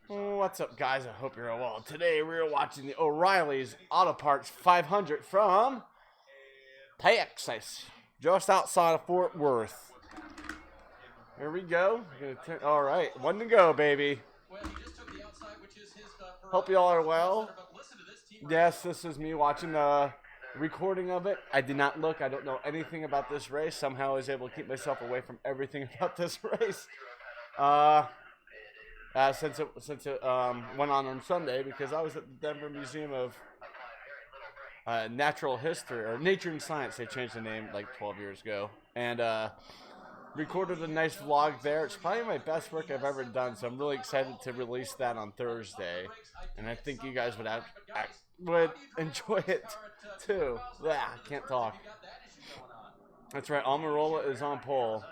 What's up, guys? I hope you're all well. Today we're watching the O'Reilly's Auto Parts 500 from Texas, just outside of Fort Worth. Here we go. All right, one to go, baby. Hope you all are well. Yes, this is me watching the recording of it. I did not look. I don't know anything about this race. Somehow I was able to keep myself away from everything about this race. Since it went on Sunday, because I was at the Denver Museum of Natural History, or Nature and Science. They changed the name like 12 years ago, and recorded a nice vlog there. It's probably my best work I've ever done, so I'm really excited to release that on Thursday, and I think you guys would enjoy it too. Yeah, I can't talk. That's right, Almirola is on pole.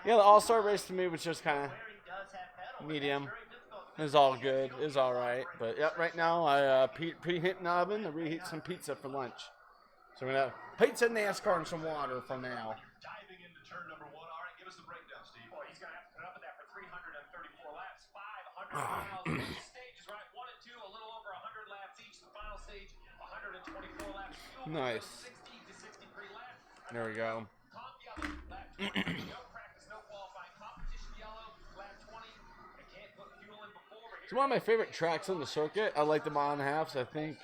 Yeah, the All-Star race to me was just kind of medium. It's all good. It's all right. But yeah, right now I preheat an oven to reheat some pizza for lunch. So we're gonna have pizza, NASCAR, and some water for now. Diving into turn number one. All right, give us the breakdown, Steve. Well, he's gonna have to put up with that for 334 laps, 500 miles. Each stage is right 1 and 2, a little over 100 laps each. The final stage, 124 laps. Nice. 60 to 63 laps. There we go. Lap 20, no practice, no qualifying. Competition yellow, lap 20. They can't put fuel in before. It's one of my favorite tracks on the circuit. I like the mile and a half. I think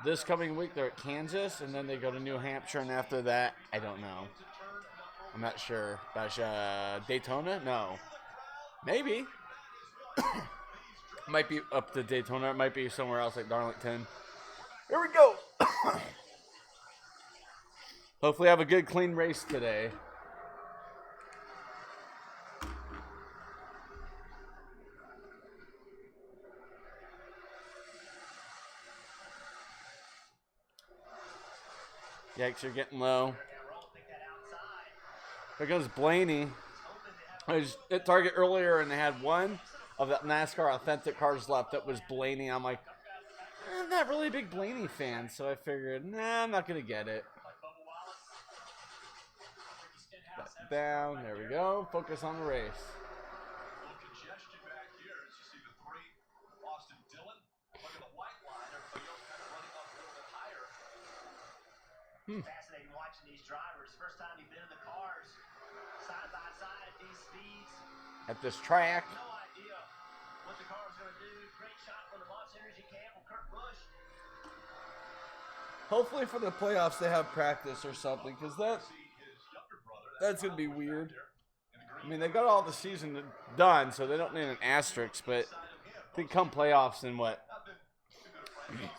this coming week they're at Kansas, and then they go to New Hampshire, and after that, I don't know. I'm not sure. Daytona? No. Maybe. Might be up to Daytona. It might be somewhere else like Darlington. Here we go. Hopefully I have a good, clean race today. Yikes, you're getting low. There goes Blaney. I was at Target earlier, and they had one of that NASCAR authentic cars left that was Blaney. I'm like, I'm not really a big Blaney fan, so I figured, nah, I'm not going to get it. Down, there we go. Focus on the race. Fascinating watching these drivers. First time you've been in the cars, side by side at these speeds. At this track. No idea what the car was going to do. Great shot from the Monster Energy Campbell, Kurt Busch. Hopefully for the playoffs they have practice or something, because that's going to be weird. I mean, they got all the season done, so they don't need an asterisk, but I think come playoffs in what,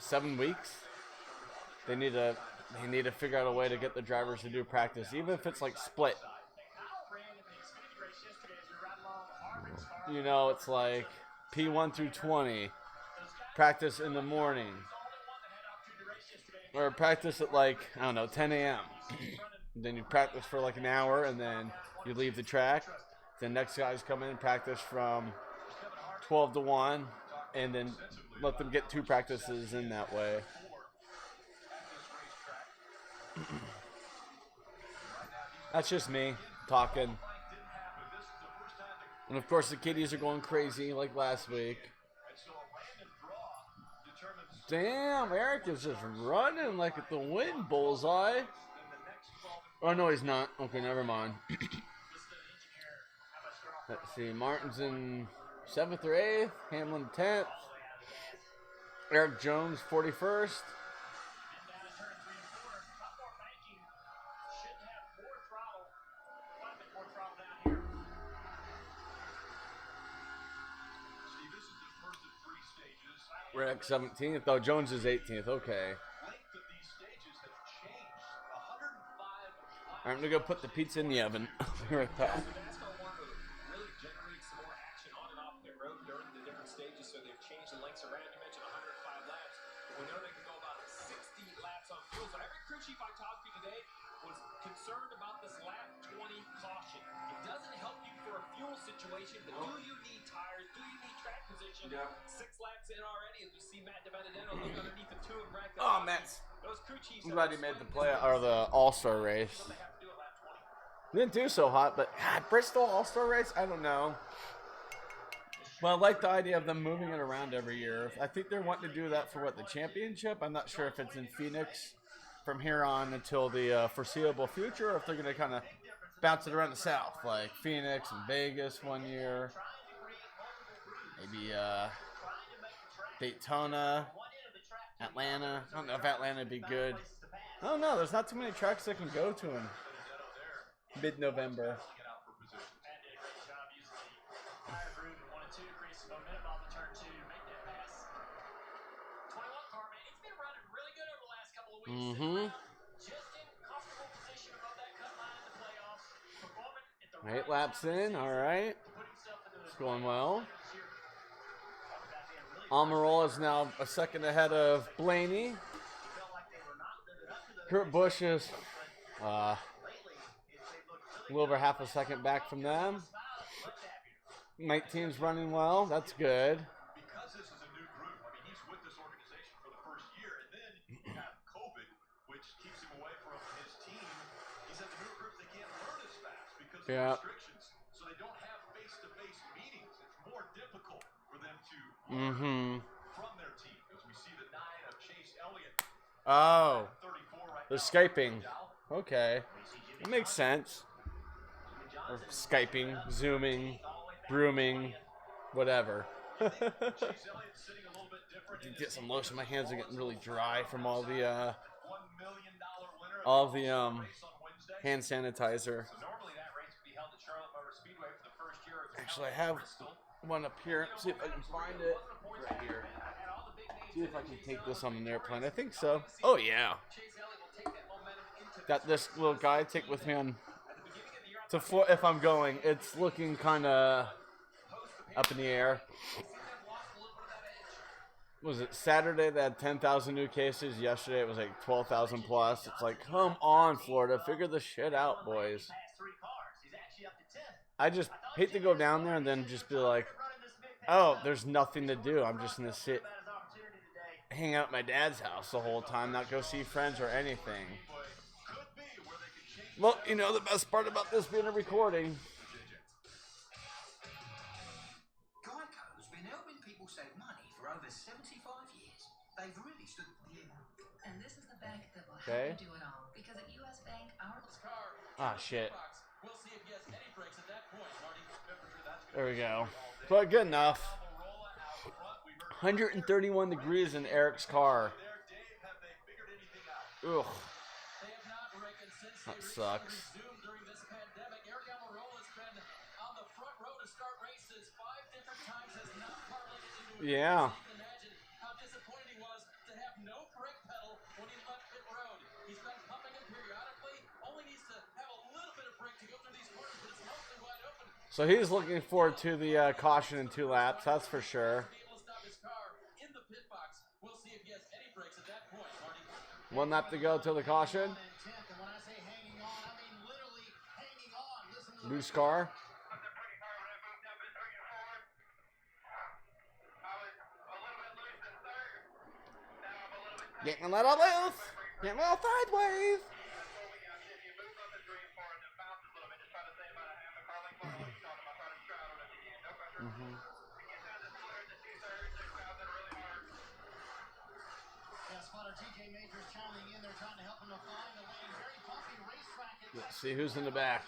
7 weeks? They need to figure out a way to get the drivers to do practice, even if it's like split. You know, it's like P1 through 20, practice in the morning. Or practice at like, I don't know, 10 a.m. Then you practice for like an hour, and then you leave the track. The next guys come in and practice from 12 to 1, and then let them get 2 practices in that way. That's just me talking. And of course the kiddies are going crazy like last week. Damn, Eric is just running like at the wind bullseye. Oh no, he's not. Okay, never mind. Let's see, Martin's in 7th or 8th, Hamlin 10th, Eric Jones 41st. We're at 17th. Oh, Jones is 18th. Okay. I'm going to go put the pizza in the oven. Be right back. We know they can go about 60 laps on fuel. So every crew chief I talked to today was concerned about this lap 20 caution. It doesn't help you for a fuel situation, but do you need tires? Do you need track position? Yeah. 6 laps in already, as we see Matt DiBenedetto look underneath the 2 and brag that Oh, Matt's. those crew chiefs. I'm glad he made the play or the All-Star race. Didn't do so hot, but God, Bristol All-Star race, I don't know. Well, I like the idea of them moving it around every year. I think they're wanting to do that for what, the championship? I'm not sure if it's in Phoenix from here on until the foreseeable future, or if they're going to kind of bounce it around the South, like Phoenix and Vegas one year. Maybe Daytona, Atlanta. I don't know if Atlanta would be good. I don't know. There's not too many tracks that can go to in mid-November. Mm-hmm. 8 laps in, all right. It's going well. Almirola is now a second ahead of Blaney. Kurt Busch is a little over half a second back from them. 19's running well. That's good. Because this is a new group, I mean, he's with this organization for the first year, and then you have COVID, which keeps him away from his team. He said the new group, they can't learn as fast because of restrictions, so they don't have face-to-face meetings. It's more difficult for them to learn from their team, as we see the 9 of Chase Elliott. Oh, 34 right they're now. Skyping. Okay, it makes sense. Or Skyping, Zooming, brooming, whatever. Get some lotion. My hands are getting really dry from all the hand sanitizer. Actually, I have one up here. See if I can find it. Right here. See if I can take this on an airplane. I think so. Oh yeah. Got this little guy I take with me on to if I'm going. It's looking kind of up in the air. Was it Saturday they had 10,000 new cases? Yesterday it was like 12,000 plus. It's like, come on, Florida, figure this shit out, boys. I just hate to go down there and then just be like, oh, there's nothing to do. I'm just gonna sit, hang out at my dad's house the whole time, not go see friends or anything. Well, you know the best part about this being a recording. Geico's been helping people save money for over 75 years. They've really stood... Yeah. And this is the bank that will Okay. help you do it all. Because at U.S. Bank, our... Ah, shit. We'll see if he has any breaks at that point, Marty. There we go. But good enough. 131 degrees in Eric's car. Ugh. That sucks. Yeah. How disappointing it was to have no brake pedal when he left pit road. He's been pumping him periodically. Only needs to have a little bit of brake to go through these corners, but it's mostly wide open. So he's looking forward to the caution in 2 laps. That's for sure. We'll see if he has any breaks at that point, Marty. 1 lap to go till the caution. Loose car. Getting a little loose. Getting a little sideways. Let's see who's in the back.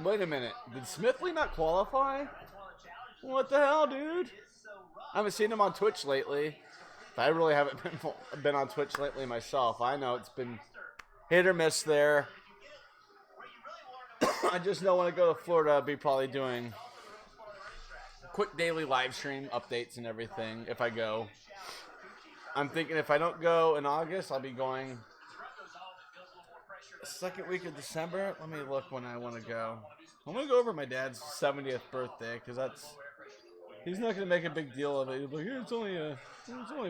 Wait a minute. Did Smithley not qualify? What the hell, dude? I haven't seen him on Twitch lately. I really haven't been on Twitch lately myself. I know it's been hit or miss there. I just know when I go to Florida, I'll be probably doing quick daily live stream updates and everything if I go. I'm thinking if I don't go in August, I'll be going the second week of December. Let me look when I want to go. I'm going to go over my dad's 70th birthday because that's He's not gonna make a big deal of it. He's like, it's only a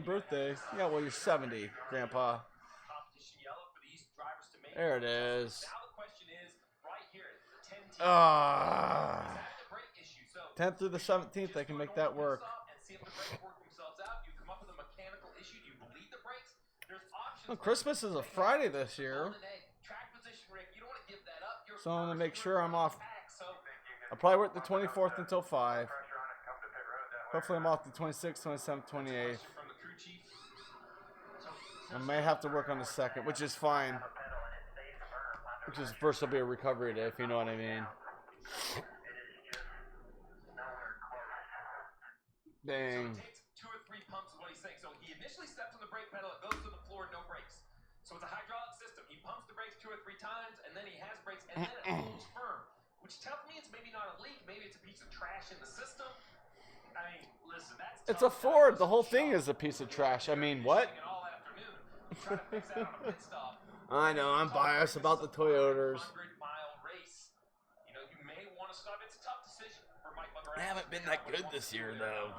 birthday. Yeah, well, you're 70, Grandpa. Competition yellow for these drivers to make. There it is. Now the question is, right here, 10 teams. Ah. He's having a brake issue, so 10th through the 17th, I can make that work. and see if the brakes work themselves out. You come up with a mechanical issue. Do you bleed the brakes? There's options. Well, Christmas is a Friday this year, Track position, Rick. You don't want to give that up. so I'm gonna make sure I'm off. I'll probably work the 24th until 5. Hopefully I'm off the 26th, 27th, 28th. I may have to work on the 2nd, which is fine. Which is first will be a recovery day, if you know what I mean. Dang. So it takes 2 or 3 pumps is what he's saying. So he initially steps on the brake pedal, it goes to the floor, no brakes. So it's a hydraulic system. He pumps the brakes 2 or 3 times, and then he has brakes, and then it holds firm. Which tells me it's maybe not a leak, maybe it's a piece of trash in the system. I mean, listen, that's It's a Ford. The whole thing is a piece of trash. I mean, what? I know, I'm biased about the Toyotas. 100-mile race. You know, you may want to stop. It's a tough decision for Mike They haven't been that good this year, though.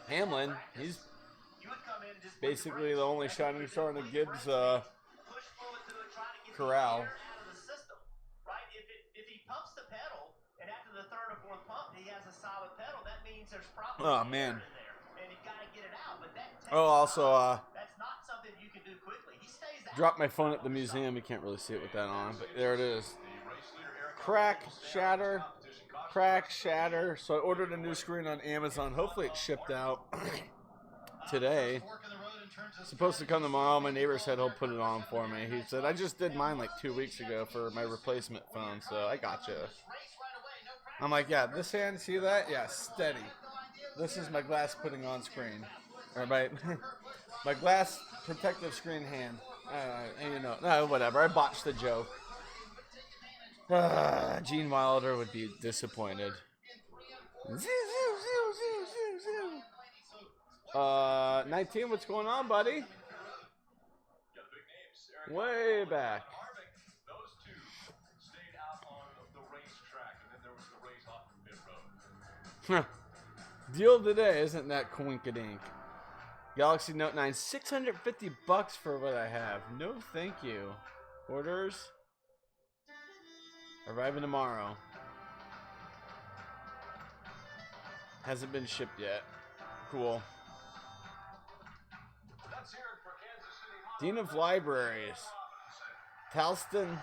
Hamlin, he's basically the only shining star in the Gibbs corral. Right? If he pumps the pedal, and after the 3rd or 4th pump he has a solid pedal, that means there's probably Oh, man. air in there, and you got to get it out. But that takes Also, that's not something you can do quickly. He stays out. dropped my phone at the museum. You can't really see it with that on, but there it is. Crack, shatter, crack, shatter. So I ordered a new screen on Amazon. Hopefully it shipped out today. It's supposed to come tomorrow. My neighbor said he'll put it on for me. He said, I just did mine like 2 weeks ago for my replacement phone, so I gotcha. I'm like, yeah, this hand, see that? Yeah, steady. This is my glass putting on screen. Or my glass protective screen hand. And you know, no, whatever. I botched the joke. Gene Wilder would be disappointed. 19, what's going on, buddy? Way back. Those two stayed out on the racetrack, and then there was the race off the pit road. Deal today, isn't that coinkadink? Galaxy Note 9, $650 for what I have. No, thank you. Orders arriving tomorrow. Hasn't been shipped yet. Cool. Dean of Libraries. Tarleton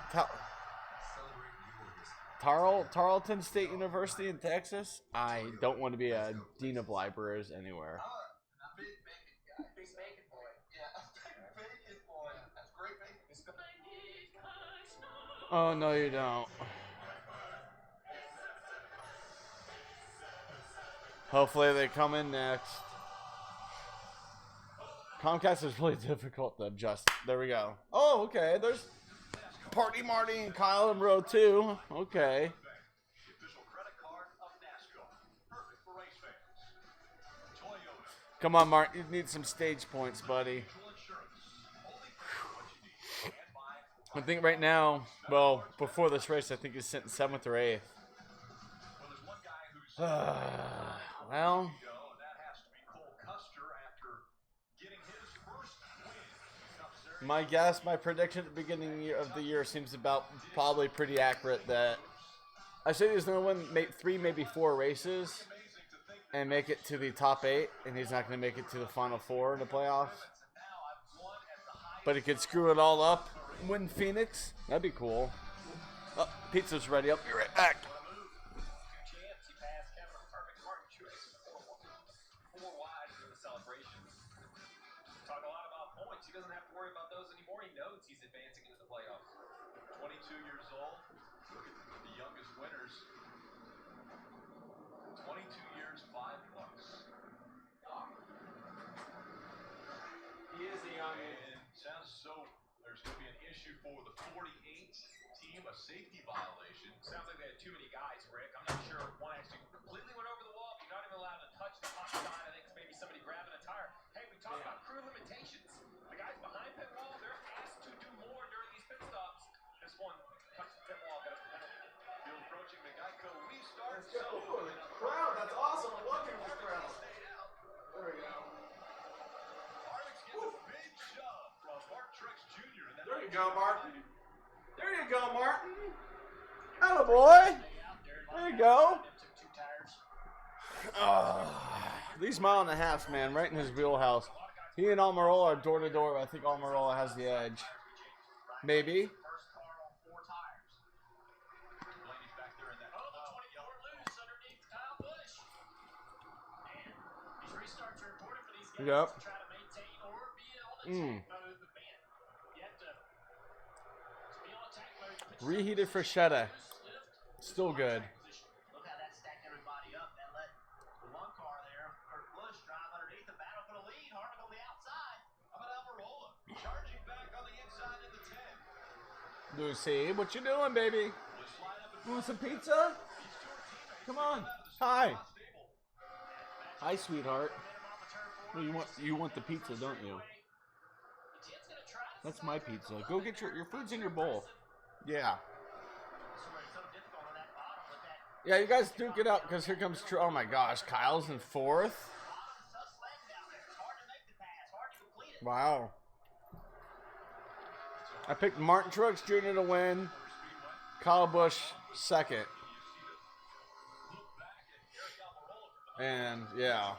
State University in Texas. I don't want to be a Dean of Libraries anywhere. Big bacon guy. Big bacon boy. Yeah, big bacon boy. That's great bacon. Oh, no, you don't. Hopefully they come in next. Comcast is really difficult to adjust. There we go. Oh, okay. There's Party Marty and Kyle in row 2. Okay. Come on, Mark. You need some stage points, buddy. I think right now, well, before this race, I think he's sitting 7th or 8th. Well, my guess, my prediction at the beginning of the year seems about probably pretty accurate that I say he's going to win 3, maybe 4 races and make it to the top 8, and he's not going to make it to the final 4 in the playoffs. But he could screw it all up, win Phoenix. That'd be cool. Oh, pizza's ready. I'll be right back. He doesn't have to worry about those anymore. He knows he's advancing into the playoffs. 22 years old. Look at the youngest winners. 22 years, 5 months. He is a young man. Sounds so. There's going to be an issue for the 48 team, a safety violation. Sounds like they had too many guys, Rick. I'm not sure if one actually completely went over the wall. You're not even allowed to touch the hot side. I think it's maybe somebody grabbing a tire. Hey, we talked about crew limitations. The guys behind pit wall, they're asked to do more during these pit stops. This one touched the pit wall, got a penalty. You're approaching the Geico restart. Crowd, that's awesome. I love this crowd. go, Martin. There you go, Martin. Hello, boy. There you go. These mile and a half, man, right in his wheelhouse. He and Almirola are door to door. I think Almirola has the edge. Maybe. Yep. Reheated Freshetta. Still good. Look how that stacked everybody up. That let the one car there, Kurt Busch, drive underneath the battle for the lead. Harvick on the outside. How about Almirola? Charging back on the inside in the 10. Lucy, what you doing, baby? You want some pizza? Come on. Hi. Hi, sweetheart. Well, you want the pizza, don't you? That's my pizza. Go get your food's in your bowl. Yeah. Yeah, you guys duke it up because here comes oh my gosh, Kyle's in fourth. Wow. I picked Martin Truex Jr. to win. Kyle Busch second. And yeah.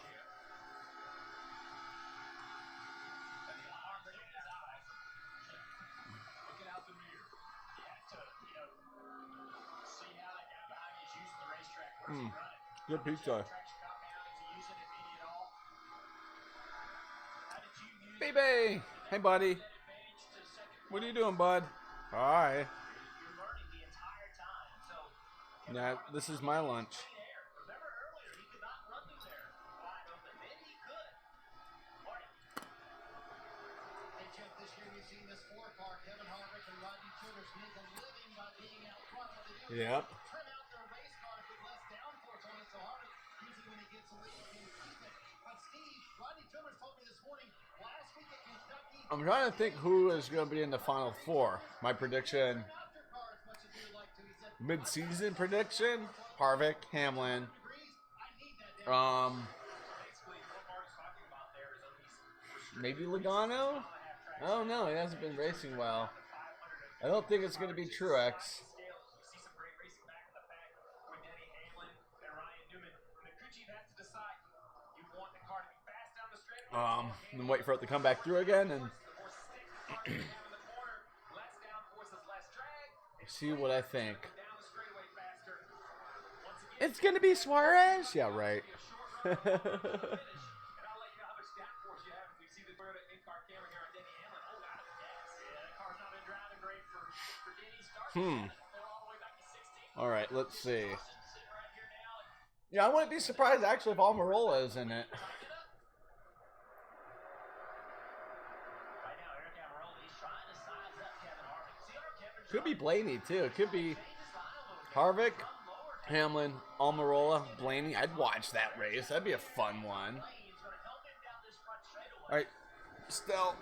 Good pizza. Baby! Hey, buddy. What are you doing, bud? Hi. Yeah, this is my lunch. Yep. I'm trying to think who is going to be in the Final Four. My prediction, mid-season prediction, Harvick, Hamlin. Maybe Logano? I don't know. He hasn't been racing well. I don't think it's going to be Truex. And wait for it to come back through again and see what I think. It's gonna be Suarez? Yeah, right. Alright, let's see. Yeah, I wouldn't be surprised actually if Almirola is in it. Could be Blaney too. It could be Harvick, Hamlin, Almirola, Blaney. I'd watch that race. That'd be a fun one. Alright, Stell,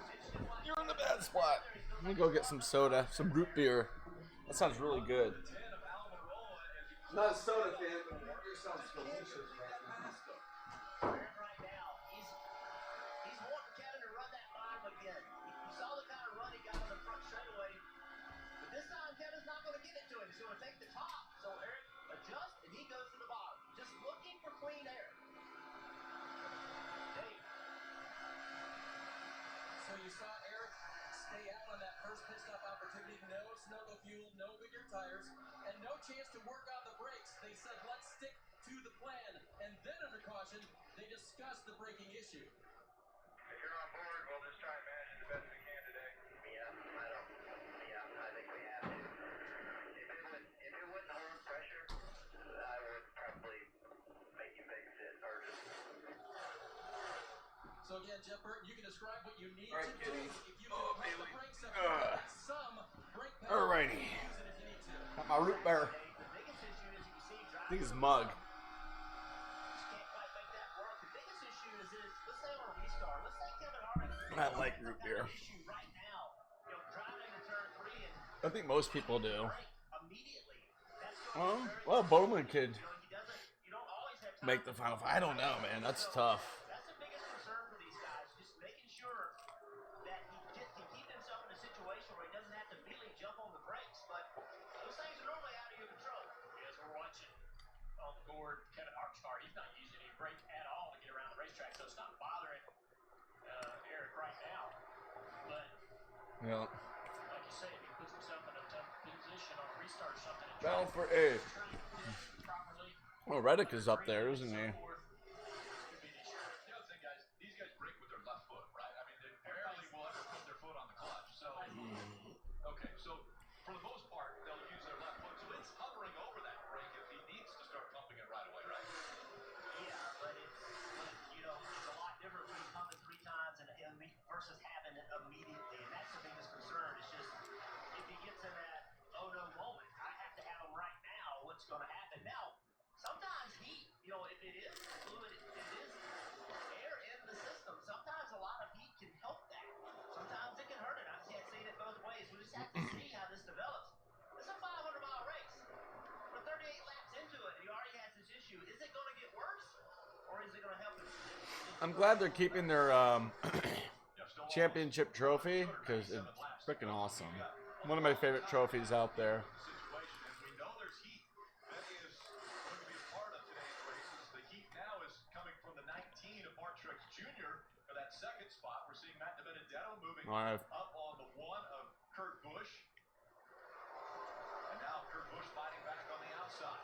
you're in the bad spot. Let me go get some soda, some root beer. That sounds really good. Not a soda fan, but root beer sounds delicious right now. He's wanting Kevin to run that bottom again. You saw the kind of run he got on the front straightaway. But this time, Kevin's not going to give it to him. He's going to take the top. So Eric adjusts, and he goes to the bottom. Just looking for clean air. Dave. So you saw Eric stay out on that first pit stop opportunity. No snuggle fuel, no bigger tires, and no chance to work on the brakes. They said, let's stick to the plan. And then under caution, they discussed the braking issue. If you're on board, we'll just try and manage it the best we can today. I think we have to. If it wouldn't hold pressure, I would probably make you fix it or just. So again, Jeff Burton, you can describe what you need All right, to Kitty. do. If you can pump the brakes up, some brake pedal, Alrighty. use it if you need to. Got my root beer. The biggest issue is you can see I think it's mug. just can't quite make that work. The biggest issue is let's say on a restart, let's say Kevin Harvick. I like root beer. Issue right now, driving into turn 3 and I think most people do. immediately. That's Well, Bowman could you don't always have time. make the Final Four. I don't know, man. That's tough. That's the biggest concern for these guys, just making sure that he can keep himself in a situation where he doesn't have to record Kevin Hart's car. He's not using any brake at all to get around the racetrack, so it's not bothering Eric right now. But Yeah. like you say, if he puts himself in a tough position on a restart or something, and Battle tries for to A. try and pit properly. Oh, Reddick is up there, isn't he? Could be an issue. The other thing, guys, these guys brake with their left foot, right? I mean, they rarely will ever put their foot on the clutch. So, okay, so for the most part, they'll use their left foot. So it's hovering over that brake if he needs to start pumping it right away, right? Yeah, but it's a lot different when he's pumping 3 times and versus having it immediately, and that's the biggest concern. It's just if he gets in that oh no moment, I have to have him right now. What's going to happen now? Sometimes heat, if it is fluid, it is air in the system. Sometimes a lot of heat can help that. Sometimes it can hurt it. I've seen it both ways. We just have to see how this develops. It's a 500-mile race. We're 38 laps into it, and he already has this issue. Is it going to get worse, or is it going to help him? I'm glad they're keeping their championship trophy because it's freaking awesome. One of my favorite trophies out there. Situation, and we know there's heat. That is going to be a part of today's races. The heat now is coming from the 19 of Mark Truex Jr. for that second spot. We're seeing Matt DiBenedetto moving up on the 1 of Kurt Busch. And now Kurt Busch fighting back on the outside.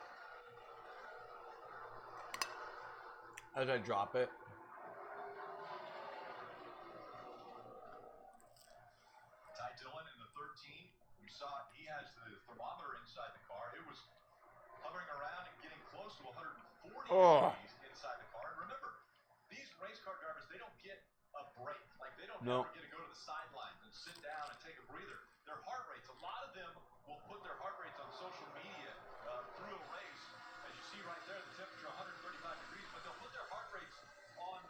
As I drop it. Ty Dillon in the 13. We saw he has the thermometer inside the car. It was hovering around and getting close to 140 degrees inside the car. And remember, these race car drivers, they don't get a break. Like, they don't ever get to go to the sidelines and sit down and take a breather. Their heart rates, a lot of them will put their heart rates on social media through a race. As you see right there, the temperature 135 degrees, but they'll put their heart rates on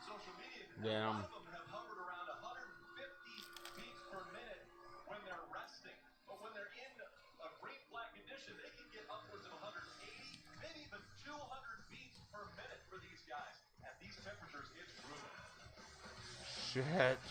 social media. A lot of them have hovered around 150 beats per minute when they're resting. But when they're in a green flag condition, they can get upwards of 180, maybe even 200 beats per minute for these guys. At these temperatures, it's brutal. Shit.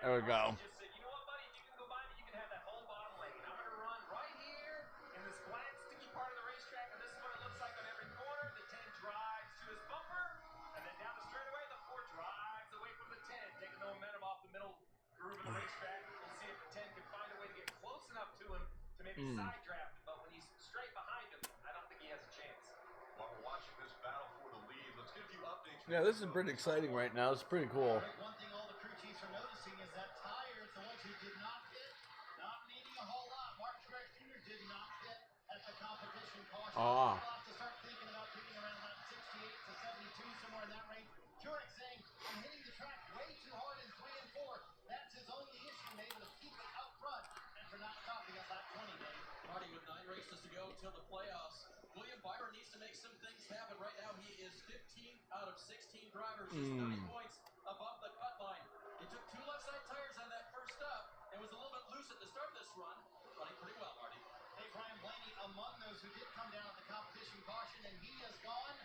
There we go. Just said, you know what, buddy? If you can go by me, you can have that whole bottom lane. I'm going to run right here in this flat, sticky part of the racetrack, and this is what it looks like on every corner. The 10 drives to his bumper, and then down the straightaway, the 4 drives away from the 10, taking the momentum off the middle groove of the racetrack. We'll see if the 10 can find a way to get close enough to him to maybe side draft him. But when he's straight behind him, I don't think he has a chance. While we're watching this battle for the lead, let's get a few updates. Yeah, this is pretty exciting right now. It's pretty cool. One thing all the crew chiefs are noticing is that tires, the ones who did not hit, not needing a whole lot. Mark Truex Jr. did not hit at the competition caution. We'll have to start thinking about getting around lap 68 to 72, somewhere in that range. Truex saying, I'm hitting the track way too hard in 3 and 4. That's his only issue, able to keep it out front after not stopping at lap 20, Dave. Marty, with 9 races to go till the playoffs, William Byron needs to make some things happen. Right now, he is 15 out of 16 drivers, just 30 points above the cut line. He took 2 left side tires on that first stop and was a little bit loose at the start of this run. Running pretty well, Marty. Hey, Brian Blaney among those who did come down at the competition caution, and he has gone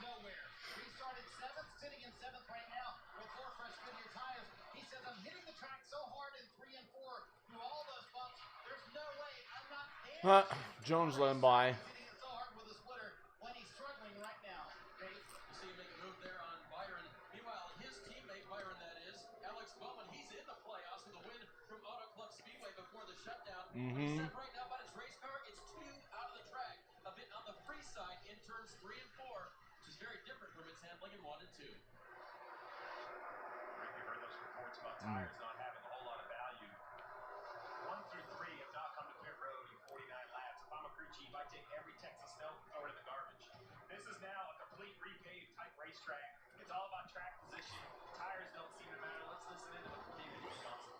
nowhere. He started 7th, sitting in 7th right now with 4 fresh Goodyear tires. He says, I'm hitting the track so hard in 3 and 4 through all those bumps. There's no way I'm not there. Jones let him by. He's hitting it so hard with a splitter when he's struggling right now. Dave? You see him make a move there on Byron. Meanwhile, his teammate, Byron that is, Alex Bowman, he's in the playoffs with a win from Auto Club Speedway before the shutdown. He said right now about his race car, it's 2 out of the track, a bit on the free side in turns 3 and 4, which is very different from its handling in 1 and 2. Rick, you heard those reports about tires not having a whole lot of value. 1 through 3 have not come to pit road in 49 laps. If I'm a crew chief, I take every Texas snow and throw it in the garbage. This is now a complete repaved type racetrack. It's all about track position. Tires don't seem to matter. Let's listen into the 48 of Jimmy Johnson.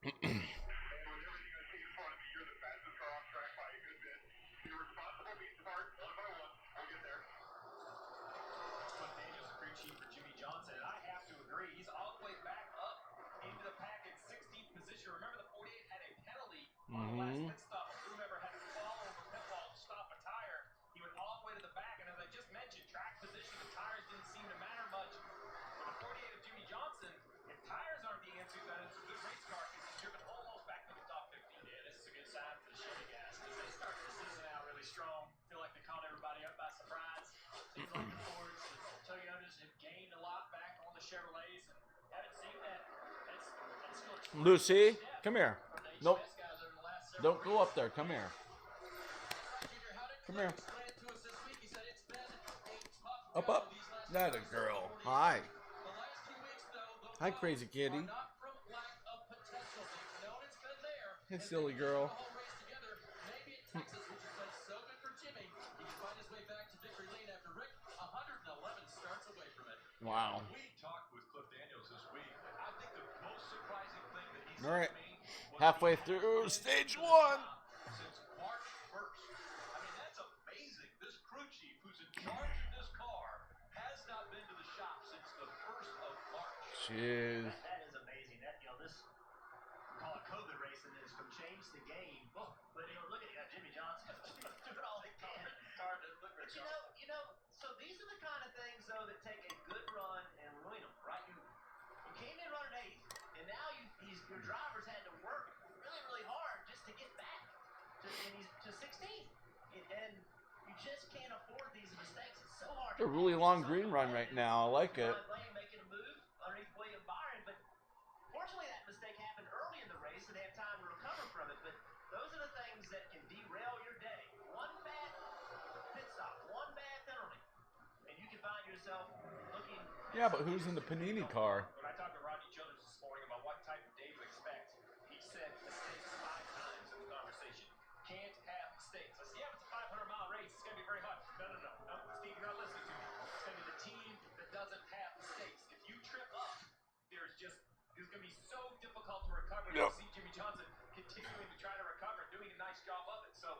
And with everything I see in front of me, you're the fastest car on track by a good bit. You're responsible to start 1 by 1. We'll get there. Cliff Daniels, the crew chief for Jimmy Johnson, and I have to agree, he's all the way back up into the pack in 16th position. Remember, the 48 had a penalty on the last pit stop. Whomever had to fall over pit wall to stop a tire, he went all the way to the back. And as I just mentioned, track position, the tires didn't seem to matter much. For the 48 of Jimmy Johnson, if tires aren't the answer, then it's a good race car because he's driven almost back to the top 15. Yeah, this is a good sign for the Chevy guys because they start the season Lucy, come here. Nope. Don't go up there. Come here. Come here. Up, up. Not a girl. Hi. Hi, crazy kitty. Hey, silly girl. Wow. We talked with Cliff Daniels this week. I think the most surprising thing that he All said right. to me was Halfway he through hadn't stage been to the 1. shop since March 1st. I mean, that's amazing. This crew chief who's in charge of this car has not been to the shop since the 1st of March. Jeez. That is amazing. That this we call it COVID racing is from change the game. Oh, but look at Jimmy Johnson doing all he can. But you know, so these are the kind of things though that take a good run and ruin them, right? You came in running 8th, and now your drivers had to work really hard just to get back to 16th, and you just can't afford these mistakes. It's so hard. It's a really long green run right now. I like it. Making a move underneath William Byron, but fortunately that mistake happened early in the race and they have time to recover from it. But those are the things that can derail your day. One bad pit stop, one bad penalty, and you can find yourself looking. Yeah, but who's in the Panini car? When I talked to Rodney Childers this morning about what type of day to expect, he said mistakes 5 times in the conversation. Can't have mistakes. I said, yeah, but it's a 500-mile race. It's going to be very hard. No, Steve, you're not listening to me. It's going to be the team that doesn't have mistakes. If you trip up, it's going to be so difficult to recover. Yep. You see Jimmy Johnson continuing to try to recover, doing a nice job of it. So,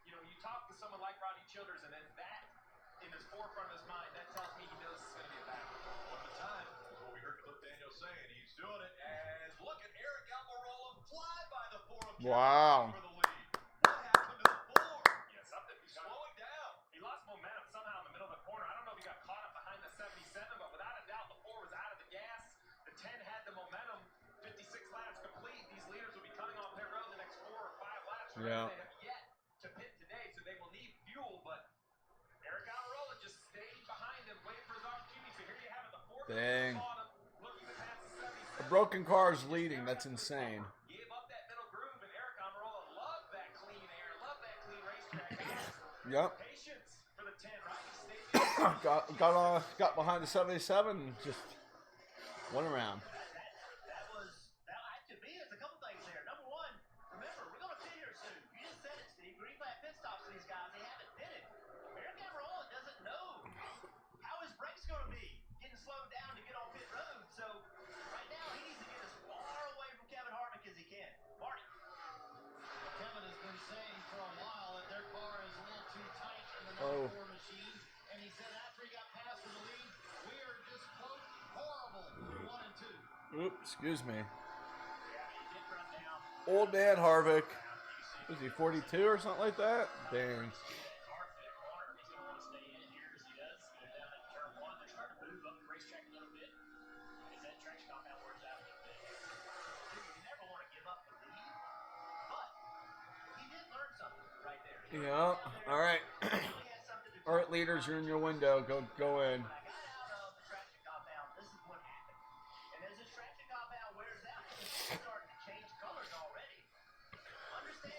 you talk to someone like Rodney Childers, and then that in his forefront of his mind, that tells me he knows it's going to be a battle. One at a time is what we heard Cliff Daniels say, and he's doing it as look at Eric Almirola fly by the 4 of Wow. for the lead. What happened to the 4? Yeah, something. He's slowing down. He lost momentum somehow in the middle of the corner. I don't know if he got caught up behind the 77, but without a doubt, the 4 was out of the gas. The 10 had the momentum. 56 laps complete. These leaders will be coming off pit road the next 4 or 5 laps. Yeah. They have yet to pit today, so they will need fuel. But Eric Almirola just stayed behind him, waiting for his opportunity. So here you have it, the 4 Dang. bottom, looking to pass the 77. A broken car is leading. That's insane. Gave up that middle groove, and Eric Almirola loved that clean air, loved that clean racetrack. Yep. Patience for the 10, right? He stayed got behind the 77 and just went around. To me, it's a couple things there. Number one, remember, we're going to pit here soon. You just said it, Steve. Green flag pit stops for these guys. They haven't pitted. Eric Almirola doesn't know how his brakes going to be getting slowed down to get on pit road. So right now, he needs to get as far away from Kevin Harvick as he can. Marty. Kevin has been saying for a while that their car is a little too tight in the number 4 machine, and he said after he got past for the lead, we are just quote horrible through 1 and 2. Oops, excuse me. Old man Harvick. Was he 42 or something like that? Dang. Yeah. All right. All right, leaders, you're in your window. Go in.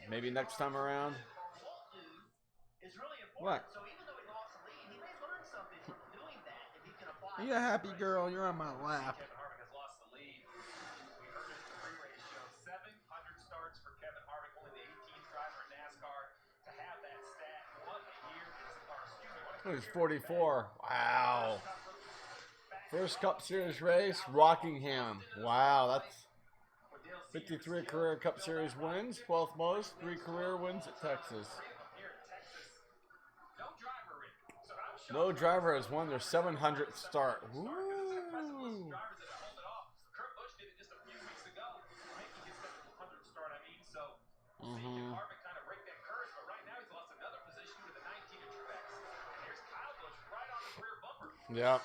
Maybe next time around. What? So even though he lost the lead, he may learn something from doing that if he can apply. Are you a happy girl? You're on my lap. Kevin Harvick has lost the lead. We heard it in the pre-race show. 700 starts for Kevin Harvick, only the 18th driver in NASCAR to have that stat. What a year! He's 44. Wow. First Cup Series race, Rockingham. Wow, that's 53 career Cup Series wins, 12th most, 3 career wins at Texas. No driver has won their 700th start. Woo! Mm-hmm. Yeah.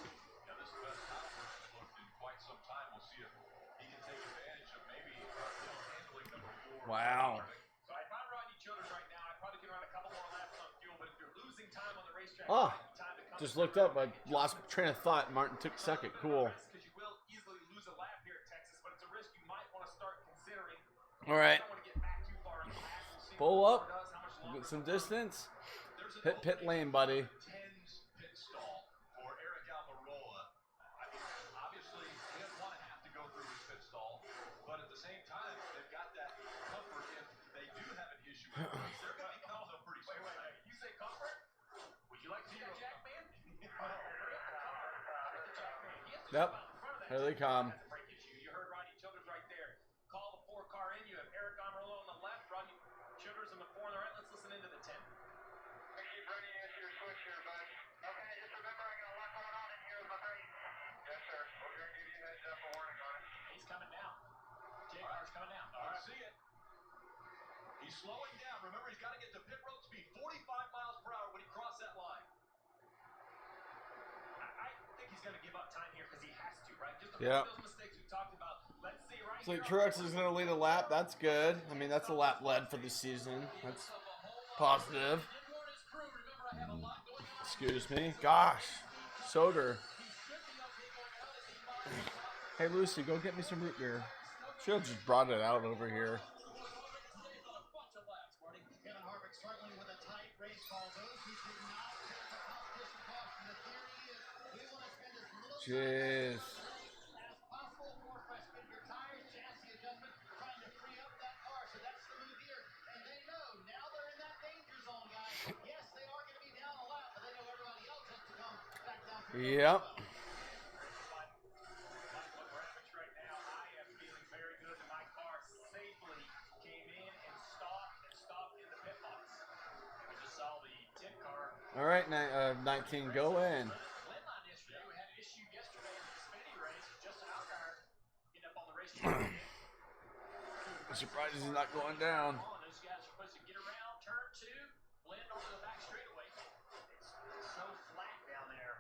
Wow. So if I'm Rodney Childers right now, I probably can run a couple more laps on fuel, but if you're losing time on the racetrack, time to come just looked up. I lost train of thought. Martin took second. Cool. Because you will easily lose a lap here at Texas, but it's a risk you might want to start considering All right. don't want to get back too far in the pack. We'll see Pull what up. does, how much longer Get some the distance. There's an Pit opening lane, buddy. 10's pit stall for Eric Almirola. I mean, obviously, he doesn't want to have to go through his pit stall, but at the same time, they've got that comfort if they do have an issue with the race. They're going to become some pretty Wait, smart. you say comfort? Would you like to see that Jack man? Yep. Here they come. That's a brake issue. You heard Rodney Childers right there. Call the 4 car in. You have Eric Almirola on the left, Rodney Childers on the 4 on the right. Let's listen into the 10. Keep running into your switch here, bud. Okay, just remember I got a lot going on in here with my brakes. Yes, sir. We're going to give you a heads up a warning on it. He's coming now. J-Car's coming now. All right, see it. He's slowing down. Remember, he's got to get to pit road speed, 45 miles per hour when he crosses that line. I think he's going to give up time here because he has to, right? Just Yeah. those mistakes we talked about. Let's see right So here. Truex is going to lead a lap. That's good. I mean, that's a lap led for the season. That's positive. Excuse me. Gosh. Soder. Hey, Lucy, go get me some root beer. She'll just brought it out over here. Kevin Harvick struggling with a tight race call. Those who did not take the competition caution. The theory is we want to spend as little Jeez. as possible for fresh spin your tires, chassis adjustment, trying to free up that car. So that's the move here. And they know now they're in that danger zone, guys. Yes, they are going to be down a lap, but they know everybody else has to come back down. Yep. Right now, I am feeling very good that my car safely came in and stopped in the pit box. We just saw the 10 car. All right, 19, go in. Glenline yesterday, we had an issue yesterday in the Xfinity race. Justin Allgaier ended up on the racetrack. I'm surprised he's not going down. Those guys are supposed to get around turn 2, blend onto the back straightaway. It's so flat down there.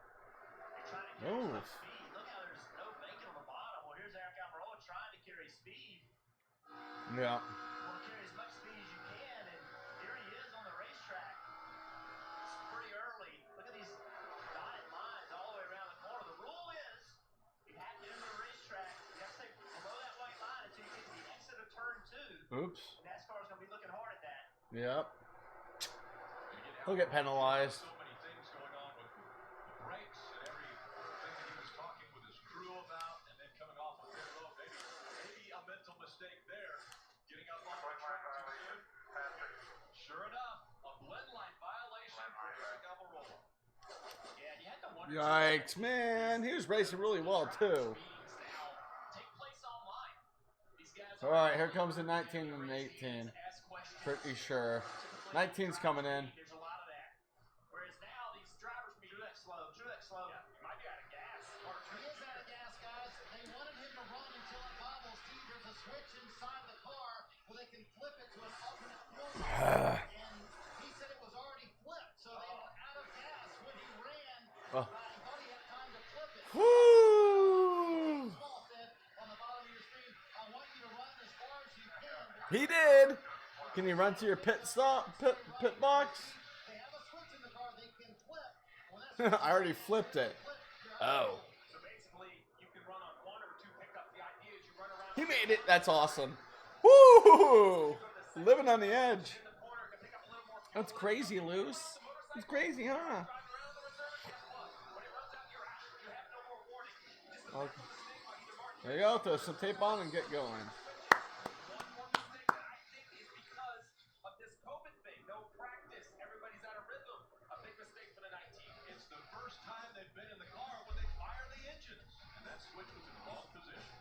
They're trying to carry Oh. speed. Look how there's no bacon on the bottom. Well, here's Eric Almirola trying to carry speed. Yeah. Want to carry as much speed as you can, and here he is on the racetrack. It's pretty early. Look at these dotted lines all the way around the corner. The rule is you have to enter the racetrack. You have to stay below that white line until you get to the exit of turn 2. Oops. NASCAR's going to be looking hard at that. Yep. He'll get penalized. So many things going on with the brakes and everything that he was talking with his crew about, and then coming off of pit road. Maybe a mental mistake there. Getting up on the track too soon. Sure enough, a blend line violation for Eric Almirola. Yeah, you had to wonder. Yikes, man. He was racing really well, too. Take place online. These guys All right, here comes the 19 and 18. Pretty sure. 19's coming in. There's a lot of that. Whereas now these drivers be that slow. Yeah, you might be out of gas. He is out of gas, guys. They wanted him to run until it bobbles. See, there's a switch inside the car where they can flip it to an alternate fuel source. And he said it was already flipped, so they were out of gas when he ran. Oh. He thought he had time to flip it. Woo! Small said on the bottom of your screen, I want you to run as far as you can. He did. Can you run to your pit box? They have a switch in the car they can flip. When that I already flipped it. Oh. So basically, you can run on 1 or 2 pickups. The idea is you run around He made it. That's awesome. Woo! Living on the edge. in the corner to pick up a little more fuel. That's crazy, Luce. It's crazy, huh? Driving around the reserve, guess what? When it runs out, you're out. You have no more warning. Just a Okay. mistake by either Martin. There you go. Throw some tape on and get going. One more mistake that I think is because of this COVID thing. No practice. Everybody's out of rhythm. A big mistake for the 19. It's the first time they've been in the car when they fire the engines, and that switch was in the wrong position.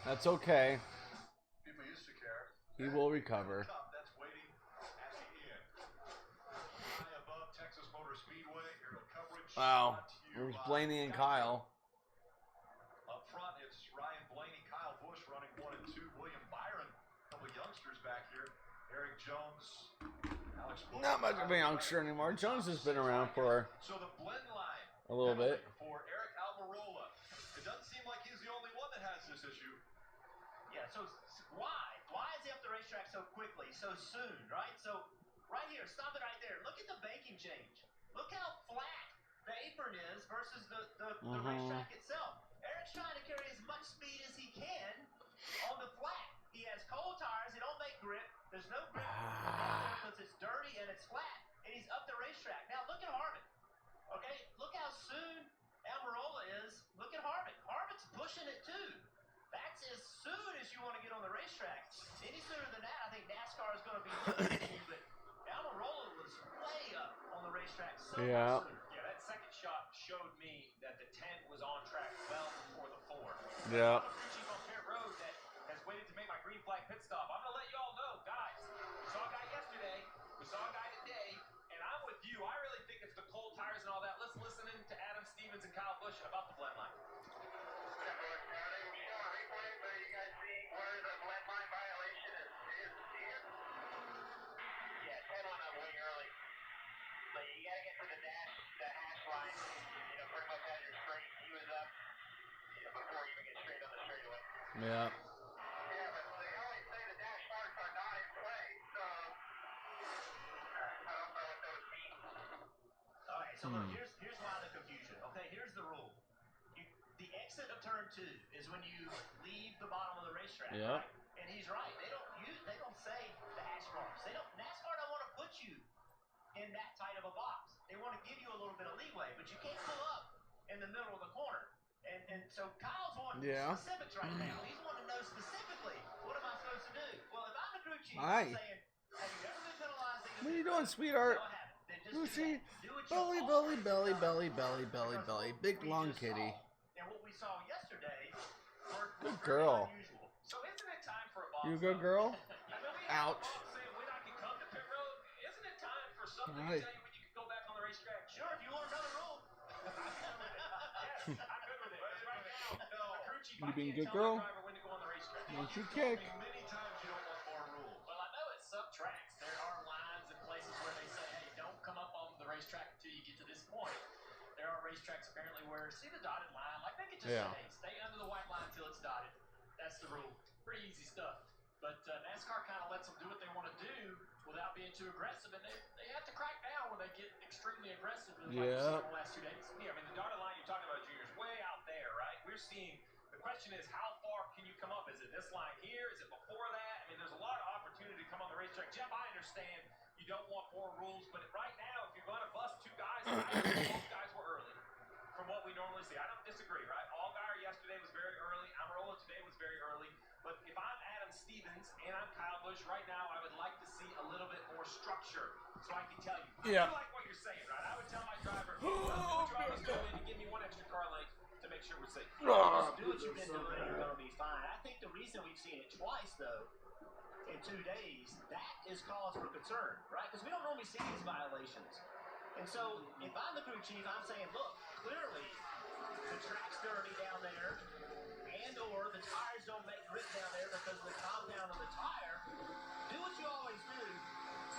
That's okay. People used to care. He will recover. Cup that's waiting at the end. High above Texas Motor Speedway, aerial coverage. Wow. brought to you There's by Blaney and Kyle. Up front, it's Ryan Blaney, Kyle Busch running 1 and 2. William Byron, a couple youngsters back here. Eric Jones, Alex Bush. Not much of a youngster anymore. Jones has been around for So the blend line a little bit. for Eric Almirola. It doesn't seem like he's the only one that has this issue. Yeah, so why? Why is he up the racetrack so quickly, so soon, right? So right here, stop it right there. Look at the banking change. Look how flat the apron is versus the racetrack itself. Eric's trying to carry as much speed as he can on the flat. He but Almirola was way up on the racetrack so Yeah. much sooner. Yeah, that second shot showed me that the 10 was on track well before the 4. Yeah. I'm a crew chief on pit road that has waited to make my green flag pit stop. I'm going to let you all know, guys, we saw a guy yesterday, we saw a guy today, and I'm with you. I really think it's the cold tires and all that. Let's listen in to Adam Stevens and Kyle Busch about the blend line. They will show a replay so you guys see where the blend line violation is here. Yeah, 10 went up way early. So you gotta get to the dash, the hash line, pretty much as you're straight. He was up before you even get straight on the straightaway. Yeah. Yeah, but they always say the dash marks are not in play, so I don't know what those mean. All right, so look, here's why the confusion. Okay, here's the rule. The exit of turn 2 is when you leave the bottom of the racetrack. Yeah. Right? And he's right. They don't say the hash marks. NASCAR don't want to put you in that tight of a box. They want to give you a little bit of leeway, but you can't pull up in the middle of the corner. And so Kyle's wanting specifics right now. He's wanting to know specifically, what am I supposed to do? Well, if I'm the crew chief, I'm saying, have you ever been penalized? What are you doing, sweetheart? No, I haven't. Then just Lucy, do what you belly, always belly, done. belly, belly, belly, Because belly. what Big we long just kitty. saw, and what we saw yesterday were Good very girl. unusual. So isn't it time for a box? You a good girl? I mean, we have Ouch. a box saying when I can come to pit road. Isn't it time for something Right. to tell you when you can go back on the racetrack? Sure, if you want another rule. Yes, I'm good with it. Because right now, a crew chief, You I being can't good tell girl? my driver when to go on the racetrack. Don't you Told kick. me many times you don't want more rules. Well, I know it's some tracks. There are lines and places where they say, hey, don't come up on the racetrack until you get to this point. There are racetracks apparently where, see the dotted line, like they could just stay under the white line until it's dotted. That's the rule. Pretty easy stuff. But NASCAR kind of lets them do what they want to do without being too aggressive, and they have to crack down when they get extremely aggressive, like we've seen in the last 2 days. Yeah, I mean, the dotted line you're talking about, Junior, is way out there, right? We're seeing, the question is, how far can you come up? Is it this line here? Is it before that? I mean, there's a lot of opportunity to come on the racetrack. Jeff, I understand you don't want more rules, but right now, if you're going to bust 2 guys, I think both guys were early from what we normally see. I don't disagree, right? Allgaier yesterday was very early. Almirola today was very early. But if I'm Adam Stevens and I'm Kyle Busch right now, I would like to see a little bit more structure so I can tell you. I do like what you're saying, right? I would tell my driver, well, the driver's going in and give me 1 extra car length to make sure we're safe. Just do what you've been doing and you're going to be fine. I think the reason we've seen it twice, though, in 2 days, that is cause for concern, right? Because we don't normally see these violations. And so if I'm the crew chief, I'm saying, look, clearly the track's dirty down there, and or the tires don't make grip down there because of the compound of the tire. Do what you always do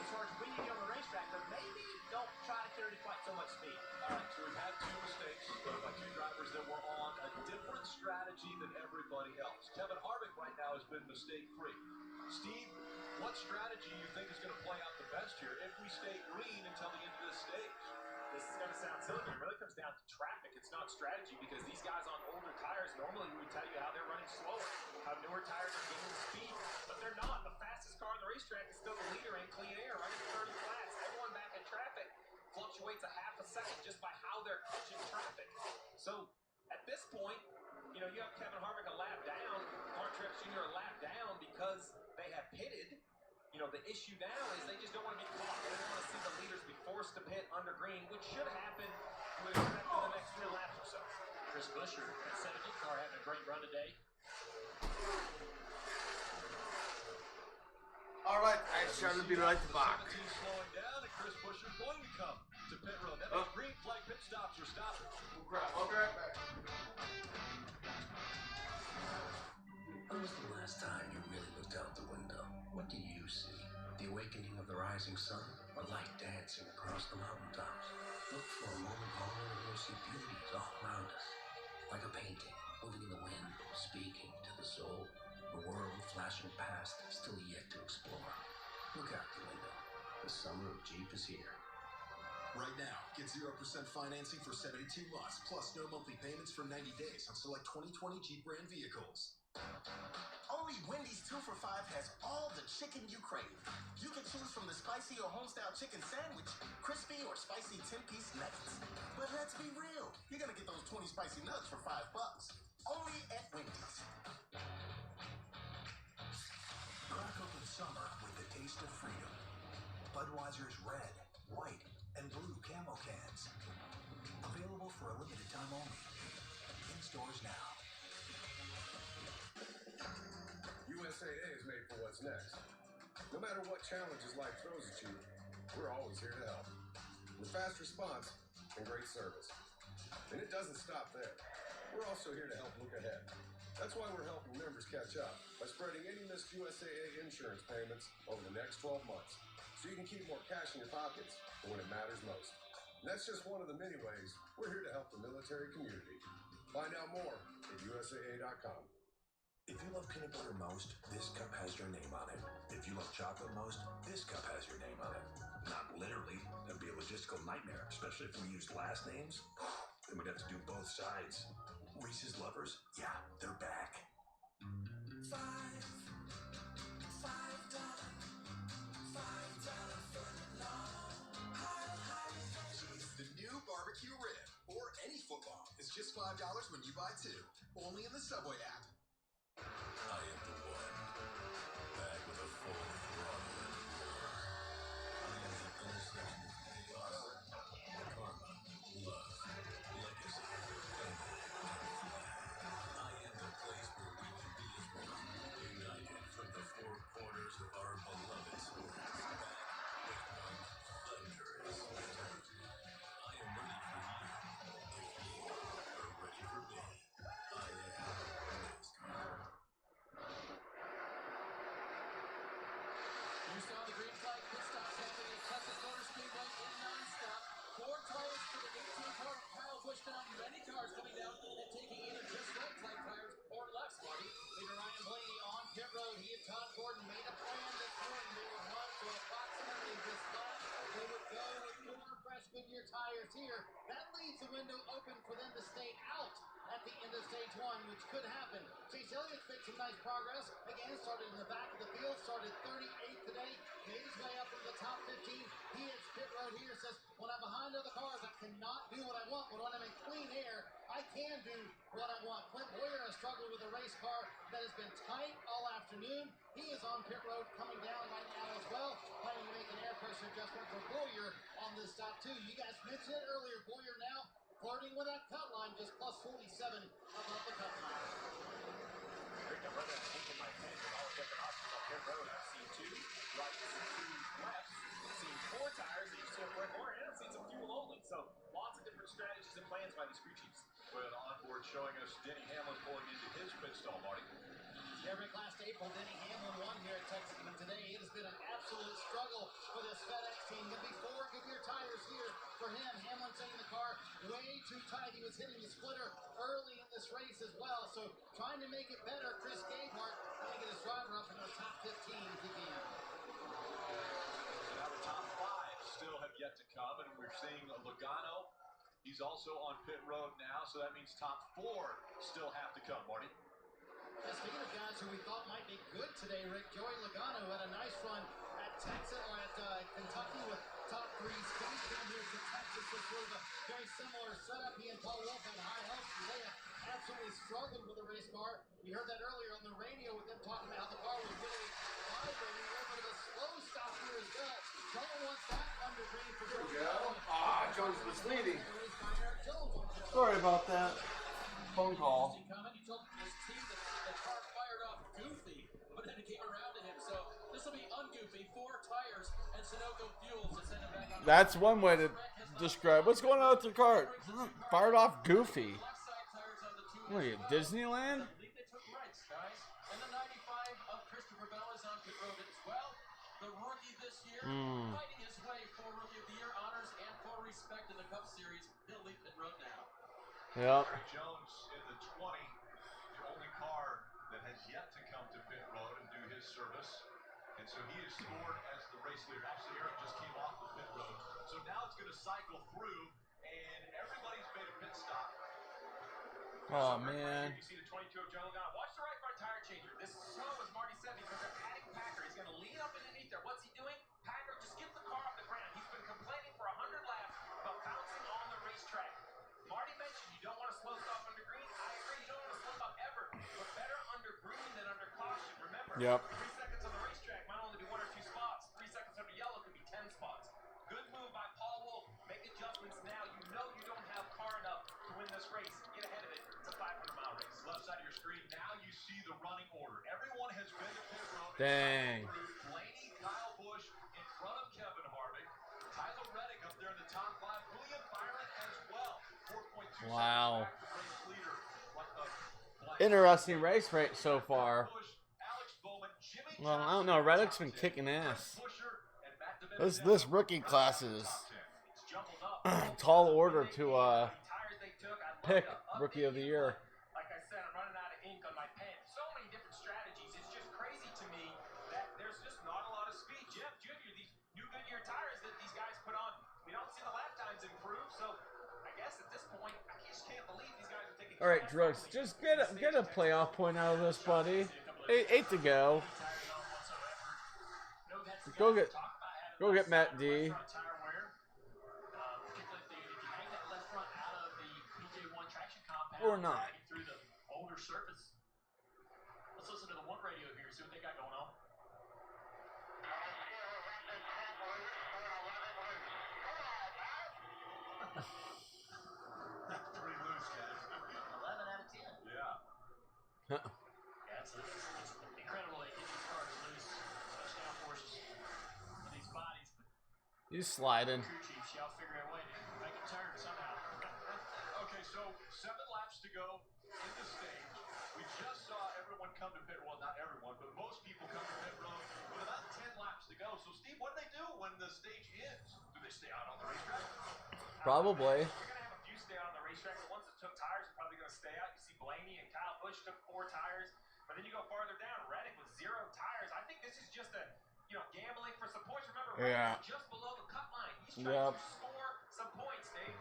as far as when you get on the racetrack, but maybe don't try to carry quite so much speed. All right, so we've had 2 mistakes by 2 drivers that were on a different strategy than everybody else. Kevin Harvick right now has been mistake-free. Steve, what strategy you think is going to play out the best here if we stay green until the end of this stage? This is going to sound silly, but it really comes down to traffic. It's not strategy because these guys on older tires, normally we would tell you how they're running slower, how newer tires are gaining speed, but they're not. The fastest car on the racetrack is still the leader in clean air, running 30 flats. Everyone back in traffic fluctuates a half a second just by how they're catching traffic. So at this point, you have Kevin Harvick a lap down, Mark Truex Jr. a lap down because they have pitted. The issue now is they just don't want to be caught. They don't want to see the leaders be forced to pit under green, which should happen, you would expect, in the next 3 laps or so. Chris Buescher, that 70 car, having a great run today. All right, I shall be right back. 17 slowing down, and Chris Buescher going to come to pit road. That means green flag pit stops are stopped. Oh, crap. I'll be right back. When was the last time you really looked out the window? What do you see? The awakening of the rising sun, or light dancing across the mountaintops? Look for a moment longer and you'll see beauties all around us. Like a painting, moving in the wind, speaking to the soul. A world flashing past, still yet to explore. Look out the window. The summer of Jeep is here. Right now, get 0% financing for 72 months, plus no monthly payments for 90 days on select 2020 Jeep brand vehicles. Only Wendy's 2 for $5 has all the chicken you crave. You can choose from the spicy or homestyle chicken sandwich, crispy or spicy 10-piece nuggets. But let's be real, you're gonna get those 20 spicy nuts for $5. Only at Wendy's. Crack open summer with the taste of freedom. Budweiser's red, white, and blue camo cans. Available for a limited time only. In stores now. USAA is made for what's next. No matter what challenges life throws at you, we're always here to help. With fast response and great service. And it doesn't stop there. We're also here to help look ahead. That's why we're helping members catch up by spreading any missed USAA insurance payments over the next 12 months, so you can keep more cash in your pockets for when it matters most. And that's just one of the many ways we're here to help the military community. Find out more at USAA.com. If you love peanut butter most, this cup has your name on it. If you love chocolate most, this cup has your name on it. Not literally. That'd be a logistical nightmare, especially if we used last names. Then we'd have to do both sides. Reese's lovers, yeah, they're back. The new barbecue rib, or any footlong, is just $5 when you buy two. Only in the Subway app. I am the one. Back with a full throttle and roar. I am the intersection of chaos, karma, love, legacy, family, and flag. I am the place where we can be as one, united from the four corners of our beloved sports. Back with one thunderous return. I am ready for you. If you are ready for me, I am NASCAR. You saw the green flag pit stops happening at Texas Motor Speedway in nonstop. 4 tires for the 18-car Kyle Busch down. Many cars coming down and taking either just right type tires or lefts, Marty. Leader Ryan Blaney on pit road. He and Todd Gordon made a plan this morning. They would run to approximately this lap. They would go with 4 fresh Goodyear tires here. That leaves the window open for them to stay out at the end of stage 1, which could happen. Chase Elliott's made some nice progress. Again, started in the back of the field, started 38th today, made his way up into the top 15. He hits pit road here, says, when I'm behind other cars, I cannot do what I want, but when I'm in clean air, I can do what I want. Clint Boyer has struggled with a race car that has been tight all afternoon. He is on pit road coming down right now as well, planning to make an air pressure adjustment for Boyer on this stop too. You guys mentioned it earlier, Boyer now flirting with that cut line, just plus 47 above the cut line. Rick, I've read that book in my head with all the different options on pit road. I've seen 2 rights, 2 lefts, I've seen 4 tires that you see a brake order, and I've seen some fuel only. So lots of different strategies and plans by these crew chiefs. With onboard showing us Denny Hamlin pulling into his pit stall, Marty. Every last April, Denny Hamlin won here at Texas, and today it has been an absolute struggle for this FedEx team. Going to be 4 Goodyear tires here for him. Hamlin taking the car way too tight. He was hitting the splitter early in this race as well, so trying to make it better. Chris Gabehart trying to get his driver up in the top 15 if he can. So now the top 5 still have yet to come, and we're seeing Logano. He's also on pit road now, so that means top 4 still have to come, Marty. Yeah, speaking of guys who we thought might be good today, Rick, Joey Logano had a nice run at Texas or at Kentucky with top 3 space down here to Texas. This was a very similar setup. He and Paul Wolf had high hopes, and they have absolutely struggled with the race car. We heard that earlier on the radio with them talking about how the car was really vibrating. A little bit of a slow stop here as well. Don't want that under green for Joey Logano. Jones was leading. Sorry about that. Phone call. He told his team that the car fired off goofy, but then it came around to him. So this will be ungoofy. 4 tires and Sunoco fuels to send him back on. That's one way to describe what's going on with your car. Fired off goofy. Left side tires on the 2. What are you, Disneyland? I believe they took rights, guys. And the 95 of Christopher Bell is on pit road as well. The rookie this year, fighting his way for Rookie of the Year honors and for respect in the Cup Series. He'll leave pit road now. Yep. Gary Jones in the 20, the only car that has yet to come to pit road and do his service. And so he is scored as the race leader. Actually, Eric just came off the pit road. So now it's going to cycle through, and everybody's made a pit stop. Oh, So man. You see the 22 of Joe Logano. Watch the right front tire changer. This is slow, as Marty said, because they're adding Packer. He's going to lean up underneath there. What's he doing? Packer, just get the car off the ground. He's been complaining for 100 laps about bouncing on the racetrack. Marty mentioned you don't want to slow stop under green. I agree, you don't want to slow stop ever, but better under green than under caution. Remember, 3 seconds on the racetrack might only be 1 or 2 spots. 3 seconds under yellow could be 10 the running order. Everyone has been to pit road. Dang. Blaney, Kyle Busch in front of Kevin Harvick. Tyler Reddick up there in the top 5. William Byron as well. 4.2 Wow. seconds back from race leader. Interesting race rate so far. Well, I don't know. Reddick's been kicking ass. This rookie class is tall order to pick rookie of the year. Like I said, I'm running out of ink on my pen. So many different strategies. It's just crazy to me that there's just not a lot of speed. Jeff Jr., these new Goodyear tires that these guys put on, we don't see the lap times improve. So I guess at this point, I just can't believe these guys are taking. All right, Drugs, just get a playoff point out of this, buddy. Eight to go. Go get Matt D. Or not. Through the older surface. Let's listen to the one radio here, see what they got going on. That's pretty loose, guys. 11 out of 10. Yeah. Yeah, it's incredible they get these cars loose, such downforces for these bodies. But he's sliding. crew chiefs, y'all figure out a way to make it turn somehow. Okay, so 7 laps to go in the stage. We just saw everyone come to pit. Well, not everyone, but most people come to pit road with about 10 laps to go. So, Steve, what do they do when the stage ends? Do they stay out on the racetrack? Probably. You're going to have a few stay out on the racetrack. The ones that took tires are probably going to stay out. You see Blaney and Kyle Busch took 4 tires. But then you go farther down, Reddick with 0 tires. I think this is just a, gambling for some points. Remember, Reddick was just below the cut line. He's trying to score some points, Dave.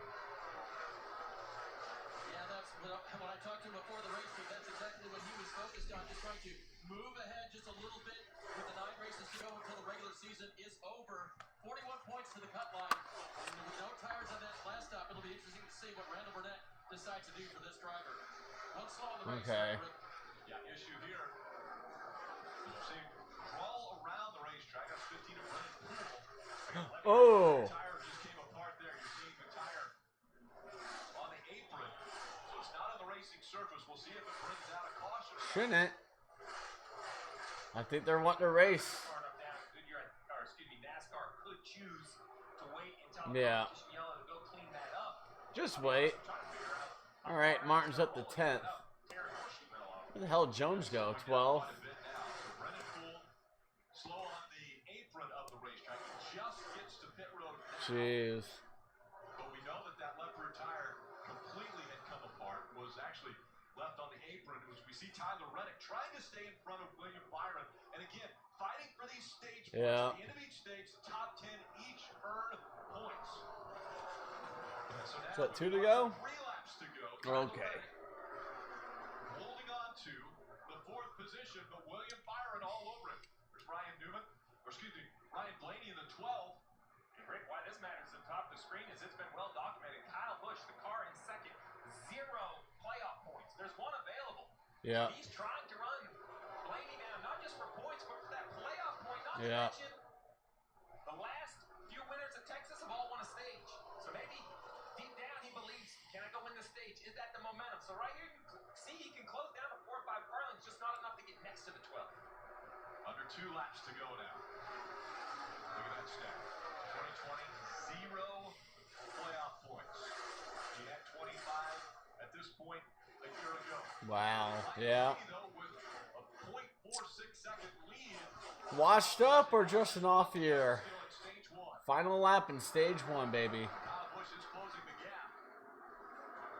Yeah, that's when I talked to him before the race, Steve, that's exactly what he was focused on, just trying to move ahead just a little bit with the 9 races to go until the regular season is over. 41 points to the cut line. And with no tires on that last stop, it'll be interesting to see what Randall Burnett decides to do for this driver. One slow on the race. Okay. Yeah, issue here. You've seen crawl around the racetrack. That's 15 of Brennan Poole. Oh. The tire just came apart there. You're seeing the tire on the apron. So it's not on the racing surface. We'll see if it brings out a caution. Shouldn't. I think they're wanting to race. NASCAR could choose to wait until Yeah. yellow to go clean that up. Just wait. All right, Martin's up to 10th. Where the hell did Jones go? 12. Brennan Poole slow on the apron of the racetrack. He just gets to pit road now. Jeez. But we know that left rear tire completely had come apart. Was actually left on the apron. We see Tyler Reddick trying to stay in front of William Byron. And again, fighting for these stage points. Yeah. At the end of each stage, the top 10 each earn points. So now Is that 2 to go? 3 laps to go. Okay. Holding on to the 4th position, but William Byron all over it. There's Ryan Blaney in the 12th. And Rick, why this matters at the top of the screen is it's been well documented. Kyle Busch, the car in second, 0 playoff points. There's one available. Yeah. He's trying to run Blaney down, not just for points, but for that playoff point. Not to Yeah. mention the last few winners of Texas have all won a stage. So maybe deep down he believes, can I go win this stage? Is that the momentum? So right here you can see he can close down to 4 or 5 car lengths, just not enough to get next to the 12th. Under 2 laps to go now. Look at that stat. 2020, 0 playoff points. He had 25 at this point a year ago. Wow. Yeah. Though, with a 0.46 second lead. Washed up or just an off year? Still in stage 1. Final lap in stage 1, baby. Kyle Busch is closing the gap.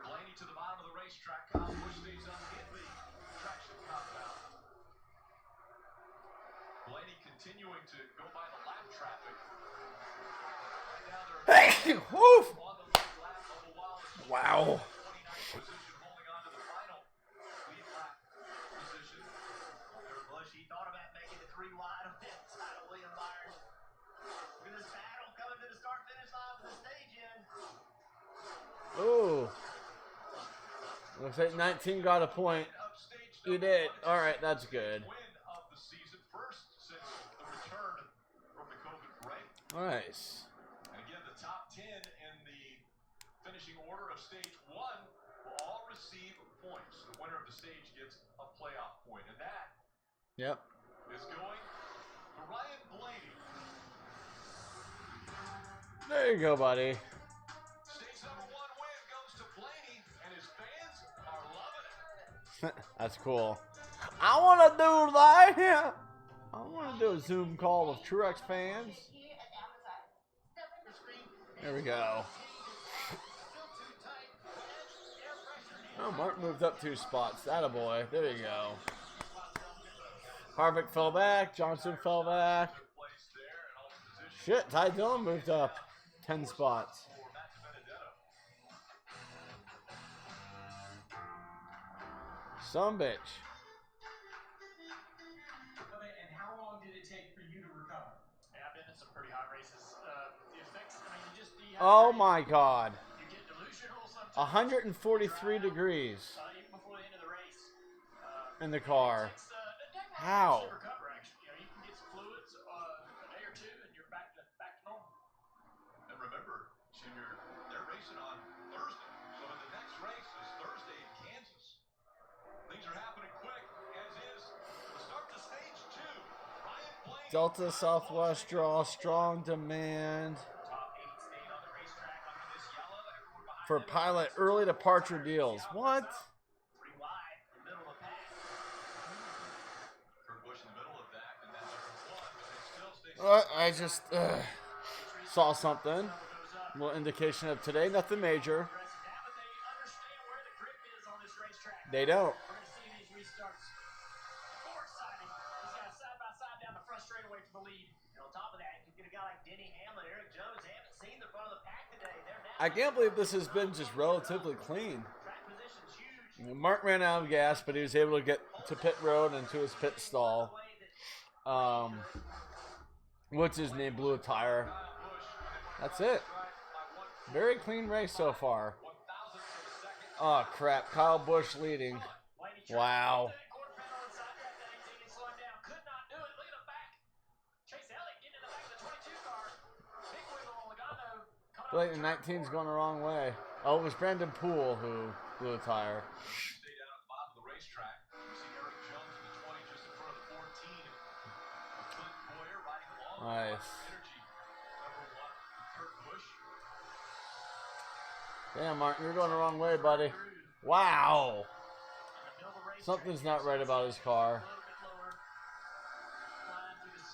Blaney to the bottom of the racetrack. Kyle Busch stays up in the traction compound. Blaney continuing to go by the lap traffic. Right now they're Hey! Woof! on the lead lap of the Wallace. Wow. 29th position, holding on to the final lead lap position. Busch, he thought about making the 3 wide on the outside of William Byron. Look at this battle coming to the start-finish line with the stage in. Ooh. Looks like 19 got a point. You did. All right, that's good. Win of the season, first since the return from the COVID break. Nice. And again, the top 10 in the finishing order of stage 1 will all receive points. The winner of the stage gets a playoff point, and that is going to Ryan Blaney. There you go, buddy. Stage number 1 win goes to Blaney, and his fans are loving it. That's cool. I want to do that. I want to do a Zoom call with Truex fans. There we go. Oh, Mark moved up 2 spots. Attaboy. There you go. Harvick fell back. Johnson fell back. Shit, Ty Dillon moved up 10 spots. Some bitch. And how long did it take for you to recover? Yeah, I've been in some pretty hot races. The effects, I mean, you just Oh my God. You get delusional sometimes. 143 degrees Even before the end of the race. in the car. How? How? Recover, actually. You know, you can get some fluids a day or two, and you're back to normal. And remember, Junior, they're racing on Thursday. So the next race is Thursday in Kansas. Things are happening quick, as is the start to stage 2. Ryan Blaney. Delta Southwest draw, strong demand for pilot early departure deals. What? I just saw something. A little indication of today. Nothing major. They don't. Straightaway for the lead. And on top of that, you get a guy like Denny Hamlin, Eric Jones. They haven't seen the front of the pack today. They're now I can't believe this has been just relatively clean. track position's huge. Mark ran out of gas, but he was able to get to pit road and to his pit stall. What's his name? Blew a tire. That's it. Very clean race so far. Oh crap! Kyle Busch leading. Wow. I feel like the 19's going the wrong way. Oh, it was Brandon Poole who blew a tire. Stay down at the bottom of the racetrack. You see Eric Jones in the 20 just in front of the 14. Clint Boyer riding along. Nice. Energy number 1, Kurt Busch. Damn, Martin, you're going the wrong way, buddy. Wow. Something's not right about his car.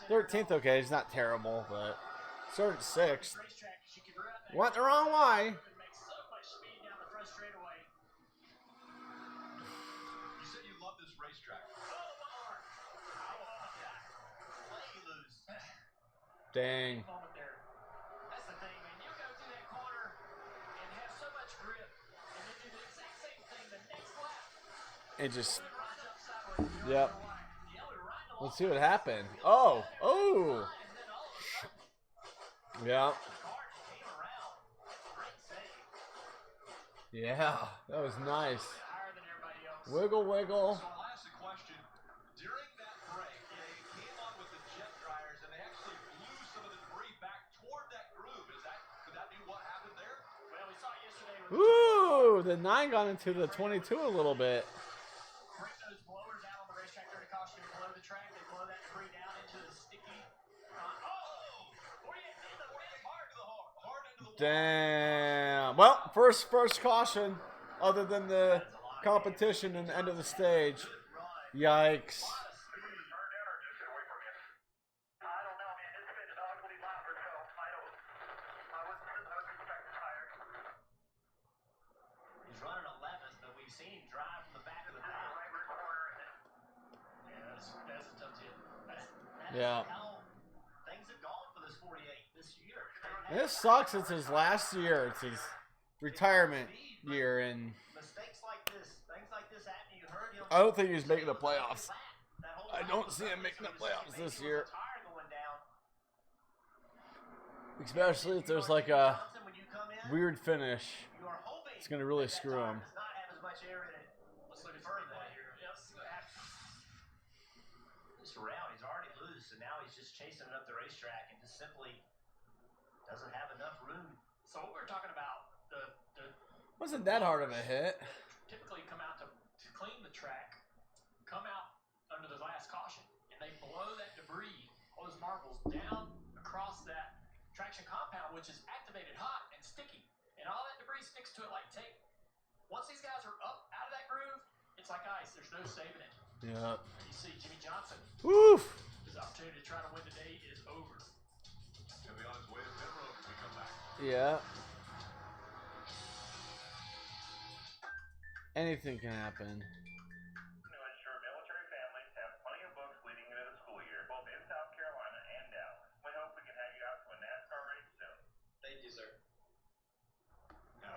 13th, okay, he's not terrible, but started 6th. Went the wrong way. You said you love this racetrack. Dang. That's the thing, man. You go through that corner and have so much grip, and then do the exact same thing the next lap. It just. Yep. Let's see what happened. Oh. Oh. Yeah. Yeah. That was nice. Wiggle, wiggle. So I'll ask the question. During that break, they came on with the jet dryers, and they actually blew some of the debris back toward that groove. Could that be what happened there? Well, we saw it yesterday. Ooh, the 9 got into the 22 a little bit. Bring those blowers out on the racetrack during the caution to blow the track. They blow that debris down into the sticky. Damn. Well, first caution other than the competition and the end of the stage. Yikes. He's running 11th, but we've seen him drive from the back of the pack. Yeah, that's a tough tip. That's Yeah. how things have gone for this 48 this year. This sucks. It's his last year. It's his retirement year, and Mistakes like this, things like this happen. You heard him. I don't think he's making the playoffs. I don't see him making the playoffs this year. Especially if there's like a weird finish. It's going to really screw him. This round, he's already loose, and now he's just chasing it up the racetrack and just simply doesn't have enough room. So what we're talking about, the Wasn't that hard of a hit. typically come out to clean the track, come out under the last caution, and they blow that debris, all those marbles, down across that traction compound, which is activated hot and sticky. And all that debris sticks to it like tape. Once these guys are up out of that groove, it's like ice. There's no saving it. Yeah. And you see Jimmy Johnson. Woof. His opportunity to try to win today is over. He'll be on his way to pit road when we come back. Yeah. Anything can happen. To ensure military families have plenty of books leading into the school year, both in South Carolina and Dallas. We hope we can have you out to a NASCAR race soon. Thank you, sir.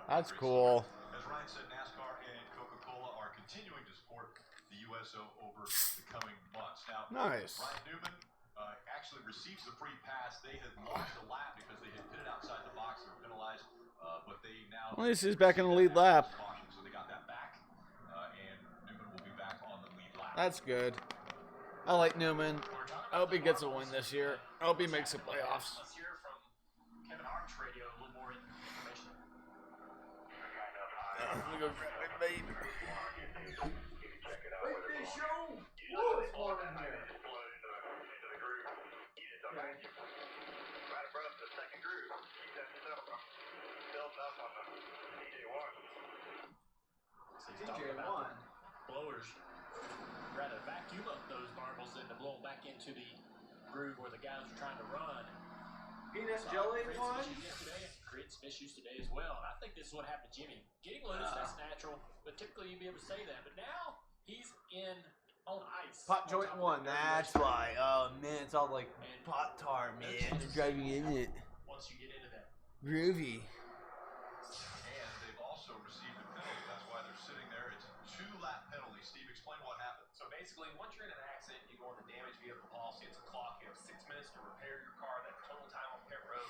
That's cool. As Ryan said, NASCAR and Coca-Cola are continuing to support the USO over the coming months. Now, Nice. Ryan Newman actually receives the free pass. They had lost a lap because they had pitted outside the box. They were penalized, but they now... At least he's back in the lead lap. So they got that back, and Newman will be back on the lead lap. That's good. I like Newman. I hope he gets a win this year. I hope he makes the playoffs. Let's hear from Kevin Hart's radio a little more information. I'm gonna go grab my baby. DJ1 blowers rather vacuum up those marbles than to blow them back into the groove where the guys are trying to run. Peanut jelly one? Yesterday, created some issues today as well. And I think this is what happened to Jimmy. Getting loose, that's natural, but typically you'd be able to say that. But now he's on ice. Pot joint one, that's why. Oh man, it's all like pot tar, man. It's driving in it. Once you get into that. Groovy. And they've also received a penalty. That's why they're sitting there. It's a 2-lap penalty. Steve, explain what happened. So basically, once you're in an accident, you go on the damaged vehicle policy. It's a clock. You have 6 minutes to repair your car. That's total time on pit road.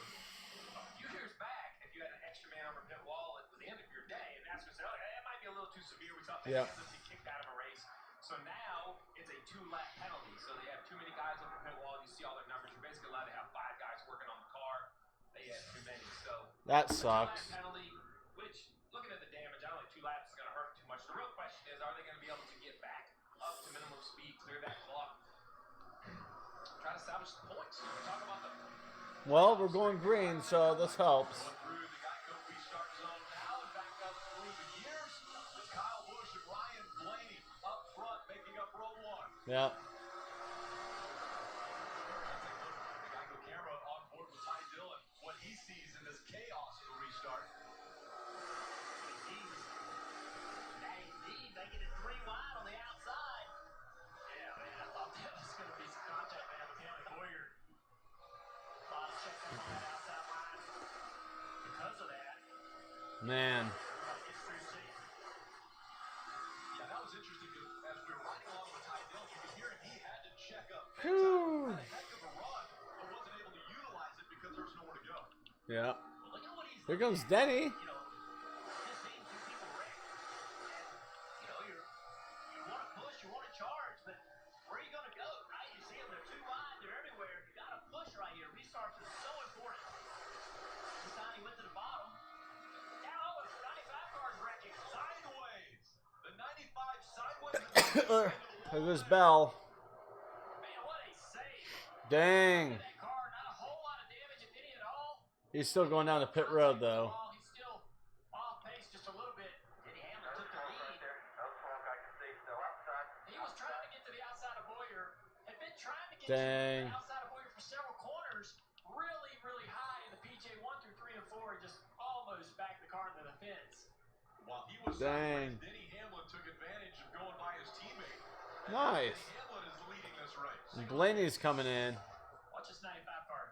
A few years back, if you had an extra man over pit wall at the end of your day, and NASCAR said, "Oh, that might be a little too severe. We thought that he be kicked out of a race." So now it's a 2-lap penalty. So they have too many guys over pit wall. You see all their numbers. You're basically allowed to have 5 guys working on the car. They had too many. So that sucks. Penalty, which looking at the damage, I don't think 2 laps is going to hurt too much. The real question is, are they going to be able to get back up to minimum speed, clear that clock, try to salvage the points? We talk about the. Well, we're going green, so this helps. Going through the Geico restart zone now, and back up through the years with Kyle Busch and Ryan Blaney up front, making up row 1. Yeah. The Geico camera on board with Ty Dillon. What he sees in this chaos of the restart. He's making it 3 wide on the outside. Yeah, man, I thought that was going to be some contact there with him and Boyer. A lot of checking on that outside line because of that. Man. Yeah, that was interesting because as we were riding along with Ty Dillon, you could hear him. He had to check up. Whew. Had a heck of a run, but wasn't able to utilize it because there was nowhere to go. Yeah. Well, look at what he's Here comes Denny. You know, just seeing 2 people wreck. And, you know, you want to push, you want to charge, but where are you going to go, right? You see them, they're too wide, they're everywhere. You got to push right here. Restarts is so important. This time he went to the bottom. Now, the 95 car's wrecking. Sideways. The 95 sideways. There goes Bell. Man, what a save. Dang. That car, not a whole lot of damage, if any at all. He's still going down the pit road, though. He's still off pace just a little bit. Denny Hamlin took the lead. He was trying to get to the outside of Boyer. Had been trying to get to the outside of Boyer for several corners. Really, really high in the PJ 1 through 3 and 4. And just almost backed the car into the fence. While he was sideways, Denny Hamlin took advantage of going by his teammate. Nice. Denny Hamlin is leading this race. Blaney's coming in. Watch this 95 car.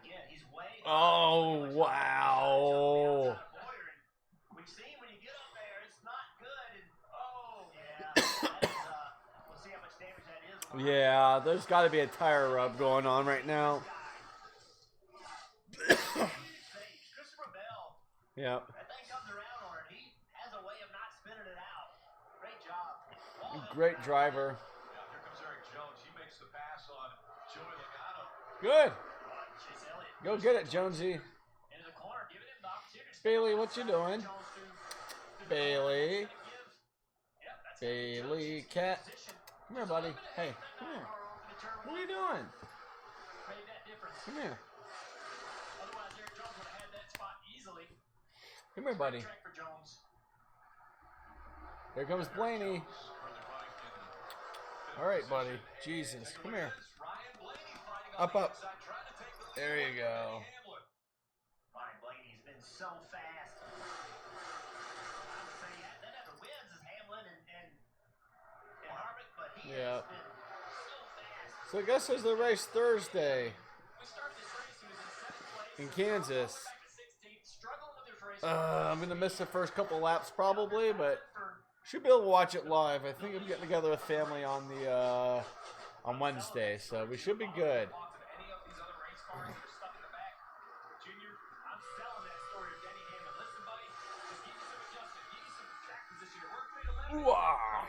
Again, he's way. Oh, wow. We've seen when you get up there, it's not good. And oh, yeah. That is, we'll see how much damage that is. Yeah, there's got to be a tire rub going on right now. Christopher Bell. Yeah. That thing comes around on it. He has a way of not spinning it out. Great job. Great driver. Yeah, here comes Eric Jones. He makes the pass on Joey Logano. Good. Go get it, Jonesy. Into the corner, giving him the opportunity. Bailey, what you doing? Bailey. Yep, Bailey, cat. Come here, buddy. Hey, come here. What are you doing? Come here. Otherwise, Eric Jones would have had that spot easily. Come here, buddy. Here comes Blaney. All right, buddy. Jesus, come here. Up, up. There you go. Ryan Blaney's been so fast. I would say that never wins is Hamlin and Harvick, but he has been so fast. So I guess there's the race Thursday in Kansas. I'm gonna miss the first couple laps probably, but should be able to watch it live. I think I'm getting together with family on the on Wednesday, so we should be good. Wow.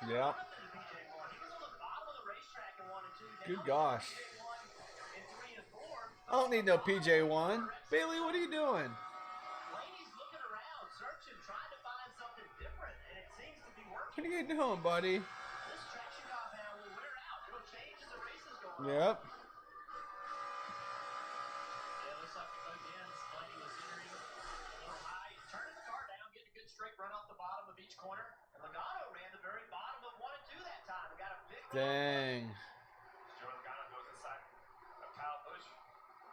Yeah. Good gosh. I don't need no PJ1. Bailey, what are you doing? What are you doing, buddy? Yep. Run off the bottom of each corner, and Logano ran the very bottom of 1 and 2 that time. We got a big dang. Joey Logano goes inside of Kyle Busch.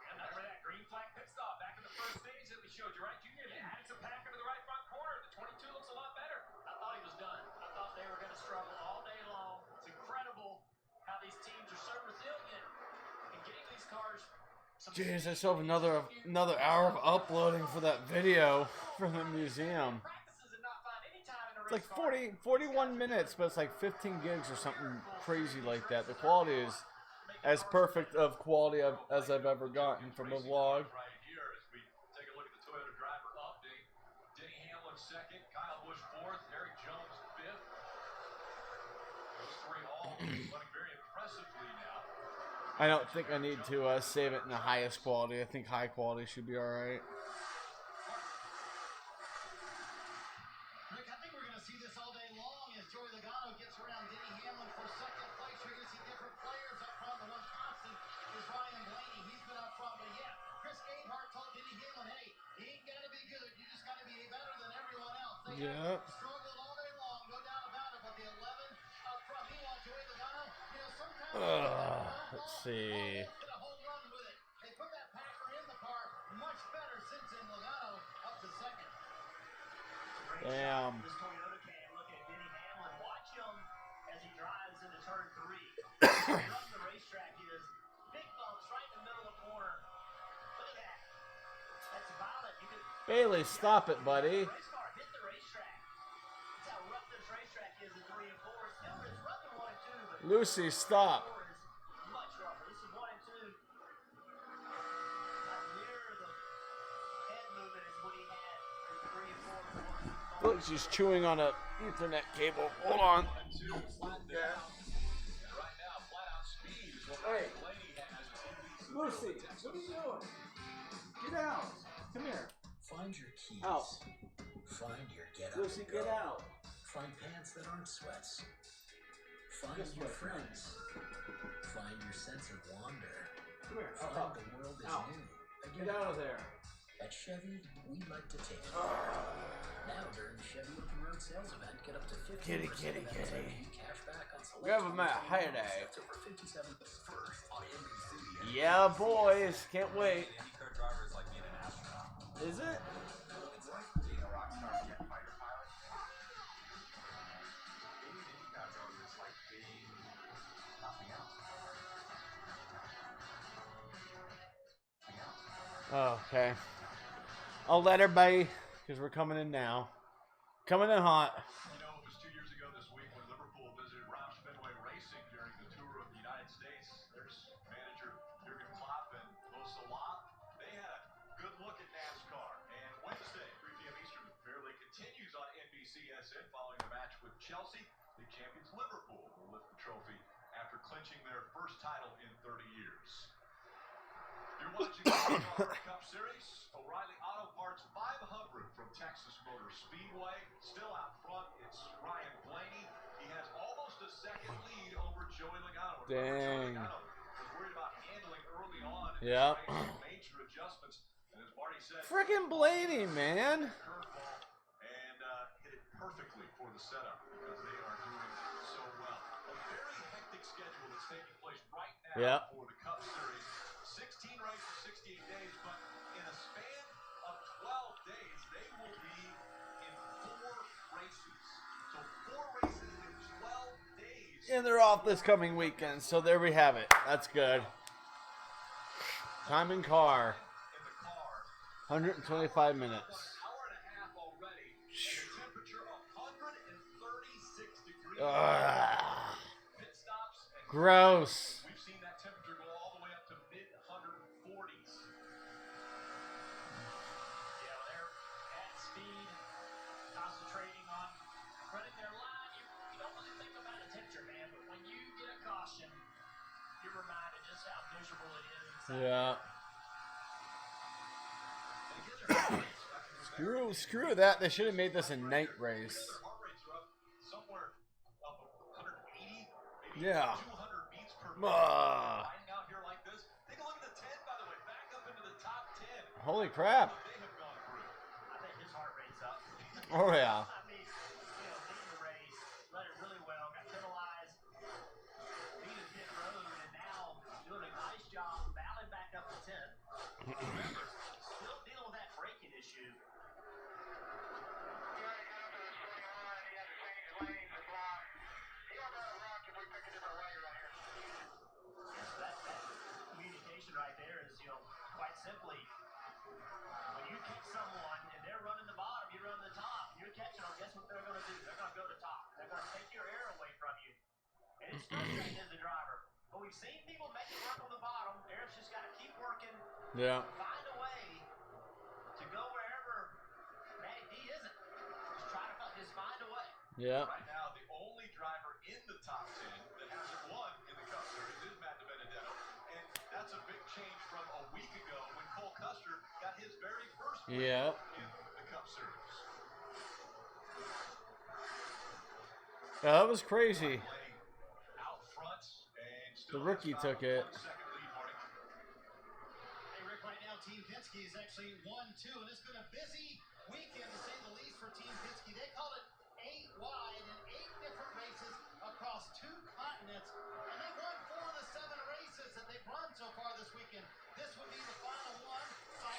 And remember that green flag pit stop back in the first stage that we showed you, right, Junior? They added some pack into the right front corner. The 22 looks a lot better. I thought he was done. I thought they were going to struggle all day long. It's incredible how these teams are so resilient in getting these cars. Jeez, I still have another hour of uploading for that video from the museum. It's like 41 minutes, but it's like 15 gigs or something crazy like that. The quality is as perfect of quality as I've ever gotten from a vlog. Right here as we take a look at the Toyota driver update. Denny Hamlin second, Kyle Busch fourth, Eric Jones fifth. Those three all running very impressively now. I don't think I need to save it in the highest quality. I think high quality should be all right. Rick, I think we're going to see this all day long as Joey Logano gets around Denny Hamlin for second place. You're going to see different players up front. The one constant is Ryan Blaney. He's been up front, but yeah, Chris Gabehart told Denny Hamlin, hey, you ain't got to be good. You just got to be better than everyone else. They have struggled all day long, no doubt about it, but the 11 up front. Meanwhile, Joey Logano, you know, sometimes let's see. They put that Packer in the car much better since in Logano up to second. Damn. This Toyota cam looking at Denny Hamlin. Watch him as he drives into turn 3. The racetrack is big bumps right in the middle of the corner. Look at that. That's about it. You could Bailey, stop it, buddy. race car hit the racetrack. That's how rough this racetrack is in 3 and 4. Still, it's rough in 1 and 2, but Lucy, stop. 4 is much rougher. This is 1 and 2. Not near the head movement as what he had in 3 and 4. Look, she's chewing on a Ethernet cable. Hold on. Yeah. Right now, flat out speed is what Hey. Blaney has. Lucy, what are you doing? Get out. Come here. Find your keys. Out. Find your get up Lucy, and go. get out. Find pants that aren't sweats. Find Guess your what? friends. Find your sense of wonder. Come here. Find Up. the world is Out. new. Get out of there. At Chevy, we like to take it there. Now during the Chevy Open Road Sales Event, get up to 50% Kitty, kitty, kitty. cash back on select Grab him at models Hayday. up to over 57 first on NBC. Yeah, boys. Can't wait. IndyCar driver is like being an astronaut. Is it? It's like being a rock star jet fighter pilot. Being an IndyCar driver is like being nothing else. Okay. I'll let her be, because we're coming in now. Coming in hot. You know, it was 2 years ago this week when Liverpool visited Roush Fenway Racing during the tour of the United States. There's manager Jurgen Klopp and Mo Salah. They had a good look at NASCAR. And Wednesday, 3 p.m. Eastern, fairly continues on NBCSN following the match with Chelsea. The champions Liverpool will lift the trophy after clinching their first title in 30 years. You're watching the NASCAR Cup Series. O'Reilly Auto Parts 500 from Texas Motor Speedway. Still out front, it's Ryan Blaney. He has almost a second lead over Joey Logano. Dang. Joey Logano was worried about handling early on in Yep. this race, major adjustments. And as Marty said, Freaking Blaney, man. curveball and hit it perfectly for the setup because they are doing so well. A very hectic schedule that's taking place right now for the Cup Series. 16 races, 68 days, but in a span of 12 days, they will be in 4 races. So 4 races in 12 days. And they're off this coming weekend, so there we have it. That's good. Time in car. 125 minutes. An hour and a half already. And a temperature of 136 degrees. Pit stops. And Gross. we've seen that temperature go all the way up to mid-140s. Yeah, well, they're at speed, concentrating on running their line. You don't really think about the temperature, man, but when you get a caution, you're reminded just how miserable it is inside. Yeah. And again, their heart rates, I can remember. Screw that. They should have made this a night race. Their heart rates are up somewhere up 180, maybe Yeah. 200 beats per minute. Riding out here like this. Take a look at the 10, by the way, back up into the top 10. Holy crap. What they have gone through. I think his heart rate's up. Oh, yeah. I mean, leading the race, led it really well, got penalized, beat a pit road, and now doing a nice job battling back up to 10. Remember, still dealing with that braking issue. He already got up to the starting line. He had to change lanes and block. He won't have a rock if we pick a different way around here. Yes, that communication right there is, quite simply, when you catch someone and they're running the bottom, you run the top, and you're catching them, guess what they're going to do? They're going to go to top. They're going to take your air away from you. And it's frustrating as a driver. But we've seen people make it work on the bottom. Eric's just got to keep working. Yeah. Find a way to go wherever Matty D isn't. Just find a way. Yeah. Right now, the only driver in the top 10 that hasn't won in the Cup Series is Matt DiBenedetto. And that's a big change from a week ago when Cole Custer got his very first win in the Cup Series. Yeah, that was crazy. Out front and The still rookie took it. second lead, Marty. Hey, Rick, right now, Team Penske is actually 1-2, and it's been a busy weekend, to say the least, for Team Penske. They call it 8 wide in 8 different races across 2 continents, and they've won 4 of the 7 races that they've run so far this weekend. This would be the final one.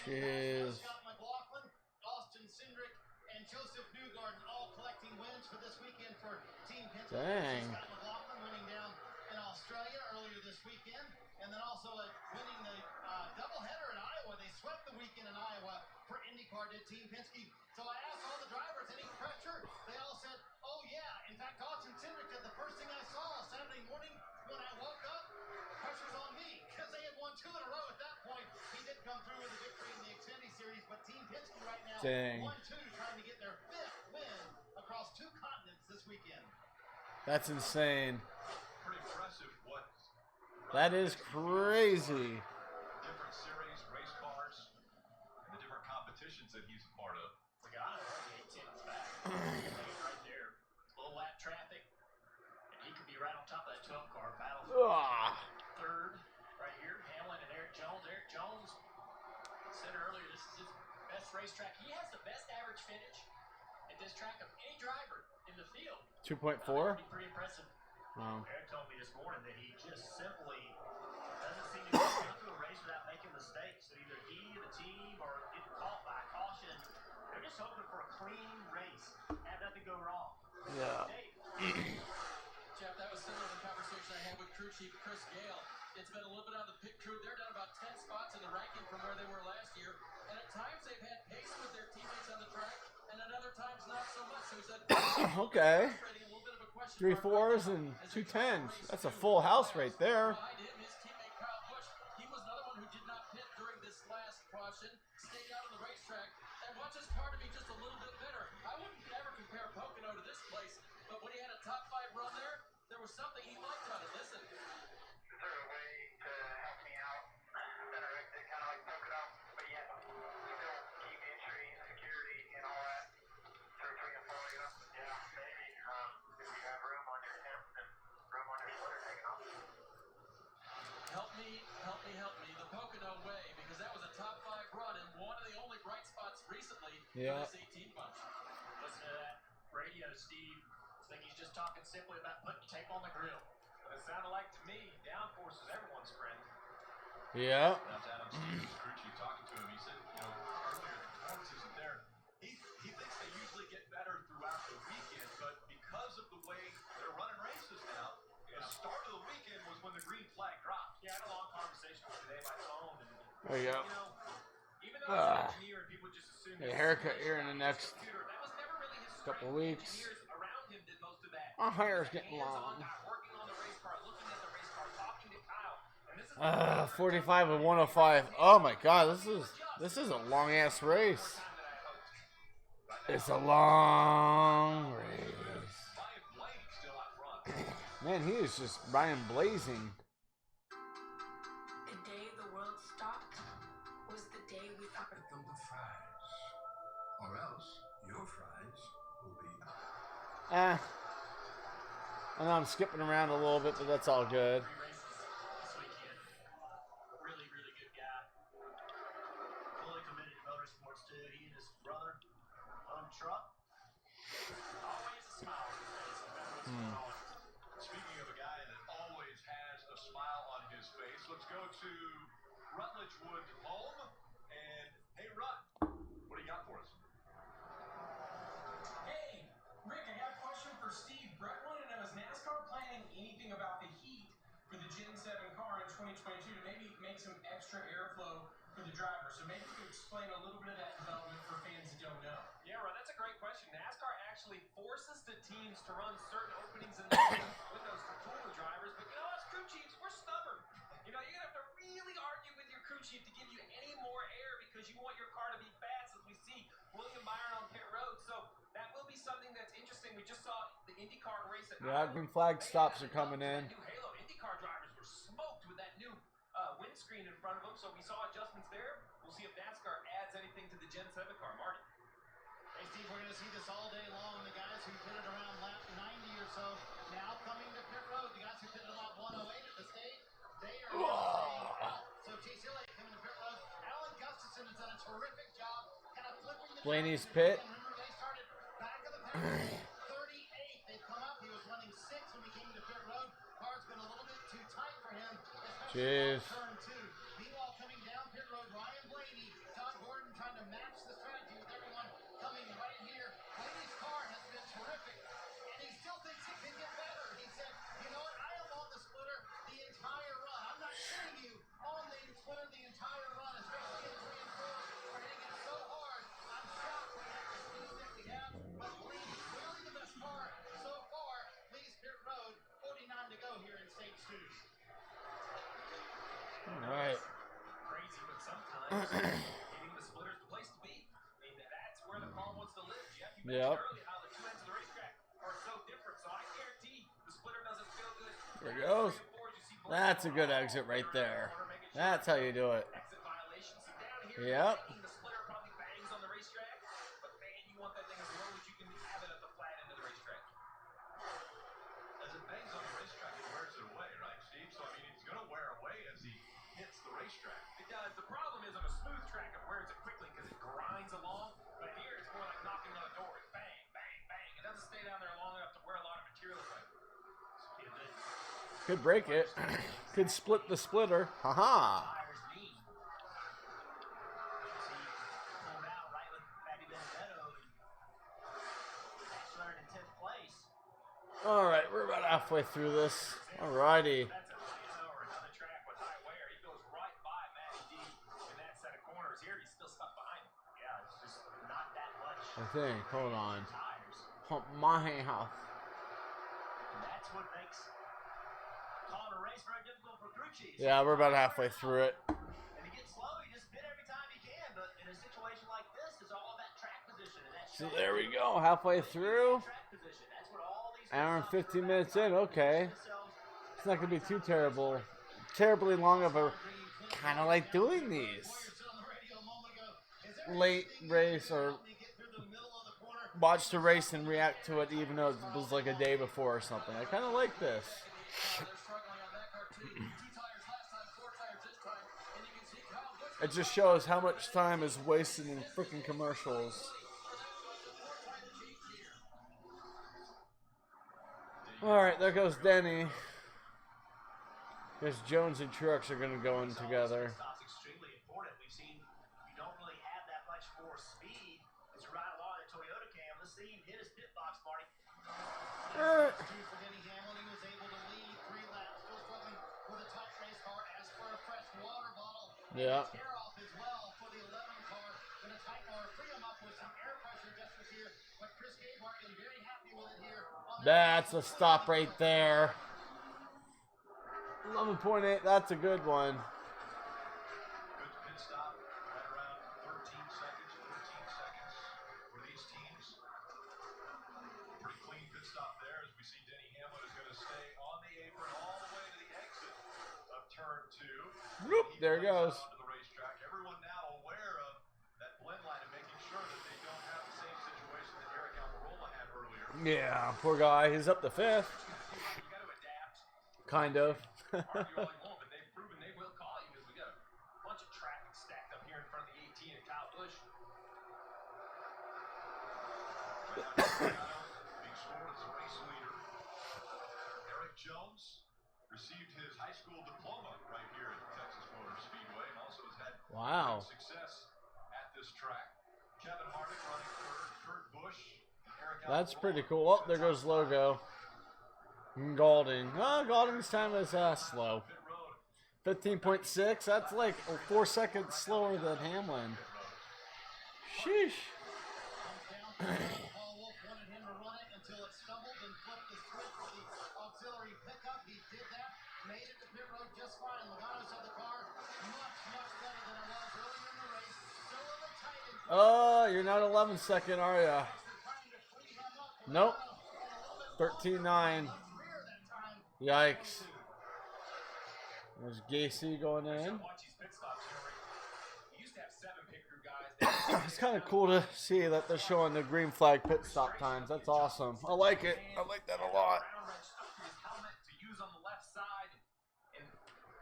Jeez. Scott McLaughlin, Austin Cindric, and Joseph Newgarden all collecting wins for this weekend for Team Penske. Dang. Scott McLaughlin winning down in Australia earlier this weekend, and then also winning the doubleheader in Iowa. They swept the weekend in Iowa for IndyCar, did Team Penske. So I asked all the drivers, any pressure? They all said, oh yeah. In fact, Austin Cindric said, the first thing I saw Saturday morning when I woke up, pressure's on me, because they had won 2 in a row at that point. He did come through with a victory in the Xfinity Series, but Team Penske right now, 1-2, trying to get their 5th win across 2 continents this weekend. That's insane. Pretty impressive what That is crazy. different series, race cars, and the different competitions that he's a part of. Logano already 8 tenths back. Right there. Low lap traffic. And he could be right on top of that 12 car battle. Third, right here. Hamlin and Eric Jones. Eric Jones said earlier this is his best racetrack. He has the best average finish at this track of any driver in the field. 2.4? Pretty impressive. Wow. Eric told me this morning that he just simply doesn't seem to go into a race without making mistakes. So either he, the team, or getting caught by caution. They're just hoping for a clean race. Have nothing go wrong. Yeah. Jeff, that was similar to the conversation I had with crew chief Chris Gale. It's been a little bit on the pit crew. They're down about 10 spots in the ranking from where they were last year. And at times they've had pace with their teammates on the track, and at other times not so much. So he said, Okay. frustrating, a little bit of a question 3 mark right 4s now and as 2 they try to 10s. race That's a through full the house miles. right there. Behind him, his teammate Kyle Busch. He was another one who did not pit during this last caution, stayed out on the racetrack, and wants his car to be just a little bit better. I wouldn't ever compare Pocono to this place, but when he had a top 5 run there was something he liked about it. Listen. Is there a way to help me out better, Rick? help me, the Pocono way, because that was a top 5 run and one of the only bright spots recently for this 18 bunch. Listen to that radio, Steve. I think he's just talking simply about putting tape on the grill. But it sounded like to me, downforce is everyone's friend. Yeah. That's Adam Stevens, crew chief, talking to him. He said, you know, earlier the performance isn't there. He thinks they usually get better throughout the weekend, but because of the way they're running races now, the start of the weekend was when the green flag dropped. Yeah, I had a long conversation today by phone, and There you go. you know, even though he's an engineer and people just assume A haircut here in the next computer, that was never really his couple strength. weeks. Engineers around him did most of that. My hair's He was a getting hands-on long. guy, working on the race car, looking at the race car, talking to Kyle. And this is 45 and 105. Oh my God, this is a long ass race. It's a long race. Man, he is just Ryan blazing. The day the world stopped was the day we found Get them the fries, or else your fries will be. I know I'm skipping around a little bit, but that's all good. 3 races this weekend. Really, really good guy. Fully committed to motorsports too. He and his brother own a truck. Always a smile on his face, no matter what's going on. Speaking of a guy that always has a smile on his face, let's go to Rutledge Wood home. And hey, Rut, what do you got for us? Hey, Rick, I got a question for Steve. Brett wanted to know, is NASCAR planning anything about the heat for the Gen 7 car in 2022 to maybe make some extra airflow for the driver? So maybe you could explain a little bit of that development for fans that don't know. Yeah, right. That's a great question. NASCAR actually forces the teams to run certain openings in the windows to cool the drivers. But you know, us crew chiefs, we're stubborn. You know, you're going to have to really argue with your crew chief to give you any more air because you want your car to be fast, as we see William Byron on pit road. So that will be something that's interesting. We just saw the IndyCar race at Green flag stops are coming in. new Halo. IndyCar drivers were smoked with that new windscreen in front of them. So we saw adjustments there. We'll see if NASCAR adds anything to the Gen 7 car. Marty. Hey, Steve, we're going to see this all day long. The guys who pitted around lap 90 or so now coming to pit road. The guys who pitted about 108 at the stage, they are now staying out. So Chase Elliott coming to pit road. Alan Gustafson has done a terrific job kind of flipping the Blaney's track. pit. Remember, they started back of the pack, 38th. They've come up. He was running 6th when he came to pit road. Car's been a little bit too tight for him, especially on turn 2. Meanwhile, coming down pit road, Ryan Blaney, Todd Gordon trying to match the strategy with everyone coming right here. Blaney's car has been terrific, and he still thinks it can get better. He said, you know what, I am on the splitter the entire run. I'm not kidding you, on the splitter the entire run, especially in 3 and 4. We're hitting it so hard, I'm shocked we have the speed that we have. But Blaney, clearly the best car so far, leaves pit road, 49 to go here in stage 2. All right. Crazy, but sometimes hitting the splitter's the place to be. I mean, that's where the car wants to live. Jeff, you mentioned earlier how the 2 ends of the racetrack are so different. So I guarantee the splitter doesn't feel good. There it goes. That's a good exit right there. That's how you do it. Exit violation. So down here, Yep. the splitter probably bangs on the racetrack. But man, you want that thing as low as you can have it at the flat end of the racetrack. As it bangs on the racetrack, it wears it away, right, Steve? So, I mean, it's going to wear away as he hits the racetrack. It does. The problem is on a smooth track, it wears it quickly because it grinds along. But here, it's more like knocking on a door. It's bang, bang, bang. It doesn't stay down there long enough to wear a lot of material away. Could break it. Could split the splitter. Haha. All right, we're about halfway through this. Alrighty. That's a Atlanta or another track with high wear. He goes right by Matty D in that set of corners. Here, he's still stuck behind him. Yeah, it's just not that much. I think. Hold on. Tires. My half. And that's what makes calling a race very difficult for crew chiefs. Yeah, we're about halfway through it. And to get slow, you just bid every time you can. But in a situation like this, it's all about track position. And that's So there we go. Halfway through. track position. That's what all these Hour and 15 minutes in. Okay. It's not going to be too terribly long of a... Kind of like doing these. Late race or... Watch the race and react to it even though it was like a day before or something. I kind of like this. They're struggling on that car too. 2 tires last time, 4 tires It just shows how much time is wasted in freaking commercials. Alright, there goes Denny. Guess Jones and Truex are going to go in together. Extremely important. We've seen you don't really have that much more speed as you ride along the Toyota cam. Let's see him hit his pit box, Marty. Two for Denny Hamlin. He was able to lead 3 laps. Still struggling with a tight race car. Asked for a fresh water bottle. Yeah. Tear off as well for the 11 car. Gonna tighten or free him up with some air pressure adjustments here. But Chris Gabehart is very happy with it here. That's a stop right there. 11.8, that's a good one. Good pit stop, right around 13 seconds, 14 seconds for these teams. Pretty clean pit stop there as we see Denny Hamlin is going to stay on the apron all the way to the exit of turn 2. Whoop, there it goes. To the racetrack. Everyone now aware of that blend line and making sure that they don't have the same situation that Eric Almirola had earlier. Yeah, poor guy. He's up to 5th. You got to adapt. Kind of. Argue all you want, but they've proven they will call you because we got a bunch of traffic stacked up here in front of the 18 and Kyle Busch. Being scored as a race leader. Eric Jones received his high school diploma right here at Texas Motor Speedway and also has had great success at this track. Kevin Harvick running third, Kurt Busch, Eric That's Almirola. pretty cool. Oh, there goes Logo. Golding. Oh, Golding's time is slow. 15.6. That's like 4 seconds slower than Hamlin. Sheesh. Paul Wolf wanted him to run it until it stumbled and flipped the switch for the auxiliary pickup. He did that, made it to pit road just fine. Logano said the car much better than it was earlier in the race. Still a little tight. Oh, you're not 11-second, are ya? Nope. 13.9. Yikes. There's Gacy going in. It's kind of cool to see that they're showing the green flag pit stop times. That's awesome. I like it. I like that a lot. To use on the left side. And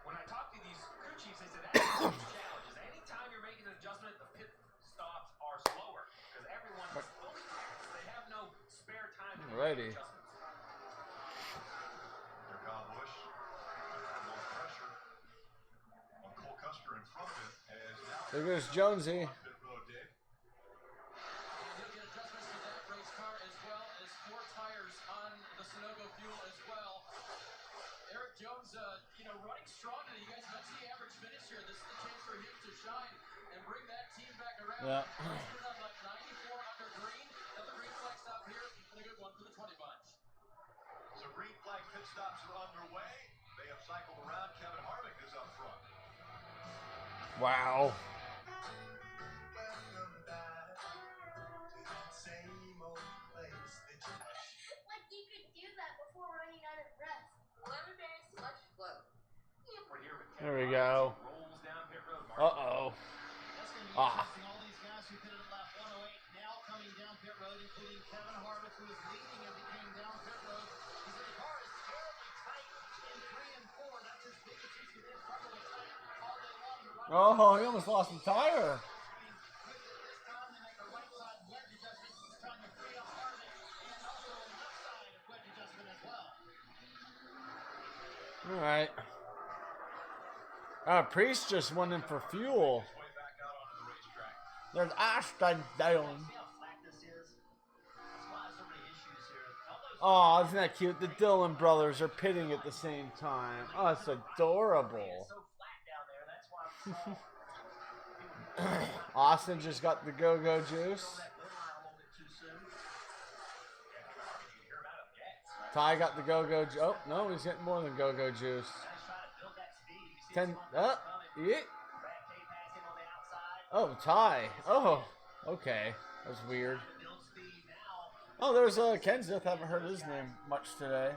when I talk to these crew chiefs, they said that's one of the challenges. Anytime you're making an adjustment, the pit stops are slower because everyone is fully taxed. They have no spare time to make adjustments. Kyle Busch, a little pressure on Cole Custer in front of him as now There goes Jonesy. pit road, Dave. And he'll get adjustments to that race car as well as 4 tires on the Sunoco fuel as well. Eric Jones, running strong today. You guys mentioned the average finish here. This is the chance for him to shine and bring that team back around. Yeah. Started on like 94 under green. Another green flag stop here and a good one for the 20 bunch. So green flag pit stops are underway. They have cycled around. Kevin Harvick is up front. Wow. Like you could do that before running out of breath. Lemon berry slush float. We're here with There we go. rolls down pit road. Uh-oh. That's going to be Ah. interesting. All these guys who pitted at lap 108 now coming down pit road, including Kevin Harvick, who was leading as he came down pit road. He said the car is terribly tight in 3 and 4. That's his biggest issue. They're struggling tight all day long. Oh, he almost lost a tire. This time they make a right side wedge adjustment, trying to free up Harvick, and also a left side wedge adjustment as well. All right. Priest just went in for fuel. Way back out onto the racetrack. There's Ashton down. See how flat this is? That's why there's so many issues here. Oh, All those isn't that cute? The Dillon brothers are pitting at the same time. Oh, it's adorable. it's so flat down there. That's why I'm Austin just got the go-go juice. that good line a little bit too soon. Ty got the go-go juice. Oh, no, he's getting more than go-go juice. Guys trying to build that speed. You see 10. Yeah. Brad K pass him on the outside. Oh, Ty. Oh, okay. That's weird. Trying to build speed now. Oh, there's Kenseth. Haven't heard his name much today. Matt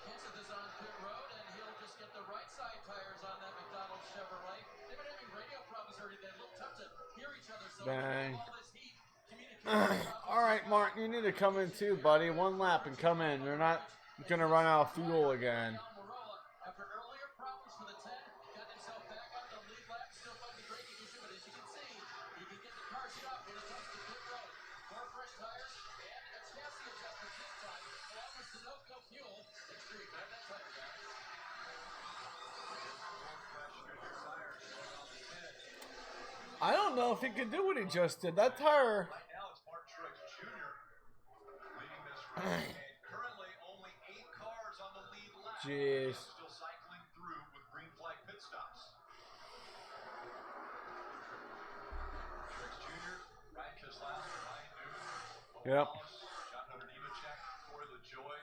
Kenseth is on pit road, and he'll just get the right side tires on that McDonald's Chevrolet. They've been having radio problems already. They look tough to hear each other. So Bang. all this heat, communication All right, Martin, you need to come in too, buddy. 1 lap and come in. You're not going to run out of fuel again. Almirola, after earlier problems for the 10, got himself back on the agree. Grab that tire, guys. Four fresh Goodyear tires going on the pit. I don't know if he can do what he just did. That tire. Right now it's Martin Truex Jr. leading this race, and currently only 8 cars on the lead lap. Jeez. Still cycling through with green flag pit stops. Truex Jr., Ryan Keselowski, Ryan Newman, Bo Yep. Wallace, John Hunter Nemechek, Corey LaJoy.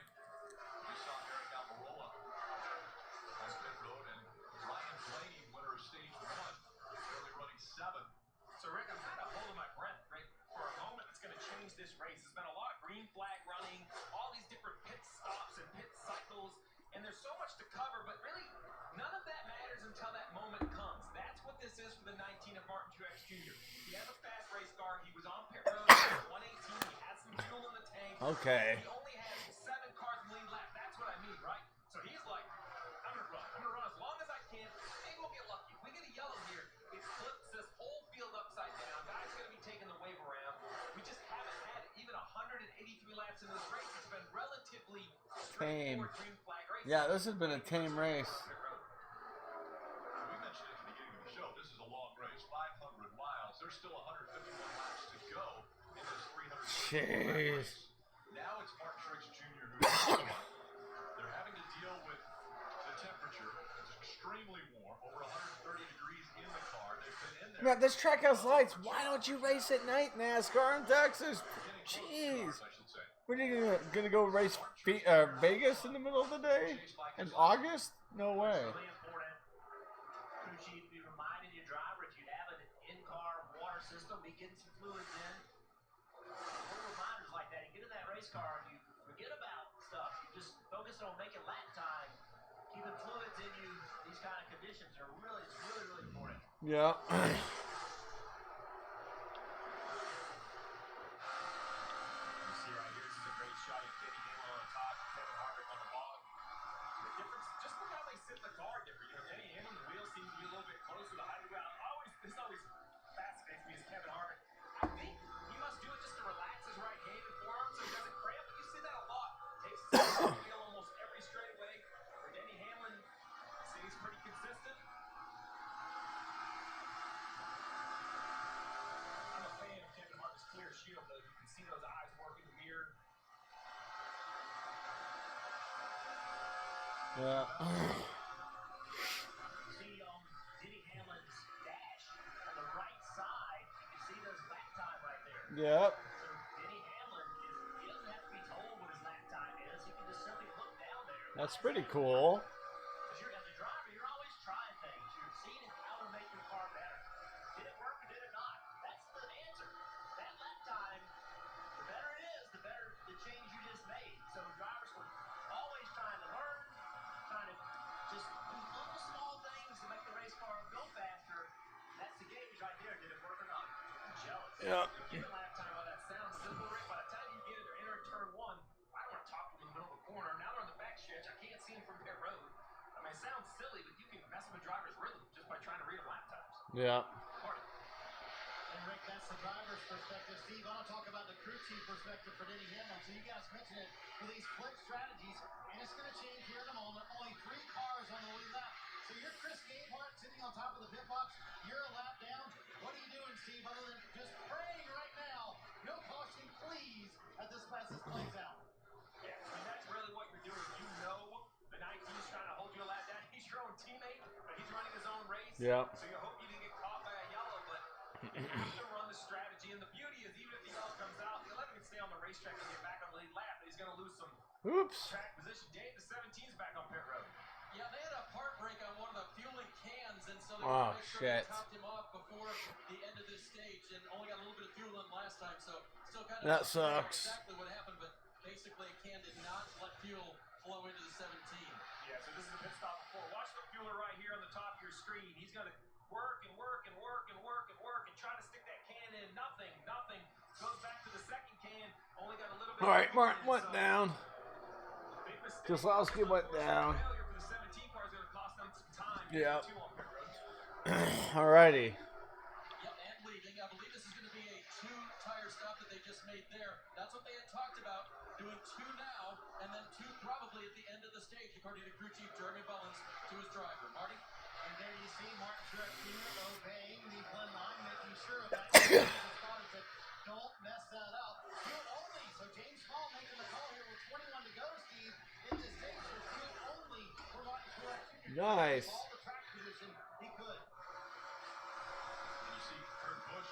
We saw Eric Almirola on pit road, and Ryan Blaney, winner of stage 1, currently running 7. So, Rick, I'm kind of holding my breath, Rick, for a moment that's going to change this race. There's been a lot of green flag running, all these different pit stops and pit cycles, and there's so much to cover, but really, none of that matters until that moment comes. That's what this is for the 19 of Martin Truex Jr. He has a fast race car. He was on pit road at 118. He has some fuel in the tank. Okay. He only has 7 cars in the lead lap. That's what I mean, right? So he's like, I'm going to run. I'm going to run as long as I can. Maybe we'll get lucky. If we get a yellow here, it flips this whole field upside down. Guys are going to be taking the wave around. We just haven't had even 183 laps in this race. It's been relatively Tame. straightforward green flag race. Yeah, this has been a tame race. We mentioned at the beginning of the show, this is a long race, 500 miles. There's still 151 laps to go in this 300 Jeez. race. Now it's Martin Truex Jr. who's they're having to deal with the temperature. It's extremely warm, over 130 degrees in the car. They've been in there. Now, this track has lights. Why don't you race at night, NASCAR in Texas? Jeez. What are you gonna go race Vegas in the middle of the day? In August? No way. It's really important. Crew chief be reminding your driver if you have an in-car water system, be getting some fluids in. Little reminders like that. You get in that race car and you forget about stuff. You just focus on making lap time, keeping fluids in you. These kind of conditions are really, it's really, really important. Yeah. See right here, this is a great shot of Kenny Hamlin on the top, Kevin Harvick on the bottom. The difference, just look how they sit the car different. You know, Denny Hamlin, the wheel seems to be a little bit closer to the height of the wheel. This always fascinates me is Kevin Harvick. I think he must do it just to relax his right hand and forearm so he doesn't cramp, but you see that a lot. Takes his foot off the wheel almost every straightaway. For Denny Hamlin, stays pretty consistent. I'm a fan of Kevin Harvick's clear shield, though. You can see those eyes working weird. Yeah. See Denny Hamlin's dash on the right side. You can see those lap time right there. Yep. So Denny Hamlin he doesn't have to be told what his lap time is. He can just simply look down there. That's pretty cool. Because you're as a driver, you're always trying things. You're seeing how to make your car better. Did it work or did it not? That's the answer. That lap time, the better it is, the better the change you just made. So drivers are always trying to learn, trying to just do little small things to make the race car go faster. That's the gauge right there. Did it work or not? I'm jealous. Yeah. Given lap time, while that sounds simple, Rick, by the time you get it, they're entering turn 1. I don't want to talk to them in the middle of the corner. Now they're on the back stretch. I can't see them from pit road. I mean, it sounds silly, but you can mess with a driver's rhythm just by trying to read them lap times. Yeah. And Rick, that's the driver's perspective. Steve, I want to talk about the crew chief perspective for Denny Hamlin. So you guys mentioned it for these split strategies, and it's going to change here in a moment. Only 3 cars on the lead lap. So you're Chris Gabehart sitting on top of the pit box. You're a lap down. What are you doing, Steve, other than just praying right now? No caution, please, as this plays out. Yeah, I mean, that's really what you're doing. You know the 19's trying to hold you a lap down. He's your own teammate, but he's running his own race. Yeah. So you hope you didn't get caught by a yellow, but you have to run the strategy. And the beauty is, even if the yellow comes out, the 11 can stay on the racetrack and get back on the lead lap. But he's going to lose some track position. Dave, the 17's back on pit road. Yeah, they had a part break on one of the fueling cans, and so they wanted to make sure they topped him off before the end of this stage, and only got a little bit of fuel in last time, so still kind of that sucks. Exactly what happened, but basically a can did not let fuel flow into the 17. Yeah, so this is the pit stop before. Watch the fueler right here on the top of your screen. He's going to work and work and work and work and work and try to stick that can in. Nothing. Goes back to the second can. Only got a little bit. All right, Martin went down. Keselowski went down. Yeah. Alrighty. Yep, and leaving. I believe this is going to be a 2-tire stop that they just made there. That's what they had talked about. Doing 2 now, and then 2 probably at the end of the stage, according to crew chief Jeremy Bullins to his driver. Marty? And there you see Martin Truex Jr. obeying the blend line, making sure of that. His spotters said, don't mess that up. Fuel only. So James Small making the call here with 21 to go, Steve. Into stage for fuel only for Martin Truex Jr. Nice. All the track position he could. And you see Kurt Busch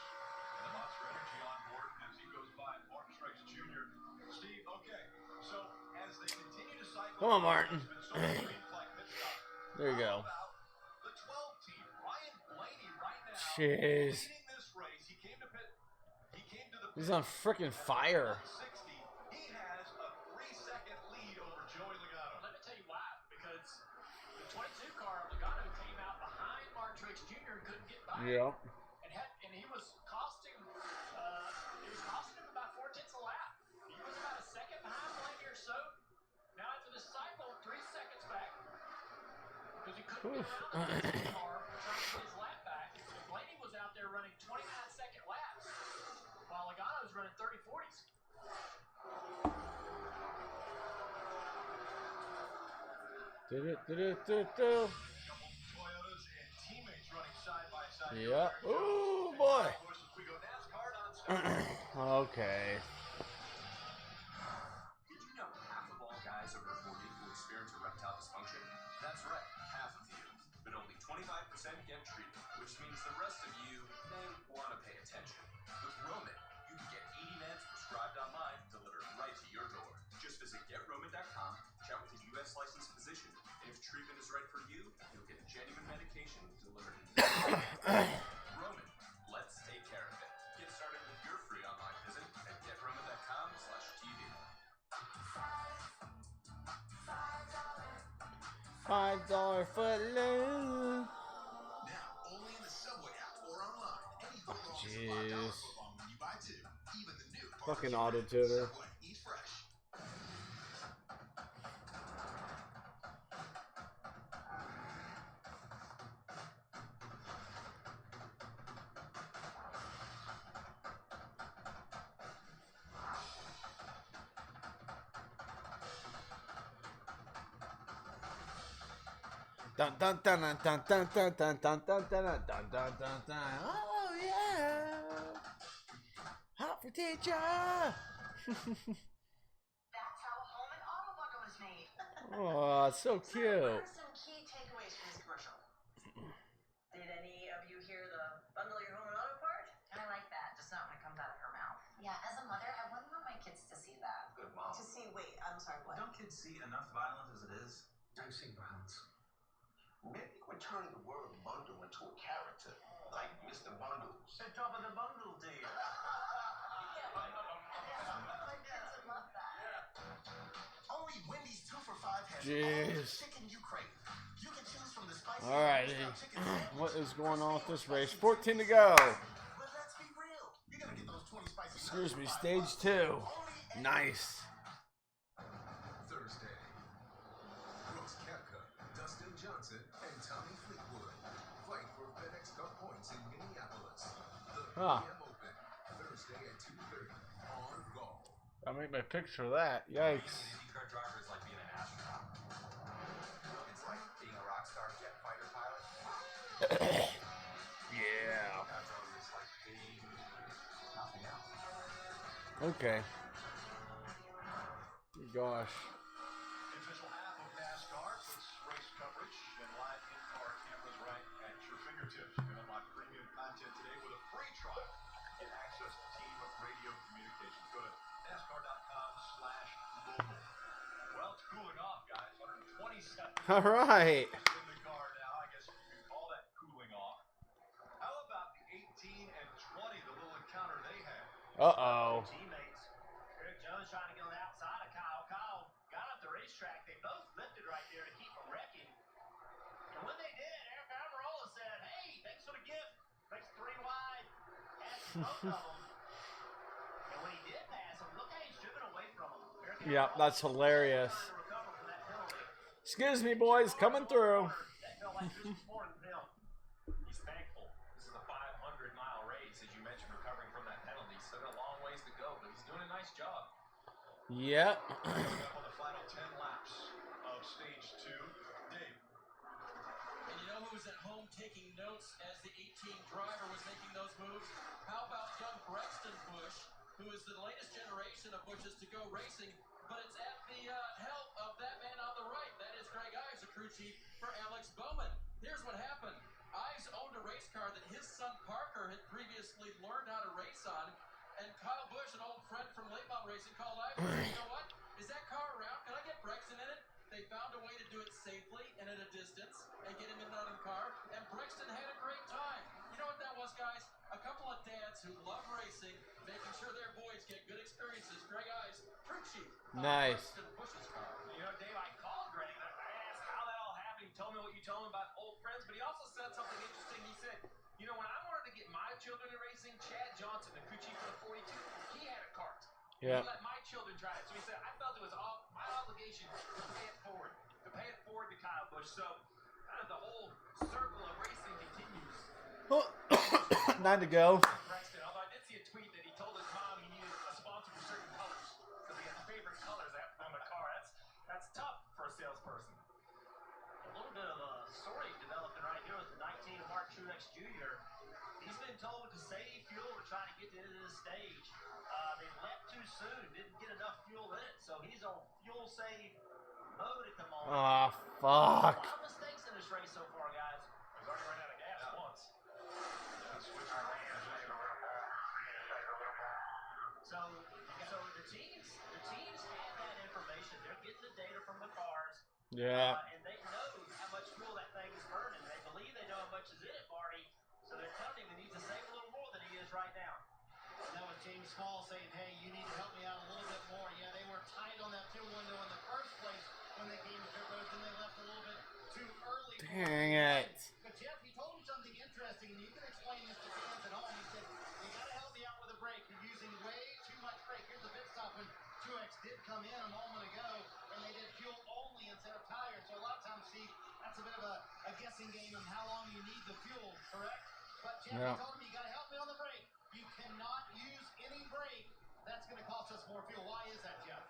and the Monster Energy on board as he goes by Martin Truex Jr. Steve, okay, so as they continue to cycle, Come on, Martin. There you go. The 12 team, Ryan Blaney right now Jeez. leading this race. He came to the He's on freaking fire. 60. He has a 3-second lead over Joey Logano. Let me tell you why. Because the 22 car of Logano came out behind Martin Truex Jr. and couldn't get by. Yeah. And he was costing him about 4/10 a lap. He was about a second behind Blaney or so. Now after this cycle, 3 seconds back. Because he couldn't get around the 15 car trying to get his lap back. So Blaney was out there running 29-second laps while Logano was running 30-40s. Toyotas and teammates running side by side. Yeah. Oh boy. Of course, if we go NASCAR on Okay. Did you know half of all guys over 40 will experience erectile dysfunction? That's right, half of you. But only 25% get treatment, which means the rest of you may want to pay attention. With Roman, you can get 80 meds prescribed online delivered right to your door. Just visit GetRoman.com, chat with a U.S. licensed physician, and if treatment is right for you, you'll get genuine medication delivered in Roman, let's take care of it. Get started with your free online visit at GetRoman.com/TV. $5 footloose. Now, only in the Subway app or online. Any footlong is $5 Jeez. footlong when you buy 2. Even the new Fucking barbecue auto tuner. Subway, eat fresh. Dun dun dun dun dun dun dun dun dun dun dun dun dun dun dun. Oh yeah. Hot for teacher. That's how a home and auto bundle is made. Oh, it's so So, what cute. are some key takeaways from this commercial? Did any of you hear the bundle your home and auto part? I like that, just not when it comes out of her mouth. Yeah, as a mother, I wouldn't want my kids to see that. Good mom. To see, wait, I'm sorry, what? Don't kids see enough violence as it is? I've seen violence. Maybe we're turning the word bundle into a character, like Mr. Bundles. The top of the bundle, dear. My kids would love that. Only Wendy's 2 for $5 has all the Jeez. chicken you crave. You can choose from the spicy Alrighty. homestyle chicken sandwich, What is going on with this crispy, race? or 14 to spicy go. But let's be real. You're gonna get those 20 spicy Excuse me, nuggets for stage $5. 2. Only at Nice. Thursday. Brooks Koepka, Dustin Johnson, and Tommy Fleetwood fight for FedEx Cup points in Minneapolis. The Huh. PM Open, Thursday at 2:30 on Golf. I'll make my picks for that. Yikes. Being an IndyCar driver is like being an astronaut. It's like being a rock star jet fighter pilot. Yeah. It's like being nothing else. Okay. Gosh. The official app of NASCAR puts race coverage and live in-car cameras right at your fingertips. You can unlock premium content today with a free trial and access to team radio communications. Go to NASCAR.com/mobile. Well, it's cooling off, guys. 127 All right. in the car now. I guess you could call that cooling off. How about the 18 and 20, the little encounter they had? Uh-oh. Teammates. Eric Jones trying to get on the outside of Kyle. Kyle got up the racetrack. They both lifted right there to keep from wrecking. And when they did, Eric Almirola said, hey, thanks for the gift. Makes 3 wide. Passed both of them. And when he did pass him, look how he's driven away from him. Yep, that's hilarious. Trying to recover from that penalty. Excuse me, boys. Coming through. That felt like this was more than him. He's thankful. This is a 500-mile race, as you mentioned, recovering from that penalty. Still got a long ways to go, but he's doing a nice job. Yep. Coming up on the final 10 laps of stage 2. Dave. And you know who was at home taking notes as the 18 driver was making those moves? How about young Brexton Bush, who is the latest generation of Bushes to go racing, but it's at the help of that man on the right. That is Greg Ives, the crew chief for Alex Bowman. Here's what happened. Ives owned a race car that his son Parker had previously learned how to race on, and Kyle Busch, an old friend from Late Model Racing, called Ives and said, you know what? Is that car around? Can I get Brexton in it? They found a way to do it safely and at a distance and get him in and out of the car, and Brexton had a great time. You know what that was, guys? A couple of dads who love racing, making sure their boys get good experiences. Greg Ives, crew chief. Nice. Brexton Bush's car. You know, Dave, I called Greg. I asked how that all happened. He told me what you told him about old friends, but he also said something interesting. He said, you know, when I wanted to get my children in racing, Chad Johnson, the crew chief for the 42, he had a cart. Yeah. He let my children drive it. So he said, I felt it was my obligation to pay it forward to Kyle Busch. So kind of the whole circle of racing continues. 9 to go. Brexton, although I did see a tweet that he told his mom he needed a sponsor for certain colors because he had favorite colors that have to be on the car. That's tough for a salesperson. A little bit of a story developing right here with the 19 of Mark Truex Jr. He's been told to save fuel to try to get to this stage. They left too soon, didn't get enough fuel in it, so he's on fuel save mode at the moment. Oh, fuck. A lot of mistakes in this race so far, guys. He's already run out of gas once. Yeah, switching So the teams have that information. They're getting the data from the cars. Yeah. And they know how much fuel that thing is burning. They believe they know how much is in it, Marty. So they're telling him he needs to save a little more than he is right now. And that was James Small saying, hey, you need to help me out a little bit more. Yeah, they were tight on that fuel window in the first place when they came to pit road. Then they left a little bit too early. Dang it. But Jeff, he told me something interesting, and you can explain this to fans at home. He said, you got to help me out with a brake. You're using way too much brake. Here's the pit stop when Truex did come in a moment ago, and they did fuel only instead of tires. So a lot of times, Steve, that's a bit of a guessing game on how long you need the fuel, correct? But Jeff, he told me, you got to help me on the brake. You cannot use any brake. That's going to cost us more fuel. Why is that, Jeff?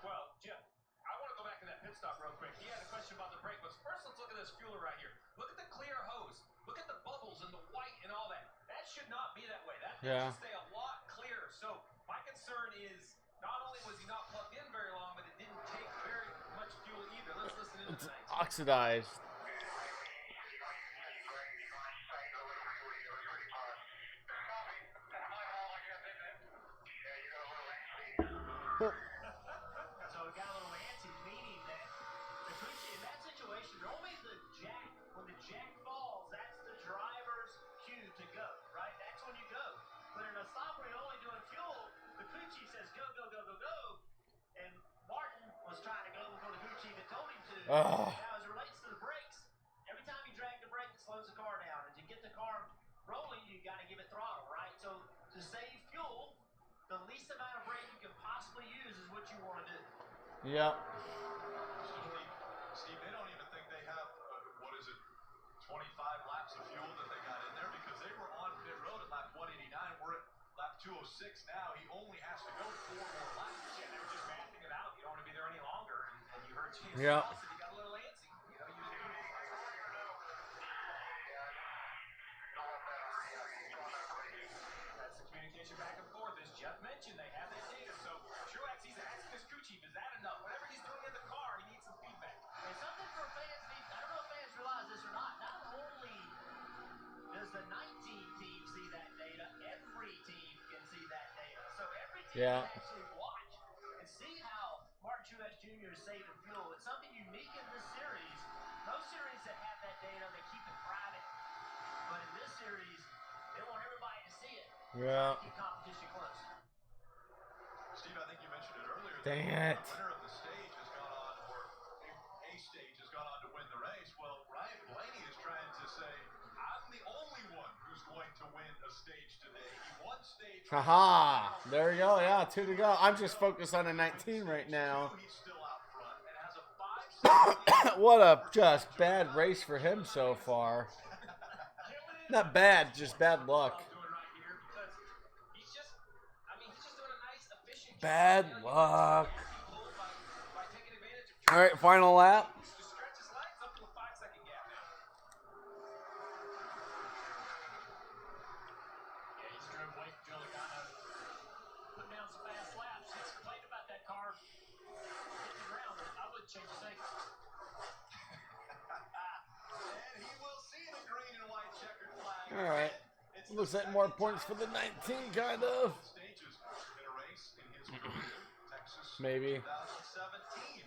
Well, Jeff, I want to go back to that pit stop real quick. He had a question about the brake, but first let's look at this fueler right here. Look at the clear hose. Look at the bubbles and the white and all that. That should not be that way. That thing should stay a lot clearer. So my concern is not only was he not plugged in very long, but it didn't take very much fuel either. Let's listen in It's tonight. oxidized. So it got a little antsy, meaning that the crew chief in that situation, normally when the jack falls, that's the driver's cue to go, right? That's when you go. But in a stop where you're only doing fuel, the crew chief says go, go, go, go, go. And Martin was trying to go before the crew chief had told him to. Now, as it relates to the brakes, every time you drag the brake, it slows the car down. And to get the car rolling, you got to give it throttle, right? So to save fuel, the least amount of brake you can possibly use is what you want to do. Yep. Steve, they don't even think they have, 25 laps of fuel that they got in there because they were on pit road at lap 189. We're at lap 206 now. He only has to go 4 more laps. Yeah, they were just mapping it out. You don't want to be there any longer. And you heard James Yep. Small said he got a little antsy. You know, that's the communication back and forth. As Jeff mentioned, they have that data. So Truex, he's asking his crew chief, is that enough? Whatever he's doing in the car, he needs some feedback. And something for fans, I don't know if fans realize this or not. Not only does the 19 team see that data, every team can see that data. So every team can actually watch and see how Martin Truex Jr. is saving fuel. It's something unique in this series. Most series that have that data, they keep it private. But in this series, they want everybody to see it. Yeah. Keep competition close. Steve, I think you mentioned it earlier. Dang that it. The winner of the stage has gone on, or a stage has gone on to win the race. Well, Ryan Blaney is trying to say, I'm the only one who's going to win a stage today. He won stage. Haha. There you go. Yeah, 2 to go. I'm just focused on a 19 right now. He's still out front and has a 5-second. What a just bad race for him so far. Not bad, just bad luck. Doing right here because he's just doing a nice, efficient Bad luck. All right, final lap. Yeah, he's drove away from Joe Logano. Put down some fast laps. He's complained about that car hitting the ground. I wouldn't change a thing. And he will see the green and white checkered flag. All right. Looks like more points for the 19, kind of. Stages in a race in his career. Texas Maybe. 2017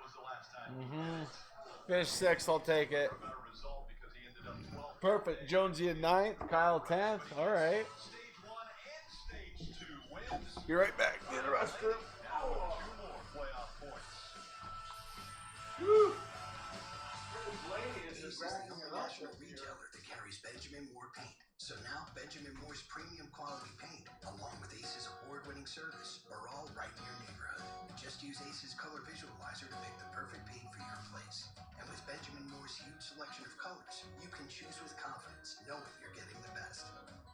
was the last time he did it. Finish 6th, I'll take it. A better result because he ended up 12th. Perfect. Jonesy in 9th, Kyle 10th. All right. Stage 1 and Stage 2 wins. Be right back. Get a restroom. Now with 2 more playoff points. Woo. Ace is the only national retailer that carries Benjamin Moore paint. So now Benjamin Moore's premium quality paint, along with Ace's award-winning service, are all right in your neighborhood. Just use Ace's color visualizer to pick the perfect paint for your place. And with Benjamin Moore's huge selection of colors, you can choose with confidence, knowing you're getting the best.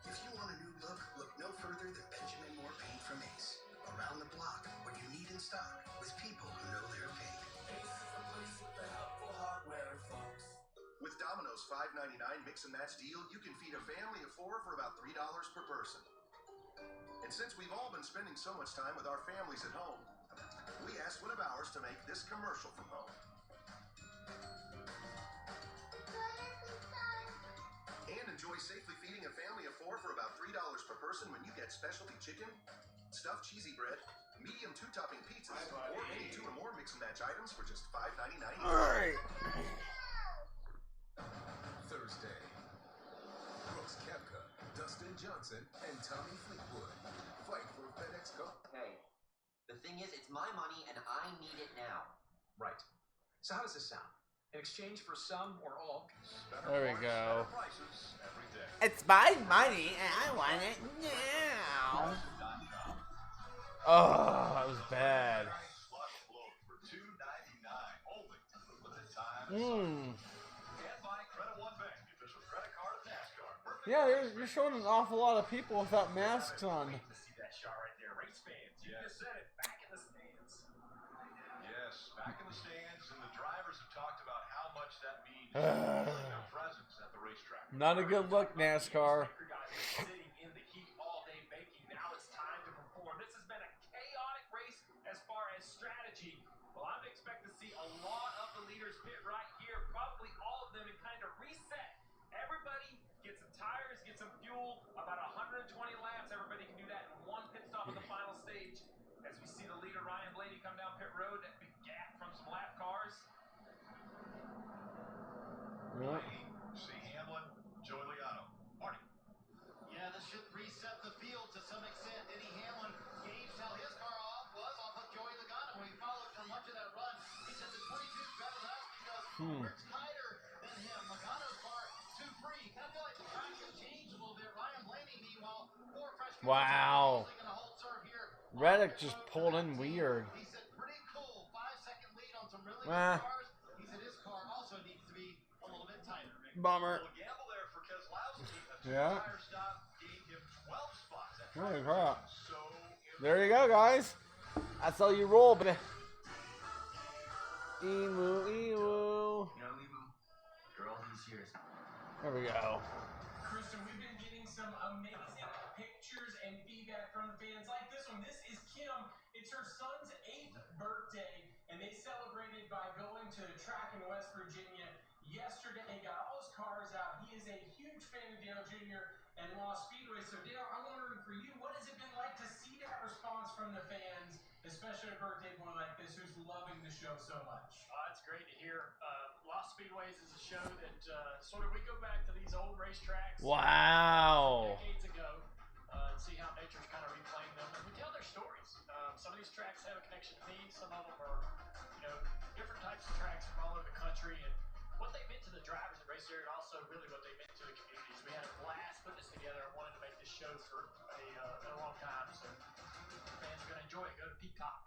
If you want a new look, look no further than Benjamin Moore paint from Ace. Around the block, what you need in stock, with people who know their paint. Ace is the place with the helpful hardware, folks. With Domino's $5.99 mix and match deal, you can feed a family of 4 for about $3 per person. And since we've all been spending so much time with our families at home, we asked one of ours to make this commercial from home. And enjoy safely feeding a family of 4 for about $3 per person when you get specialty chicken, stuffed cheesy bread, medium 2-topping pizzas, or any 2 or more mix and match items for just $5.99 each. All right. Thursday. Brooks Koepka, Dustin Johnson, and Tommy Fleetwood fight for FedEx Cup. Hey, the thing is, it's my money and I need it now. Right. So how does this sound? In exchange for some or all. There we go. Prices every day. It's my money and I want it now. Oh, that was bad. Slush float for $2.99 only. Limited time. Mmm. And by Credit One Bank, the official credit card of NASCAR. Perfect. Yeah, you're showing an awful lot of people without masks on. See that shot right there. Race fans. You just said it. Back in the stands. Yes, back in the stands, and the drivers have talked about how much that means to their presence at the racetrack. Not a good look, NASCAR. Sitting in the heat all day baking. Now it's time to perform. This has been a chaotic race as far as strategy. Well, I'm expecting to see a lot of the leaders pit right here, probably all of them, and kind of reset. Everybody get some tires, get some fuel, about 120 laps. Everybody can do that in one pit stop in the final stage. As we see the leader, Ryan Blaney, come down pit road, that big gap from some lap cars. Blaney, see Hamlin, Joey Logano. Marty. Yeah, this should reset the field to some extent. Denny Hamlin gauged how his car was off of Joey Logano. He followed for much of that run. He said the 22's better than us because we're tighter than him. Logano's car too free. Kind of feel like the track has changed a little bit. Ryan Blaney, meanwhile, 4 fresh cars. Wow. Going to hold serve here. Reddick just pulled in weird. He said pretty cool. 5-second lead on some really good cars. He said his car also needs to be a little bit tighter. Bummer. Little gamble there for Keselowski. Yeah. Tire stop gave him 12 spots. Holy crap. So There you go, guys. That's how you roll, but emu, emu. No, Emu. Girl, he's yours. There we go. Kristen, we've been getting some amazing pictures and feedback from fans like this one. This is Kim. It's her son's 8th birthday, and they celebrated by going to a track in West Virginia yesterday. He got all his cars out. He is a huge fan of Dale Jr. and Lost Speedway. So, Dale, I'm wondering for you, what has it been like to see that response from the fans, especially a birthday boy like this who's loving the show so much? It's great to hear. Lost Speedways is a show that sort of we go back to these old racetracks. Wow. Decades ago, and see how nature's kind of replaying them, and we tell their stories. Some of these tracks have a connection to me. Some of them are, different types of tracks from all over the country, and what they meant to the drivers that race there, and also really what they meant to the communities. We had a blast putting this together. I wanted to make this show for a long time, so fans are going to enjoy it. Go to Peacock,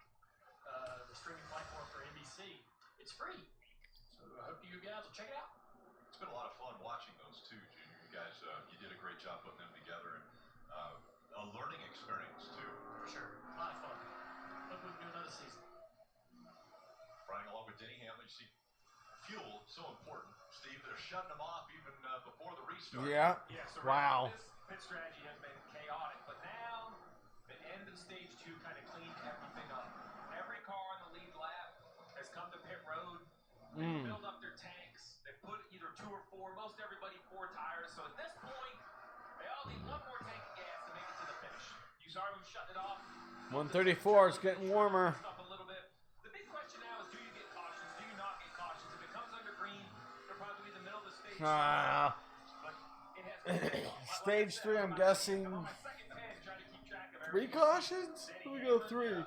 the streaming platform for NBC. It's free, so I hope you guys will check it out. it's been a lot of fun watching those too, Junior. You guys, you did a great job putting them together, and a learning experience too. For sure, a lot of fun. hope we can do another season. Riding along with Denny Hamlin, you see fuel so important, Steve. They're shutting them off even before the restart. Yeah. Yeah, so Wow. this pit strategy has been chaotic, but now the end of stage 2 kind of cleaned everything up. Every car on the lead lap has come to pit road. They filled up their tanks. They put either 2 or 4, most everybody 4 tires. So at this point, they all need one more tank of gas to make it to the finish. You saw them shutting it off. 134. It's getting warmer. Up a little bit. The big question now is, do you get cautions? Do you not get cautions? If it comes under green, it'll probably be the middle of the stage. But it has Stage 3, I'm guessing. 3 cautions? Let me go 3.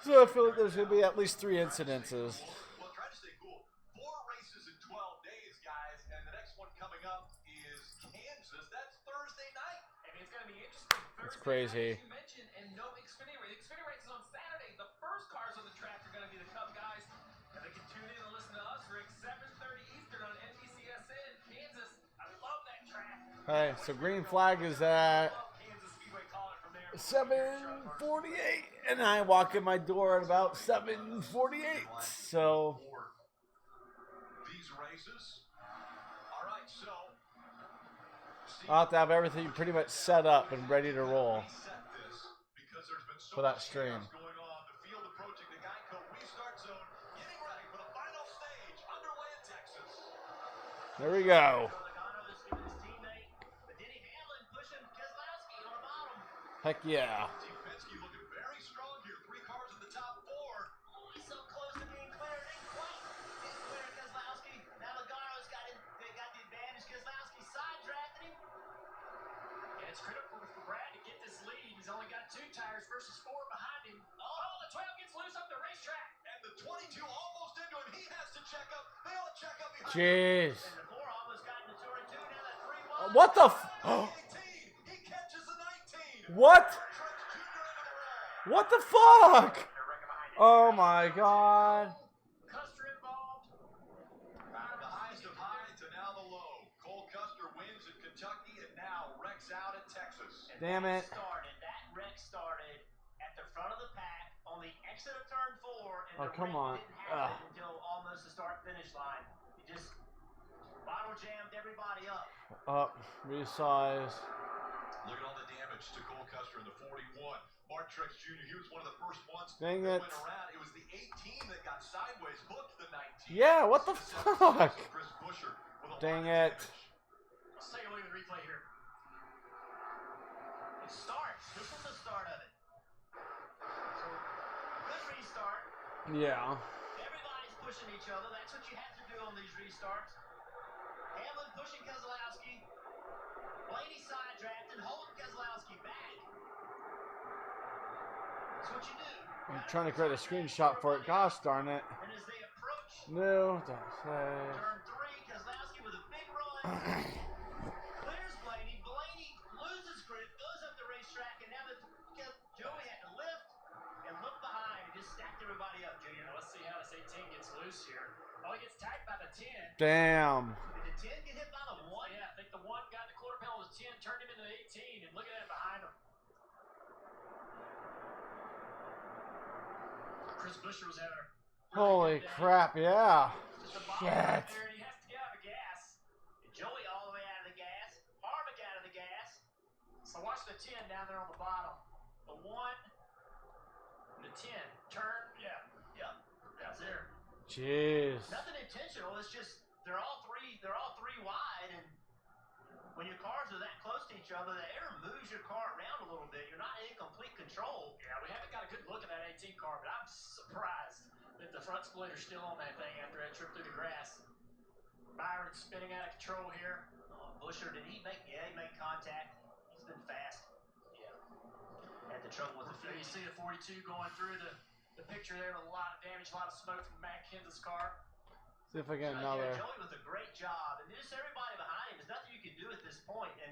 So I feel like there's going to be at least 3 incidences. Well, try to stay cool. 4 races in 12 days, guys, and the next one coming up is Kansas. That's Thursday night. I mean, it's going to be interesting. It's crazy. Night, as you mentioned, and no Xfinity race. The Xfinity race is on Saturday. The first cars on the track are going to be the Cup guys, and they can tune in and listen to us, Rick, 7:30 Eastern on NBCSN, Kansas. I love that track. Hey, so green flag is at 7:48, and I walk in my door at about 7:48. So these races. All right, so I'll have to have everything pretty much set up and ready to roll because there's been so for that much stream. chaos going on. The field approaching the Geico restart zone, getting ready for the final stage underway in Texas. There we go. Heck yeah. Penske looking very strong here. 3 cars in the top 4. Oh, he's so close to being clear. Didn't quite get clear, Keselowski. Now Logano's got the advantage. Keselowski side-drafted him. And it's critical for Brad to get this lead. He's only got 2 tires versus 4 behind him. Oh, the 12 gets loose up the racetrack. And the 22 almost into him. He has to check up. They all check up behind Jeez. him. And the 4 almost got into turn 2. Now that 3 wide. What the He catches the 19. What? What the fuck? Oh my god. Custer involved. The highest of highs to now the low. Cole Custer wins in Kentucky and now wrecks out at Texas. Damn it. That wreck started at the front of the pack on the exit of turn 4, and Oh, come on. didn't happen until almost the start-finish line. He just bottle jammed everybody up. Up, resize. Look at all the damage to Cole Custer in the 41. Mark Truex Jr., he was one of the first ones Dang that it. went around. It was the 18 that got sideways, hooked the 19. Yeah, what the fuck? Chris Buescher with a Dang lot of it. damage. Let's take a look at the replay here. It starts. This was the start of it. So, good restart. Yeah. Everybody's pushing each other. That's what you have to do on these restarts. Hamlin pushing Keselowski. Blaney side-drafting, holding Keselowski back. That's what you do. I'm trying to create a screenshot for it. Gosh darn it. And as they approach No, don't say. turn 3, Keselowski with a big run. Clears Blaney. Blaney loses grip, goes up the racetrack, and now that Joey had to lift and look behind and just stacked everybody up, Junior. Let's see how this 18 gets loose here. Oh, he gets tagged by the 10. Damn. Did the 10 get hit by the 1? Yeah, I think the 1 got the quarter panel of the 10, turned him into the 18, and look at that behind him. Chris Buescher was having a Holy crap, yeah. just a Shit. right there, and he has to get out of the gas. Joey all the way out of the gas. Harvick out of the gas. So watch the 10 down there on the bottom. The 1, the 10, turn, yeah. Yep. That's there. Jeez. Nothing intentional. It's just they're all three wide, and when your cars are that close to each other, the air moves your car around a little bit. You're not in complete control. Yeah, we haven't got a good look at that 18 car, but I'm surprised that the front splitter's still on that thing after that trip through the grass. Byron's spinning out of control here. Buescher, did he make? Yeah, he made contact. He's been fast. Yeah. Had the trouble with the There you see the 42 going through the picture there with a lot of damage, a lot of smoke from Matt Kenseth's car. See if I get Yeah, another. Joey with a great job, and just everybody behind him. There's nothing you can do at this point, and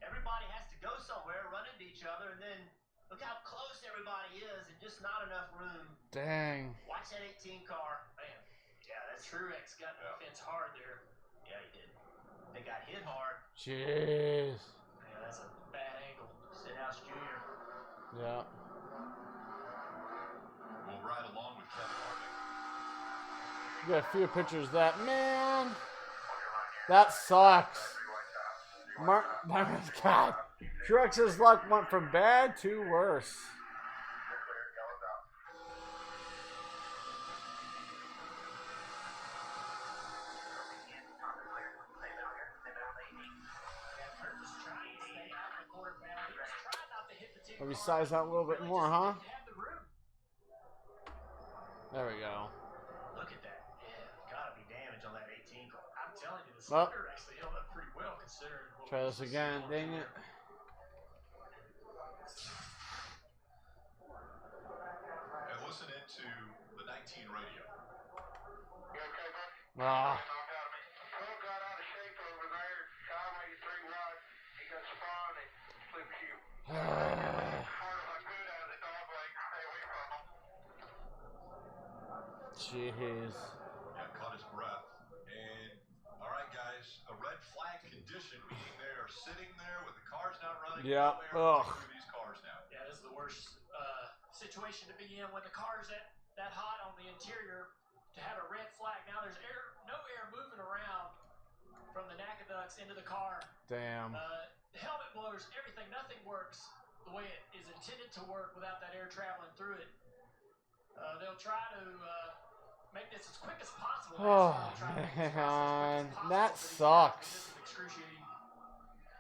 everybody has to go somewhere, run into each other, and then look how close everybody is, and just not enough room. Dang. Watch that 18 car, man. Yeah, that's Truex got the fence hard there. Yeah, he did. They got hit hard. Jeez. Yeah, that's a bad angle. Stenhouse Jr. Yeah. Get a few pictures of that. Man, that sucks. God. Truex's luck went from bad to worse. Let me size out a little bit more, huh? There we go. Look at that. Yeah, gotta be damage on that 18. I'm telling you, the slugger actually held up pretty well considering. Try this again. Dang it. And listen into the 19 radio. You okay, bud? Ah. Phil got out of shape over there. Guy made it 3 wide. He got spun and flipped you. Hard as I could out of the dog leg. Stay away from him. Jeez. Yeah, caught his breath. And, all right, guys, a red flag condition, meaning they are sitting there with the cars not running. Yeah. Ugh. Through these cars now. Yeah, this is the worst situation to be in when the car's that hot on the interior. To have a red flag. Now there's no air moving around from the NACA ducts into the car. Damn. The helmet blowers, everything, nothing works the way it is intended to work without that air traveling through it. They'll try to make this as quick as possible. Oh, man. That sucks. This is excruciating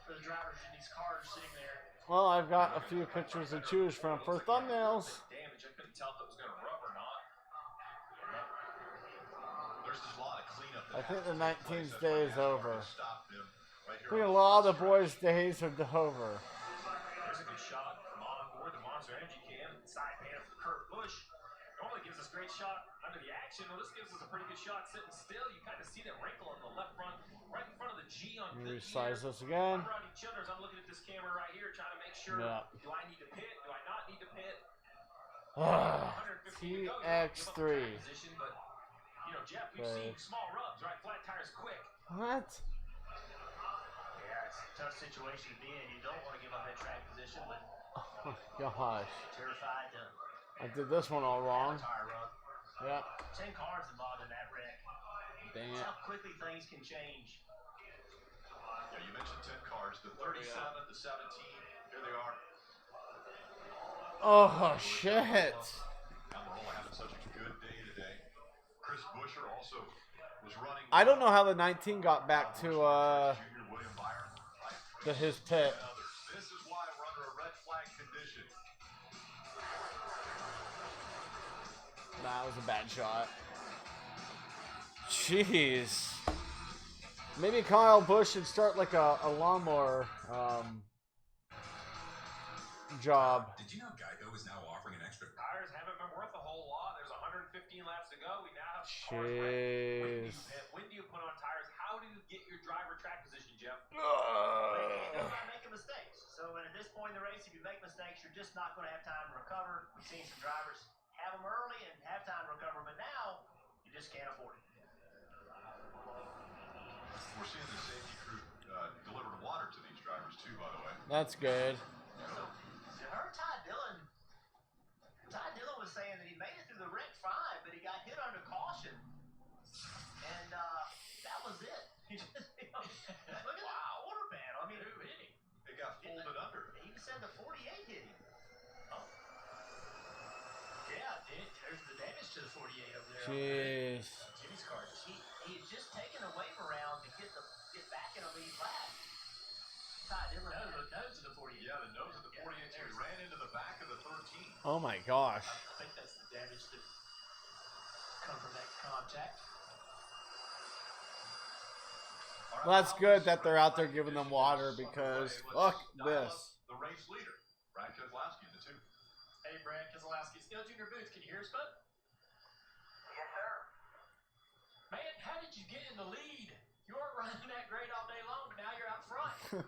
for the drivers in these cars sitting there. Well, I've got a few pictures to choose from for thumbnails. Damage. I couldn't tell if it was going to rub or not. There's just a lot of cleanup. I think the 19th day is over. Right I think a lot of the boys' days are over. There's a good shot from on board the Monster Energy Cam. Side pan from Kurt Busch. Normally gives us a great shot under the action. Well, this gives us a pretty good shot sitting still. You kind of see that wrinkle on the left front, right in front of the G on Let me Goodyear. resize this again. I'm Rodney Childers. I'm looking at this camera right here, trying to make sure. Yeah. Do I need to pit? Do I not need to pit? TX3. Position, but you know, Jeff, we've seen small rubs, right? Flat tires quick. What? Yeah, it's a tough situation to be in. You don't want to give up that track position, but Oh my gosh. terrified to. I did this one all wrong. Tire rub. Yep. 10 cars involved in that wreck. Dang That's it. how quickly things can change. Yeah, you mentioned 10 cars. The 37, the 17. Here they are. Oh, shit. Almirola having such a good day today. Chris Buescher also was running. I don't know how the 19 got back to his pit. This is why we're under a red flag condition. Nah, that was a bad shot. Jeez. Maybe Kyle Busch should start like a lawnmower job. Did you know Geico is now offering an extra? Tires haven't been worth a whole lot. There's 115 laps to go. We now have Jeez. when do you put on tires? How do you get your driver track position, Jeff? You're not making mistakes. So at this point in the race, if you make mistakes, you're just not going to have time to recover. We've seen some drivers have them early and have time to recover, but now you just can't afford it. We're seeing the safety crew delivering water to these drivers too, by the way. That's good. So her Ty Dillon was saying that he made it through the wreck fine, but he got hit under caution, and that was it. He just, look at that quarter band. I mean, who hit him? It got folded under. He said the 48 hit him. Oh. Yeah, there's the damage to the 48 over there. Jeez. Jimmy's car. He had just taken a wave around to get back in a lead lap. Ty Dillon nose of the 48. Yeah, the nose of the 48. So he ran into the back of the 13. Oh my gosh. I think that's the damage that come from that contact. Well, that's good that they're out there giving them water because fuck this. The race leader, Brad Keselowski, the two. Hey, Brad Keselowski, Steel Junior Boots, can you hear us, bud? Yes, sir. Man, how did you get in the lead? You weren't running that great all day long, but now you're out front. Well,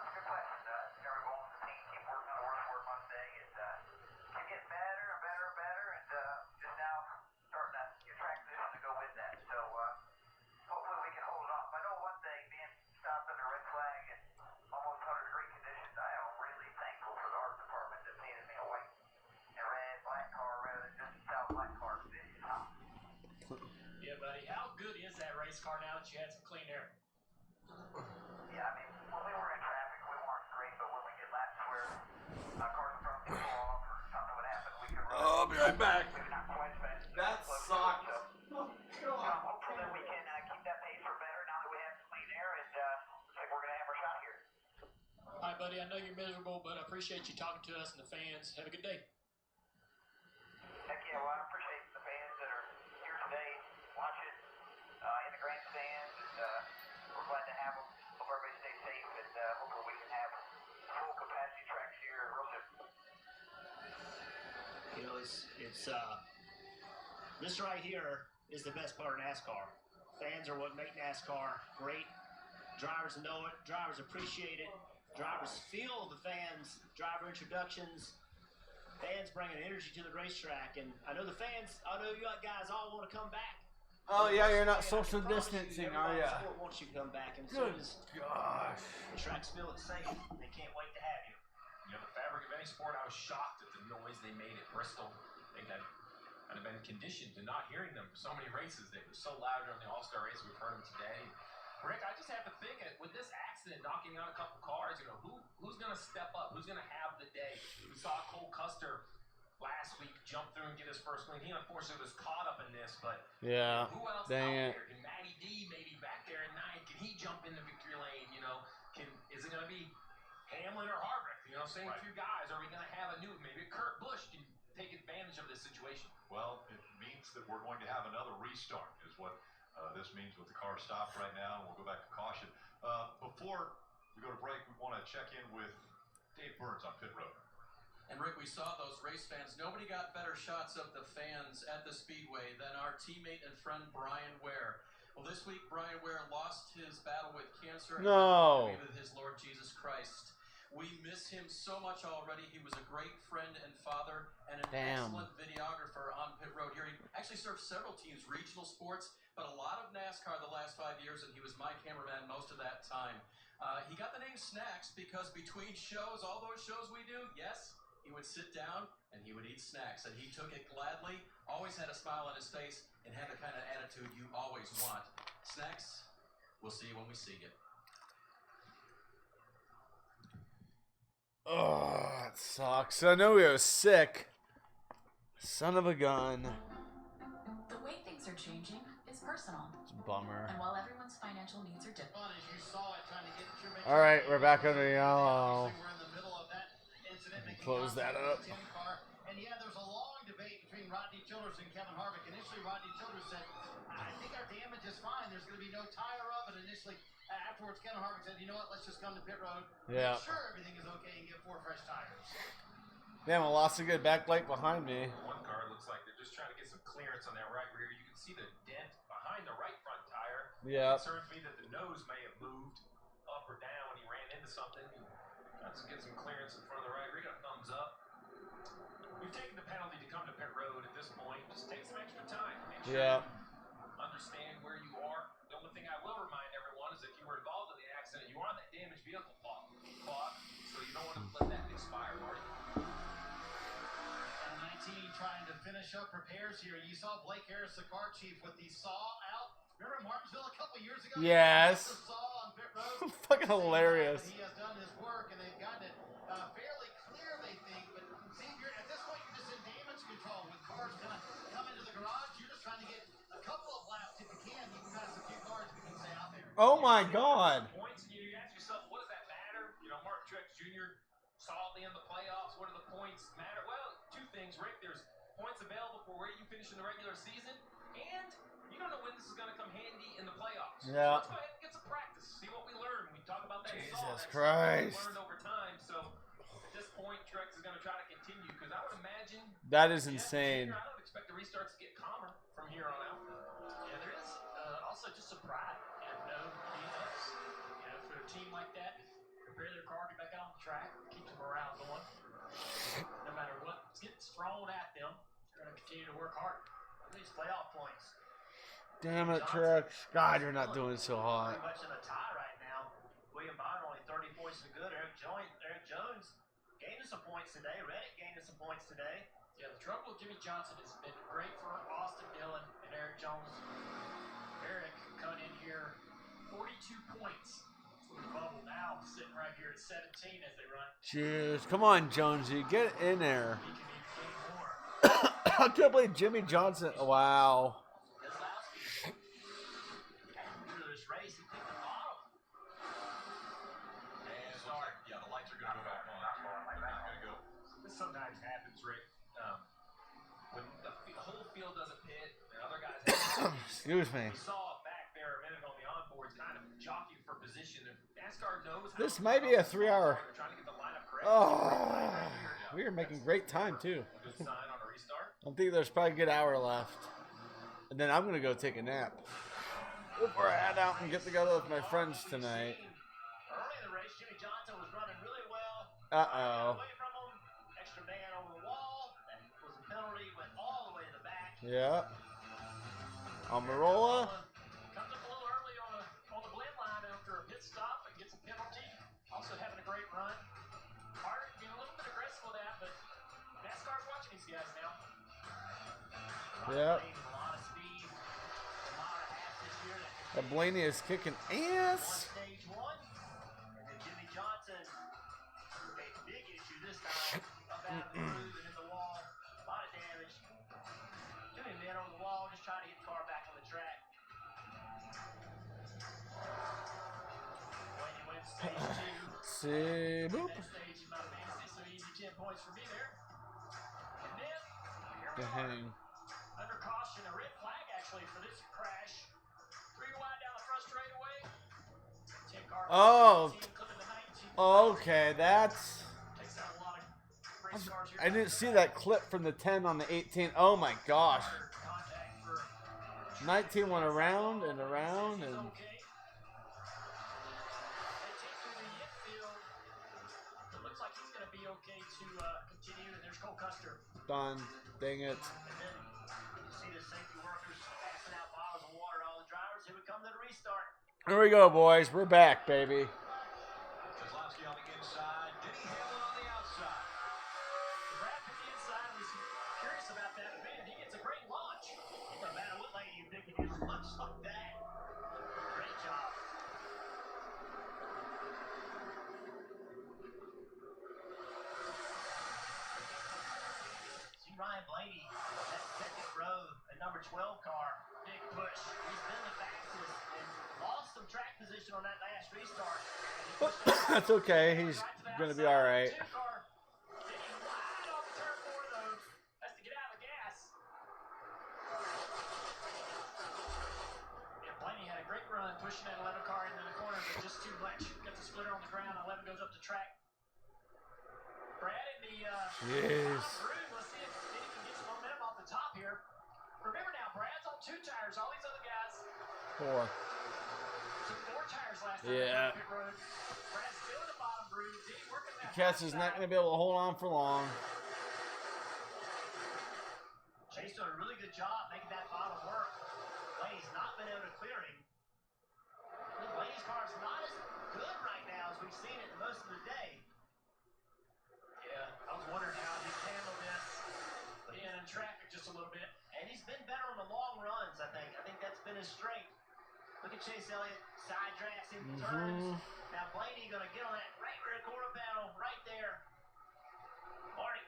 it's a good question. Everyone on the team keep working towards for Monday and keep getting better and better and better, and just now starting to get track position to go with that. So hopefully we can hold it off. I know one thing, being stopped under red flag in almost 100-degree conditions, I am really thankful for the art department that painted me a white and red black car rather than just a south black car. This is hot. is that race car now that you had some clean air? Yeah, I mean, when we were in traffic, we weren't great, but when we get laps where cars in front of people off or something would happen, we could run. I'll be right back. Maybe not quite as fast as That close to it, sucked. so, Oh, so I'm hopeful that we can keep that pace or better now that we have clean air, and looks like we're going to have our shot here. All right, buddy, I know you're miserable, but I appreciate you talking to us and the fans. Have a good day. Heck yeah, well, I appreciate the fans that are here today watching in the grandstands, and we're glad to have them. Hope everybody stays safe, and hopefully we can have full capacity tracks here real soon. You know, this right here is the best part of NASCAR. Fans are what make NASCAR great. Drivers know it. Drivers appreciate it. Drivers feel the fans. Driver introductions. Fans bringing energy to the racetrack. And I know the fans, I know you guys all want to come back. Oh yeah, you're not social distancing, are ya? Sport wants you to come back. And as soon Good as gosh. the tracks feel it's safe, they can't wait to have you. You know, the fabric of any sport, I was shocked at the noise they made at Bristol. I think I'd have been conditioned to not hearing them for so many races. They were so loud during the All-Star race. We've heard them today. Rick, I just have to think, with this accident knocking out a couple cars, you know, who's going to step up? Who's going to have the day? We saw Cole Custer last week jump through and get his first win. He unfortunately was caught up in this, but Yeah. who else Dang out it. there? Can Matty D maybe back there in ninth? Can he jump in the victory lane? You know, is it going to be Hamlin or Harvick? You know, same two guys. Are we going to have a new, maybe Kurt Busch can take advantage of this situation? Well, it means that we're going to have another restart, is what this means with the car stopped right now, and we'll go back to caution. Before we go to break, we want to check in with Dave Burns on pit road. And Rick, we saw those race fans. Nobody got better shots of the fans at the Speedway than our teammate and friend Brian Ware. Well, this week Brian Ware lost his battle with cancer and No. with his Lord Jesus Christ. We miss him so much already. He was a great friend and father and an excellent videographer on pit road here. He actually served several teams, regional sports, but a lot of NASCAR the last 5 years, and he was my cameraman most of that time. He got the name Snacks because between shows, all those shows we do, yes, he would sit down and he would eat snacks, and he took it gladly, always had a smile on his face, and had the kind of attitude you always want. Snacks, we'll see you when we see you. Oh, that sucks. I know he was sick. Son of a gun. The way things are changing is personal. It's a bummer. And while everyone's financial needs are different. All right, we're back under yellow. Close that up. And yeah, there was a long debate between Rodney Childers and Kevin Harvick. Initially, Rodney Childers said, I think our damage is fine. There's going to be no tire rub. And initially, afterwards, Kevin Harvick said, you know what, let's just come to pit road. Yeah. Make sure everything is okay and get 4 fresh tires. Damn, I lost a good backlight behind me. One car looks like they're just trying to get some clearance on that right rear. You can see the dent behind the right front tire. Yeah. It concerns me that the nose may have moved up or down when he ran into something. Let's get some clearance in front of the right rear. Got a thumbs up. We've taken the penalty to come to pit road at this point. Just take some extra time. Make sure you understand where you are. The only thing I will remind everyone is if you were involved in the accident, you are on that damaged vehicle clock, so you don't want to let that expire, Marty. And 19 trying to finish up repairs here. You saw Blake Harris, the car chief, with the saw out. Remember Martinsville a couple years ago? Yes. The saw on pit road. Fucking hilarious. He has done his work, and they've gotten it fairly clear, they think. But see, at this point, you're just in damage control. With cars kind of come into the garage, you're just trying to get a couple of laps if you can. You can pass a few cars if you can stay out there. Oh my God. Points, and you ask yourself, what does that matter? You know, Mark Truex Jr. saw at the end of the playoffs. What do the points matter? Well, two things, Rick. There's points available for where you finish in the regular season, and you don't know when this is going to come handy in the playoffs. Yeah. So let's go ahead and get some practice. See what we learn. We talk about that. Jesus Christ. We learned over time. So at this point, Truex is going to try to continue because I would imagine That is insane. I don't expect the restarts to get calmer from here on out. Yeah, there is also just some pride in no DNFs. You know, for a team like that, prepare their car, get back out on the track, keep the morale going. No matter what's getting thrown at them, they're going to continue to work hard. These playoff points. Damn it, Truex. God, you're not doing so hot. Pretty much in a tie right now. William Byron only 30 points to good. Eric Jones gaining some points today. Reddick gaining some points today. Yeah, the trouble with Jimmy Johnson has been great for Austin Dillon and Eric Jones. Eric cut in here 42 points for the bubble. Now sitting right here at 17 as they run. Cheers. Come on, Jonesy. Get in there. He can even gain more. I can't believe Jimmy Johnson. Wow. Keselowski. Through this race, he picked the bottom. And start. Yeah, the lights are going to go back on. They're not going to go. This sometimes happens, Rick. When the whole field doesn't pit and other guys have Excuse me. we saw back there a minute on the onboards kind of jockeying for position. And NASCAR knows how This might be a 3-hour. They're trying to get the lineup correct. Oh, we are making great time, too. Good sign on a restart. I think there's probably a good hour left. And then I'm going to go take a nap. Before I head out and get together with my friends tonight. Early in the race, Jimmy Johnson was running really well. Uh-oh. Away from him. Extra man over the wall. That was a penalty. Went all the way to the back. Yeah. Almirola. Comes up a little early on the blend line after a pit stop and gets a penalty. Also having a great run. Hard, being a little bit aggressive with that, but NASCAR's watching these guys now. Yeah. A lot of speed. A mile and a half this year. That Blaney is kicking ass. Stage one. And then Jimmy Johnson, a big issue this time. Up out of the groove and hit the wall. A lot of damage. Too many men over the wall, just trying to get the car back on the track. Blaney wins stage two. See, boop. That stage is not fancy, so easy 10 points for me there. And then, here we The are. hang. Under caution, a red flag actually for this crash. 3 wide down the front straightaway. 10 car. Oh. 18, clipping the 19. Okay, that's... Takes out a lot of race cars here. I didn't see that clip from the 10 on the 18. Oh my gosh. Contact for 19 went around and around and... okay. 18 through the infield. It looks like he's going to be okay to continue. And there's Cole Custer. Done. Dang it. And then you see the safety workers passing out bottles of water to all the drivers. Here we come to the restart. Here we go, boys. We're back, baby. Keselowski on the inside. Denny Hamlin on the outside. Brad from the inside was curious about that event. He gets a great launch. It doesn't matter what lane you pick if you launch like that. Great job. See Ryan Blaney, that second row, the number 12 car, big push. He's been the fastest and lost some track position on that last restart. That's okay. He's going to be all right. Two car getting wide off turn 4 though. Has to get out of the gas. Yeah, Blaney had a great run pushing that 11 car into the corner, but just too much. Got the splitter on the ground. 11 goes up the track. Brad in the Jeez. groove. Let's see if he can get some momentum off the top here. Remember now, Brad's on 2 tires. All these other guys 4. took 4 tires last time. Yeah. Pit road. Brad's still in the bottom groove. Dean working that Cass is not going to be able to hold on for long. Chase doing a really good job making that bottom work. Blaney's not been able to clear him. Blaney's car is not as good right now as we've seen it most of the day. Yeah, I was wondering how he'd handle this being in traffic just a little bit. And he's been better on the long runs, I think. I think that's been his strength. Look at Chase Elliott, side drafts in turns. Now Blaney going to get on that right rear quarter panel right there. Marty.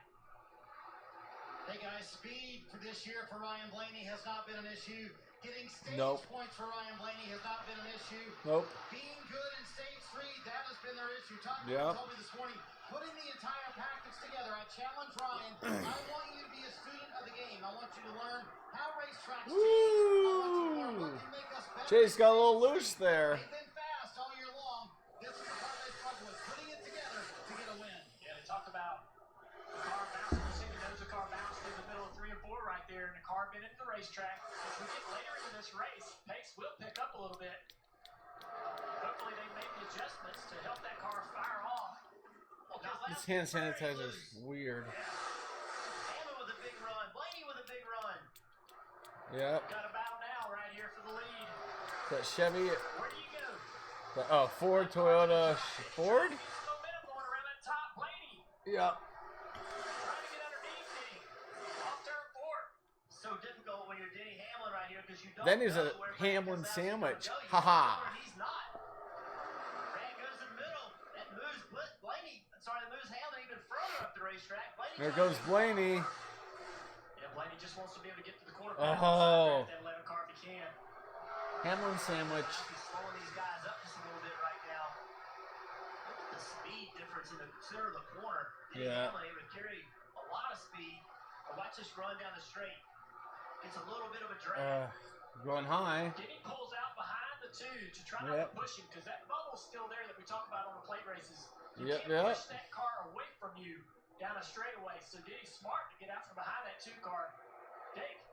Hey guys, speed for this year for Ryan Blaney has not been an issue. Getting stage points for Ryan Blaney has not been an issue. Nope. Being good in stage 3, that has been their issue. Todd told me this morning, putting the entire package together. I challenge Ryan. I want you to be a student of the game. I want you to learn how racetracks change. I want you to learn what can make us better. Chase got a little loose there. They've been fast all year long. This is the part they struggle with, putting it together to get a win. Yeah, they talked about the car bouncing. You see the nose of the car bounced in the middle of 3 and 4 right there, and the car been into the racetrack. As we get later into this race, pace will pick up a little bit. Hopefully they make the adjustments to help that car fire off. This hand sanitizer is weird. Hammond with a big run. Blaney with a big run. Yep. Got a battle now right here for the lead. That Chevy. Where do you go? Oh, Ford, Toyota, Ford? Momentum going around that top. Blaney Yep. trying to get underneath Denny. Off turn 4. So difficult when you're Denny Hamlin right here. here because you don't Denny's know a where Hamlin Grant Keselowski's sandwich. gonna go. Haha. He's not. Grant goes in the middle. That moves Blaney. Sorry, that moves Hamlin even further up the racetrack. Blaney There goes Blaney. Yeah, Blaney just wants to be able to get to the quarterback. Oh. That 11 car if he can. Hamlin sandwich. He's slowing these guys up just a little bit right now. Look at the speed difference in the center of the corner. Yeah. Hamlin able to carry a lot of speed. Watch this run down the straight. Gets a little bit of a drag. Going high. Denny pulls out behind the two to try not to push him because that bubble's still there that we talk about on the plate races. You can't push that car away from you down a straightaway. So Denny's smart to get out from behind that 2 car. Dave.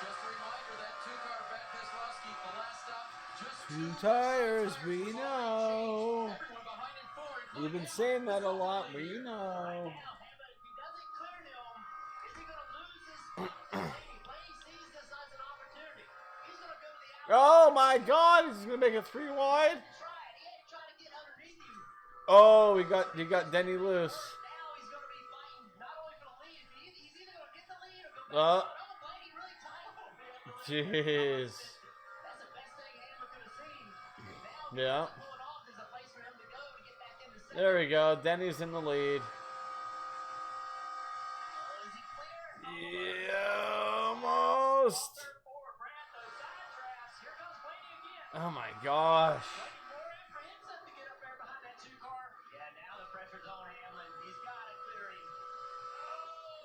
Just a reminder that 2-car Brad Keselowski, the last stop, just 2 tires, we know. We've been saying that a lot, we know. Oh my God, he's gonna make it 3 wide. Oh, you got Denny loose. Jeez. Yeah. There we go. Denny's in the lead. Yeah, almost. Oh my gosh.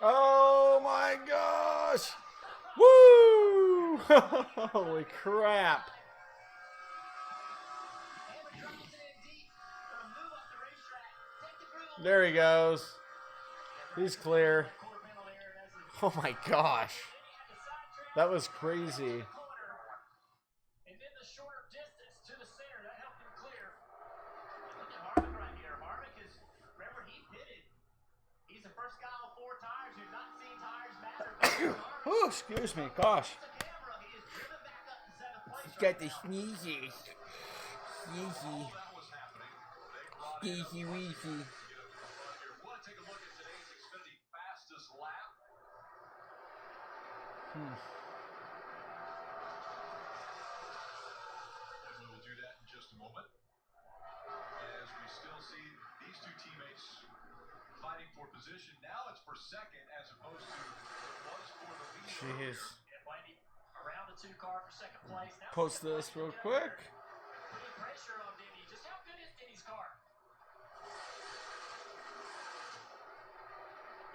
Oh my gosh. Woo! Holy crap. There he goes. He's clear. Oh my gosh. That was crazy. And then the shorter distance to the center, that helped him clear. Look at Harvick right here. Harvick is, remember, he pitted. He's the first guy on 4 tires who's not seen tires matter. Oh, excuse me. Gosh. He's got the sneezy. Sneezy. Sneezy weezy. Want to take a look at today's Xfinity fastest lap? And we will do that in just a moment. As we still see these 2 teammates fighting for position. Now it's for second as opposed to what was for the lead. Jeez. Around the 2 car for second place. Now Post this real quick. putting pressure on Denny. Just how good is Denny's car?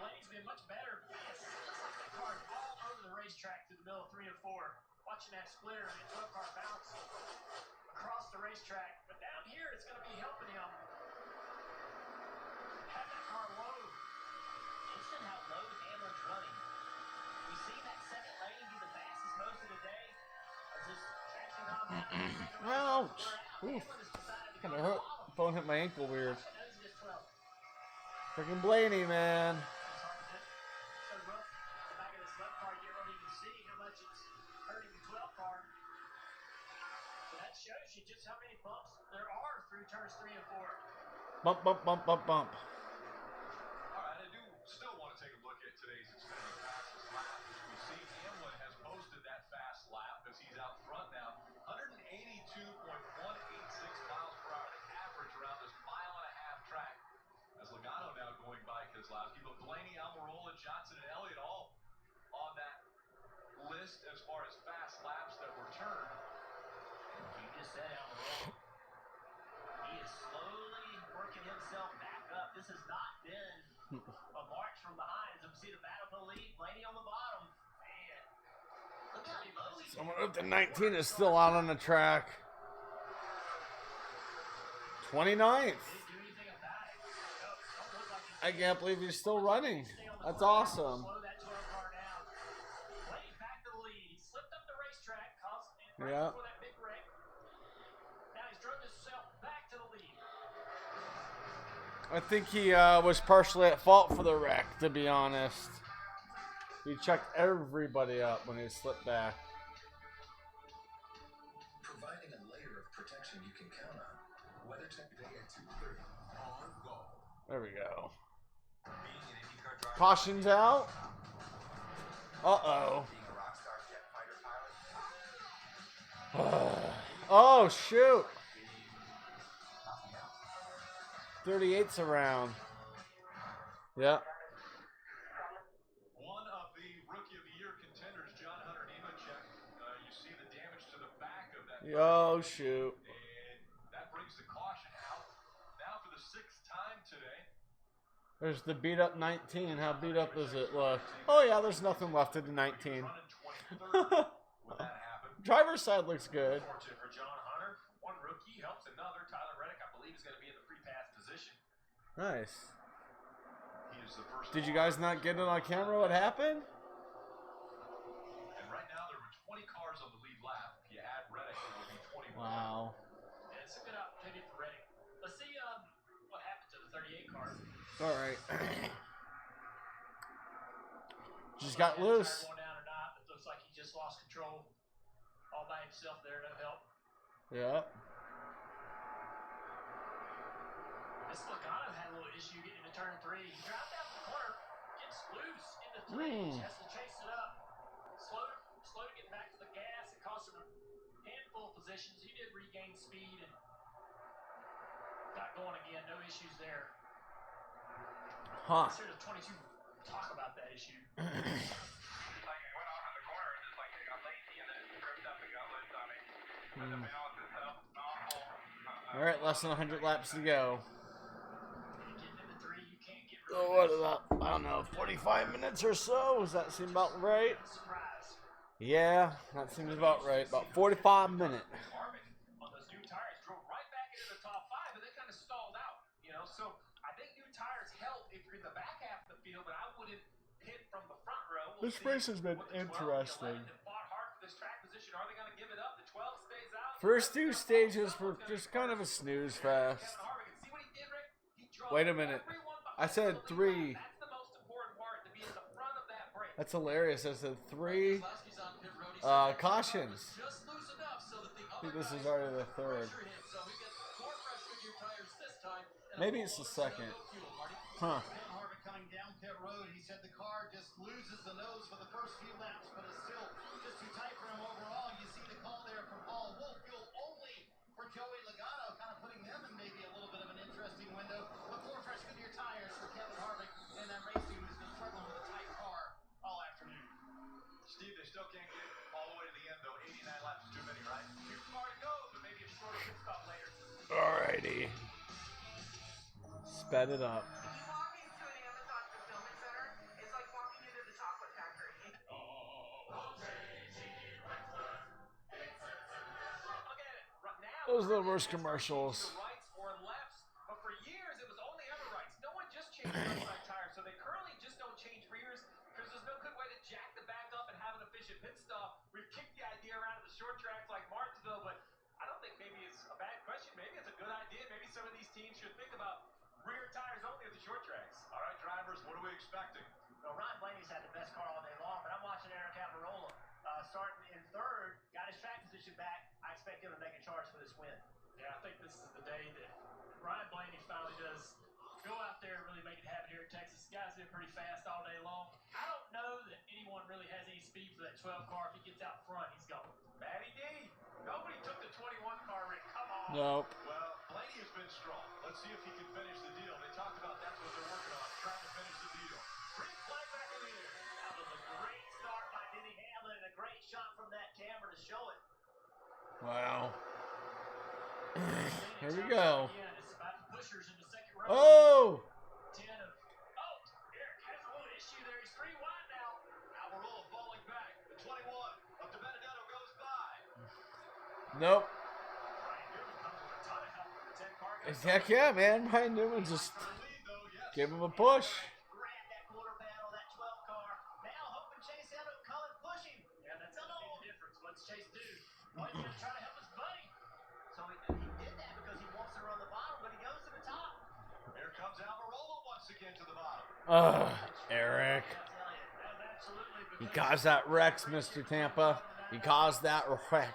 Blaney's been much better. Yes, looks like that car is all over the racetrack through the middle of 3 and 4. Watching that splitter and that 12 car bounce across the racetrack. But down here, it's going to be helping him have that car low. Interesting how low Hamlin's running. We've seen that second lane be the fastest most of the day. As this traction compound. Ouch. Oof. Kind of hurt. Phone hit my ankle weird. Freaking Blaney, man. Shows you just how many bumps there are through turns 3 and 4. Bump, bump, bump, bump, bump. All right, I do still want to take a look at today's Xfinity fastest lap. As we see, Hamlin has posted that fast lap as he's out front now. 182.186 miles per hour to average around this 1.5-mile track. As Logano now going by Keselowski, but Blaney, Almirola, Johnson, and Elliott all on that list as far as fast laps that were turned. You just said Almirola. He is slowly working himself back up. This has not been a march from behind. As we see the battle for the lead, Blaney on the bottom. Man, look how low he's Someone up to 19 is still out on the track. 29th. I can't believe he's still running. That's awesome. Yeah. I think he was partially at fault for the wreck, to be honest. He checked everybody up when he slipped back. Providing a layer of protection you can count on. WeatherTech today at 2:30 on Go. There we go. Caution's out. Uh-oh. Oh, shoot. 38's around. Yep. One of the Rookie of the Year contenders, John Hunter Nemechek. You see the damage to the back of that. Oh, shoot. And that brings the caution out. Now for the 6th time today. There's the beat up 19. How beat up does it look? Oh, yeah, there's nothing left of the 19. Driver's side looks good. Fortunate for John Hunter. One rookie helps another. Tyler Reddick, I believe, is going to be in the free pass position. Nice. He is the first. Did you guys not get it on camera what happened? And right now there were 20 cars on the lead lap. If you add Reddick, it will be 21. Wow. Yeah, it's a good opportunity for Reddick. Let's see what happened to the 38 car. All right. Just got loose. Going down or not, it looks like he just lost control all by himself there. No help. Yeah. This Logano had a little issue getting into turn 3. He dropped out the corner, gets loose into 3. Has to chase it up. Slow to get back to the gas. It cost him a handful of positions. He did regain speed and got going again. No issues there. Huh. Let's hear the 22 talk about that issue. All right, less than 100 laps to go. Oh, what about, I don't know, 45 minutes or so? Does that seem about right? Yeah, that seems about right. About 45 minutes. On those new tires, drove right back into the top 5, but they kind of stalled out. You know, so I think new tires help if you're in the back half of the field, but I wouldn't hit from the front row. This race has been interesting. First 2 stages were just kind of a snooze fest. Wait a minute. I said 3. That's hilarious. I said 3 cautions. I think this is already the 3rd. Maybe it's the 2nd. Huh. Coming down pit road, he said the car just loses the nose for the first few laps, but it's still just too tight for him overall. You see the call there from Paul Wolf, fuel only for Joey Logano, kind of putting them in maybe a little bit of an interesting window. But 4 fresh Goodyear tires for Kevin Harvick and that race team who's been struggling with a tight car all afternoon. Steve, they still can't get all the way to the end, though. 89 laps is too many, right? Too far to go, but maybe a shorter pit stop later. Alrighty. Sped it up. Those are the worst commercials. But for years, it was only ever rights. No one just changed outside tires, so they currently just don't change rears because there's no good way to jack the back up and have an efficient pit stop. We've kicked the idea around at the short tracks like Martinsville, but I don't think maybe it's a bad question. Maybe it's a good idea. Maybe some of these teams should think about rear tires only at the short tracks. All right, drivers, what are we expecting? Well, Ryan Blaney's had the best car all day long, but I'm watching Eric Almirola starting in 3rd, got his track position back. I expect him to make a charge for this win. Yeah, I think this is the day that Ryan Blaney finally does go out there and really make it happen here in Texas. This guy's been pretty fast all day long. I don't know that anyone really has any speed for that 12 car. If he gets out front, he's gone. Matty D. Nobody took the 21 car, Rick. Come on. Nope. Well, Blaney has been strong. Let's see if he can finish the deal. They talked about that's what they're working on, trying to finish the deal. Replay back in here. That was a great start by Denny Hamlin and a great shot from that camera to show it. Wow. Here we go. Oh! Eric has a little issue there. He's pretty wide now. Almirola falling back. The 21 of DiBenedetto goes by. Nope. Heck yeah, man. Ryan Newman just gave him a push. Grab that quarter panel, that 12 car. Now hoping Chase Elliott will come and push him. Yeah, that's going to be the difference. What's Chase do? Well, he's going to try to help his buddy. So he did that because he wants to run the bottom, but he goes to the top. Here comes Almirola once again to the bottom. Eric. You caused that wreck, Mr. Tampa. You caused that wreck.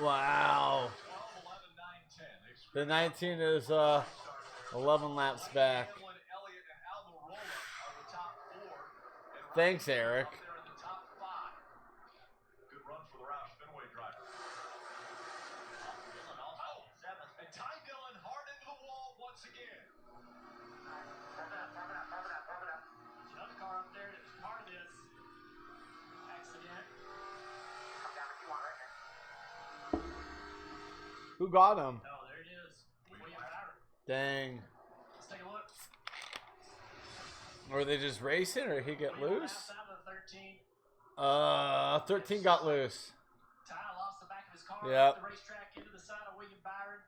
Wow. The 19 is 11 laps back. Thanks, Eric. Good run for the Roush Fenway driver. And Ty Dillon hard into the wall once again. Pump it up. There's another car up there that was part of this accident. Come down if you want, right here. Who got him? Oh, there it is. William Byron. Dang. Let's take a look. Were they just racing, or did he get loose? Outside of the 13. 13 got loose. Ty lost the back of his car. Yep. The racetrack into the side of William Byron.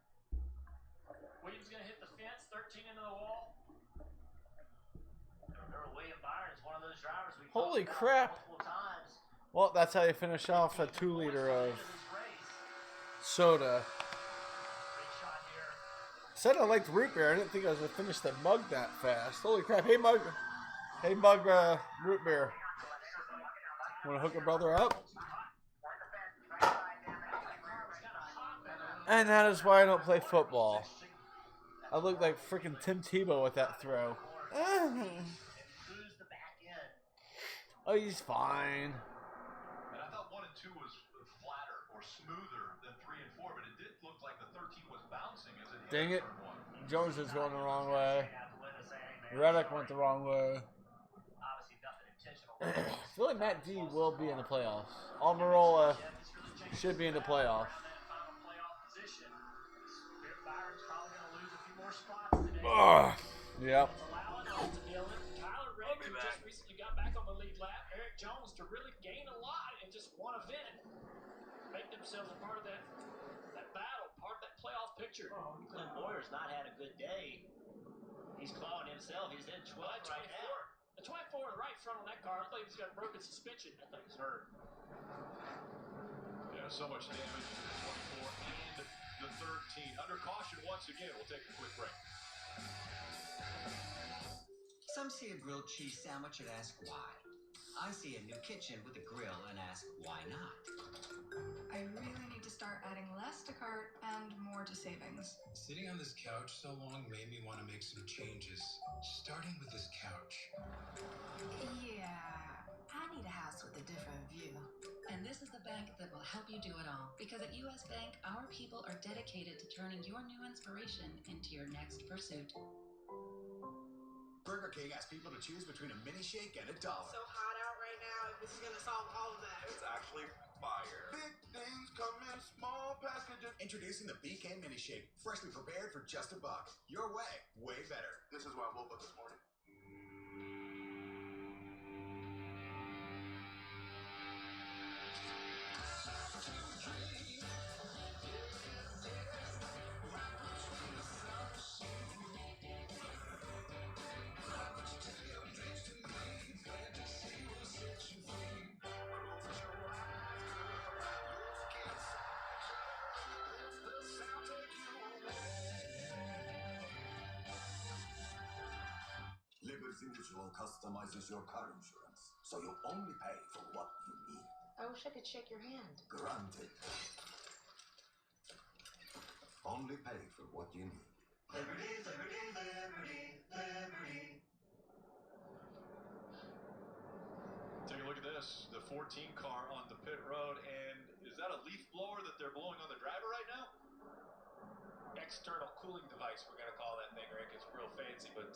William's going to hit the fence. 13 into the wall. And remember, William Byron's one of those drivers we Holy talked crap. about multiple times. Well, that's how you finish off a 2-liter of soda. Said I liked root beer. I didn't think I was going to finish the mug that fast. Holy crap. Hey, mug. Hey, mug, root beer. Want to hook a brother up? And that is why I don't play football. I look like freaking Tim Tebow with that throw. Oh, he's fine. And I thought 1 and 2 was flatter or smoother than 3 and 4, but it did look like the 13 was bouncing as it hit. Dang it. Jones is going the wrong way. Reddick went the wrong way. I feel like Matt D will be in the playoffs. Almirola should be in the playoffs. Yep. Tyler Reddick just recently got back on the lead lap. Eric Jones to really gain a lot in just one event. Make themselves a part of that battle, part of that playoff picture. Clint Boyer's not had a good day. He's clawing himself. He's in 12th right now. The 24 in the right front on that car. I thought he's got a broken suspension. I thought he's hurt. Yeah, so much damage to the 24 and the 13. Under caution once again. We'll take a quick break. Some see a grilled cheese sandwich and ask why. I see a new kitchen with a grill and ask why not. I really need to start adding less to cart and more to savings. Sitting on this couch so long made me want to make some changes, starting with this couch. Yeah, I need a house with a different view. And this is the bank that will help you do it all. Because at U.S. Bank, our people are dedicated to turning your new inspiration into your next pursuit. Burger King asks people to choose between a mini shake and $1. So hot out right now, if this is gonna solve all of that. It's actually fire. Big things come in small packages. Introducing the BK Mini Shake, freshly prepared for just $1. Your way, way better. This is what I woke up this morning. Liberty Mutual customizes your car insurance, so you only pay for what you need. I wish I could shake your hand. Granted. Only pay for what you need. Liberty, liberty, liberty, liberty. Take a look at this. The 14 car on the pit road, and is that a leaf blower that they're blowing on the driver right now? External cooling device, we're going to call that thing, Rick. It's real fancy, but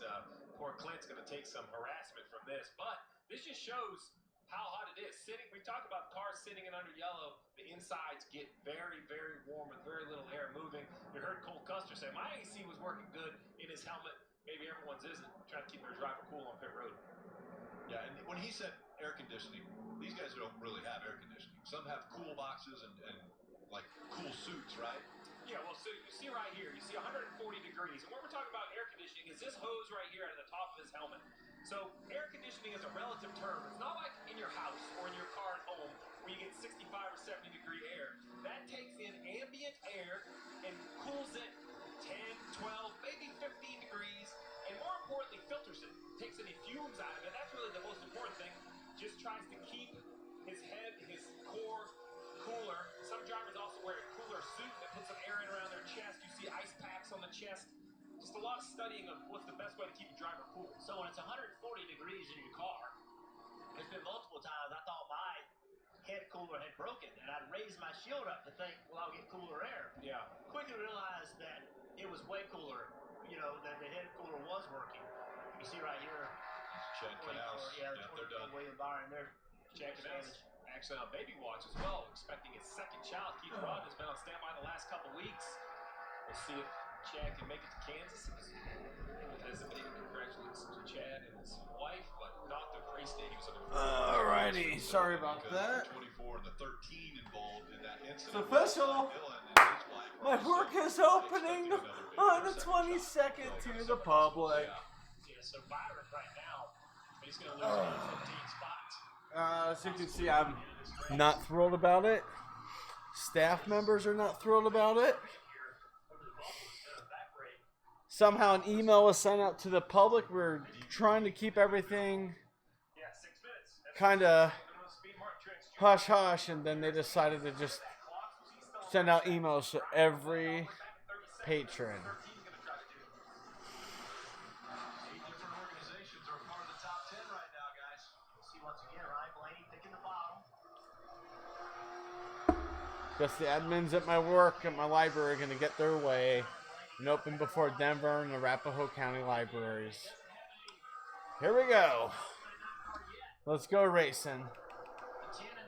poor Clint's going to take some harassment from this. But this just shows how hot it is. We talk about cars sitting in under yellow. The insides get very, very warm with very little air moving. You heard Cole Custer say, my AC was working good in his helmet. Maybe everyone's isn't. Trying to keep their driver cool on pit road. Yeah, and when he said air conditioning, these guys don't really have air conditioning. Some have cool boxes and like cool suits, right? Yeah, well, so you see right here, you see 140 degrees. And what we're talking about air conditioning is this hose right here at the top of his helmet. So air conditioning is a relative term. It's not like in your house or in your car at home where you get 65 or 70 degree air. That takes in ambient air and cools it 10, 12, maybe 15 degrees. And more importantly, filters it. Takes any fumes out of it. That's really the most important thing. Just tries to keep his head, his core cooler. Some drivers also wear a cooler suit that puts some air in around their chest. You see ice packs on the chest to Just a lot of studying of what's the best way to keep the driver cool. So when it's 140 degrees in your car, there's been multiple times I thought my head cooler had broken, and I'd raise my shield up to think, well, I'll get cooler air. Yeah. Quickly realized that it was way cooler, you know, that the head cooler was working. You see right here, Chad Knaus. yeah, They're done. William Byron there. Chad Knaus actually on baby watch as well, expecting his second child. Keith Rodden has been on standby the last couple weeks. We'll see if Chad can make it to Kansas. Congratulations to Chad and his wife, but not the race day. He was looking for. Alrighty, sorry about that. 24 and the 13 involved in that incident. It's official. My work is opening on the 22nd to the public. Yeah, so Byron right now, he's going to lose 15 spots. As you can see, I'm not thrilled about it. Staff members are not thrilled about it. Somehow an email was sent out to the public. We're trying to keep everything kind of hush-hush, and then they decided to just send out emails to every patron. 8 different organizations are a part of the top 10 right now, guys. We'll see once again, Ryan Blaney picking the bottom. Just the admins at my work, at my library, are going to get their way and open before Denver and Arapahoe County libraries. Here we go. Let's go racing. 10 and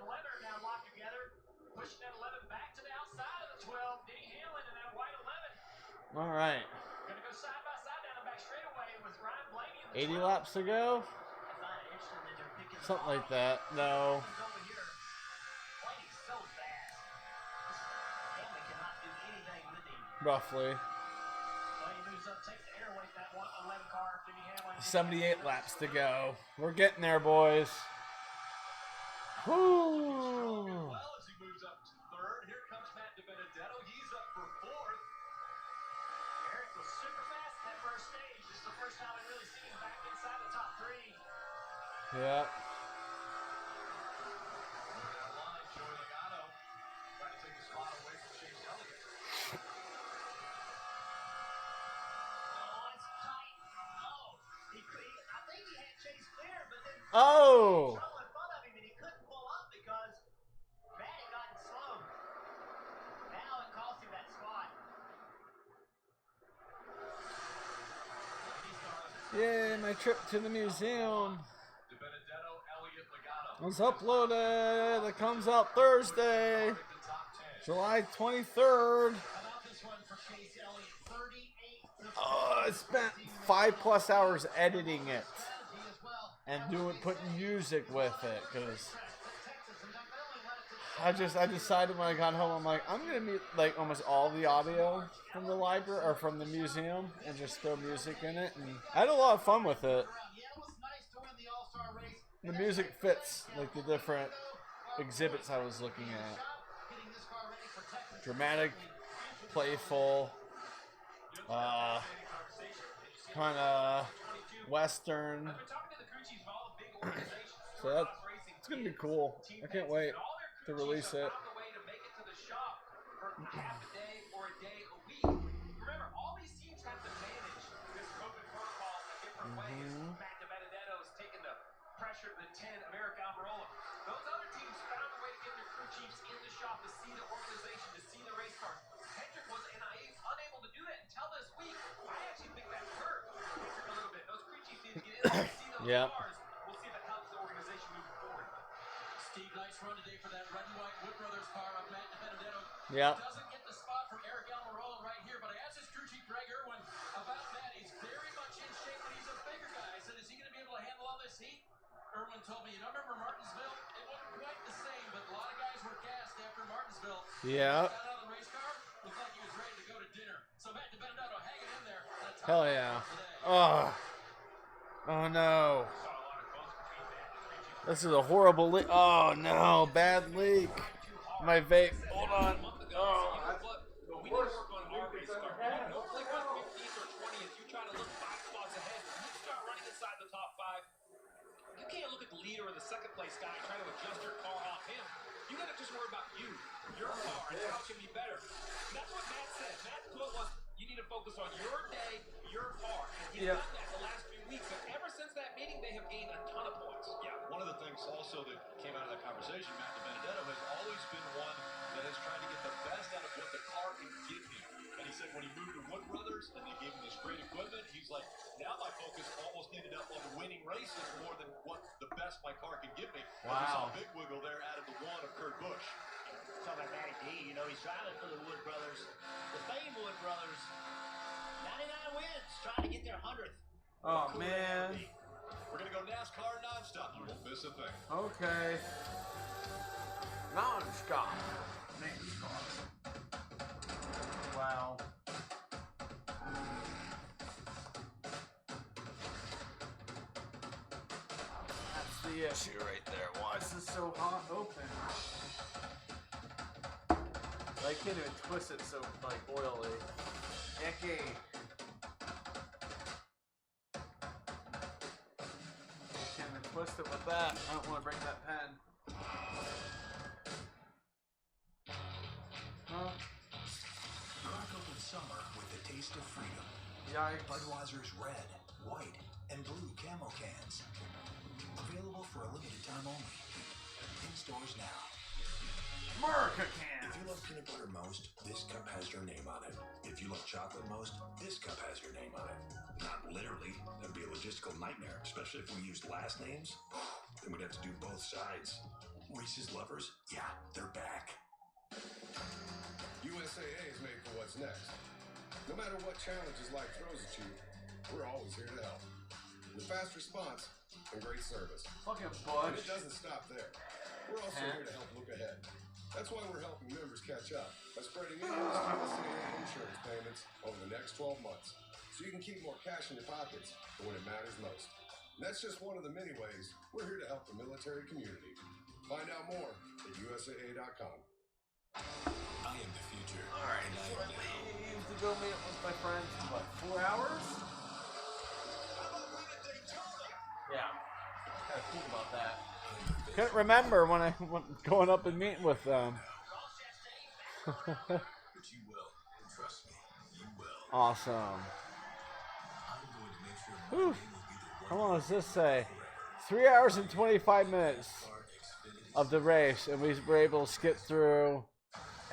11 are now locked together, pushing that 11 back to the outside of the 12. Denny Hamlin in that white 11. All right. Going to go side by side down the back straightaway with Ryan Blaney in the 80 laps to go? Something like that. No. Blaney's so fast. Hamlin cannot do anything with him. Roughly. Blaney moves up, takes the air away from that 11 car. Denny Hamlin. 78 laps to go. We're getting there, boys. Woo! Well, as he moves up to third, here comes Matt DiBenedetto. He's up for fourth. Eric was super fast in that first stage. This is the first time I've really seen him back inside the top 3. Yeah. That line, Joey Logano trying to take the spot away from Chase Elliott. Oh, it's tight. Oh, I think he had Chase clear, but then Oh! in front of him, and he couldn't pull up because Matt had gotten slow. Now it cost him that spot. Yay, my trip to the museum DiBenedetto, Elliott, Logano. was uploaded. It comes out Thursday, July 23rd. I spent 5+ hours editing it and putting music with it because I decided when I got home, I'm like, I'm gonna mute like almost all the audio from the library or from the museum and just throw music in it, and I had a lot of fun with it. The music fits like the different exhibits I was looking at. Dramatic, playful, kind of Western. So it's gonna be cool. I can't wait to release it. Half a day or a day a week. Remember, all these teams have to manage this COVID protocol in a different way. Matt DiBenedetto's taking the pressure to the 10 of Eric Almirola. Those other teams found a way to get their crew chiefs in the shop to see the organization, to see the race cars. Hendrick was unable to do that until this week. I actually think that hurt Hendrick a little bit. Those crew chiefs need to get in there and see those cars. We'll see if it helps the organization moving forward. Steve, nice run today for that red and white Wood Brothers car of Matt DiBenedetto. Yeah. Doesn't get the spot from Eric Almirola right here, but I asked his crew chief Greg Irwin about Matt. He's very much in shape, but he's a bigger guy. I said, is he going to be able to handle all this heat? Irwin told me, remember Martinsville? It wasn't quite the same, but a lot of guys were gassed after Martinsville. Yeah. Got out of the race car, looked like he was ready to go to dinner. So Matt DiBenedetto hanging in there. Hell yeah. Oh no. This is a horrible leak. Oh no, bad leak. My vape. Hold on. Oh. We need to work on our race car. Don't like run 15th or 20th. You try to look 5 spots ahead. You start running inside the top 5. You can't look at the leader or the second place guy and try to adjust your car off him. You got to just worry about you, your car, and how it can be better. And that's what Matt said. Matt's quote was, you need to focus on your day, your He's done that the last few weeks, and ever since that meeting, they have gained a ton of points. Yeah, one of the things also that came out of that conversation, Matt DiBenedetto has always been one that has tried to get the best out of what the car can give him. And he said when he moved to Wood Brothers and they gave him this great equipment, he's like, now my focus almost ended up on winning races more than what the best my car can give me. Wow. As we saw Big Wiggle there out of the one of Kurt Busch. Talking about Matty D, you know, he's driving for the Wood Brothers. The famed Wood Brothers, 99 wins, trying to get their 100th. Oh, man. We're going to go NASCAR nonstop. You won't miss a thing. Okay. Non-stop. Wow. That's the issue right there. Why is this so hot open? I can't even twist it so like oily. Icky. Can't even twist it with that. I don't want to break that pen. Huh? Crack open summer with the taste of freedom. Yikes. Budweiser's red, white, and blue camo cans. Available for a limited time only. In stores now. America can. If you love peanut butter most, this cup has your name on it. If you love chocolate most, this cup has your name on it. Not literally. That'd be a logistical nightmare, especially if we used last names. Then we'd have to do both sides. Reese's lovers, yeah, they're back. USAA is made for what's next. No matter what challenges life throws at you, we're always here to help. With fast response and great service. Fucking And Bush. it doesn't stop there. We're also here to help look ahead. That's why we're helping members catch up by spreading endless USAA insurance payments over the next 12 months, so you can keep more cash in your pockets for when it matters most. And that's just one of the many ways we're here to help the military community. Find out more at USAA.com. I am the future. Alright, so I leave to go meet up with my friends in what, 4 hours? Yeah. Gotta think about that. Couldn't remember when I went going up and meeting with them. But you will. Trust me, you will. Awesome. I'm going to make sure my Whew. name will be the How one long does this say? 3 hours and 25 minutes car Xfinity of the race, and we were able to skip through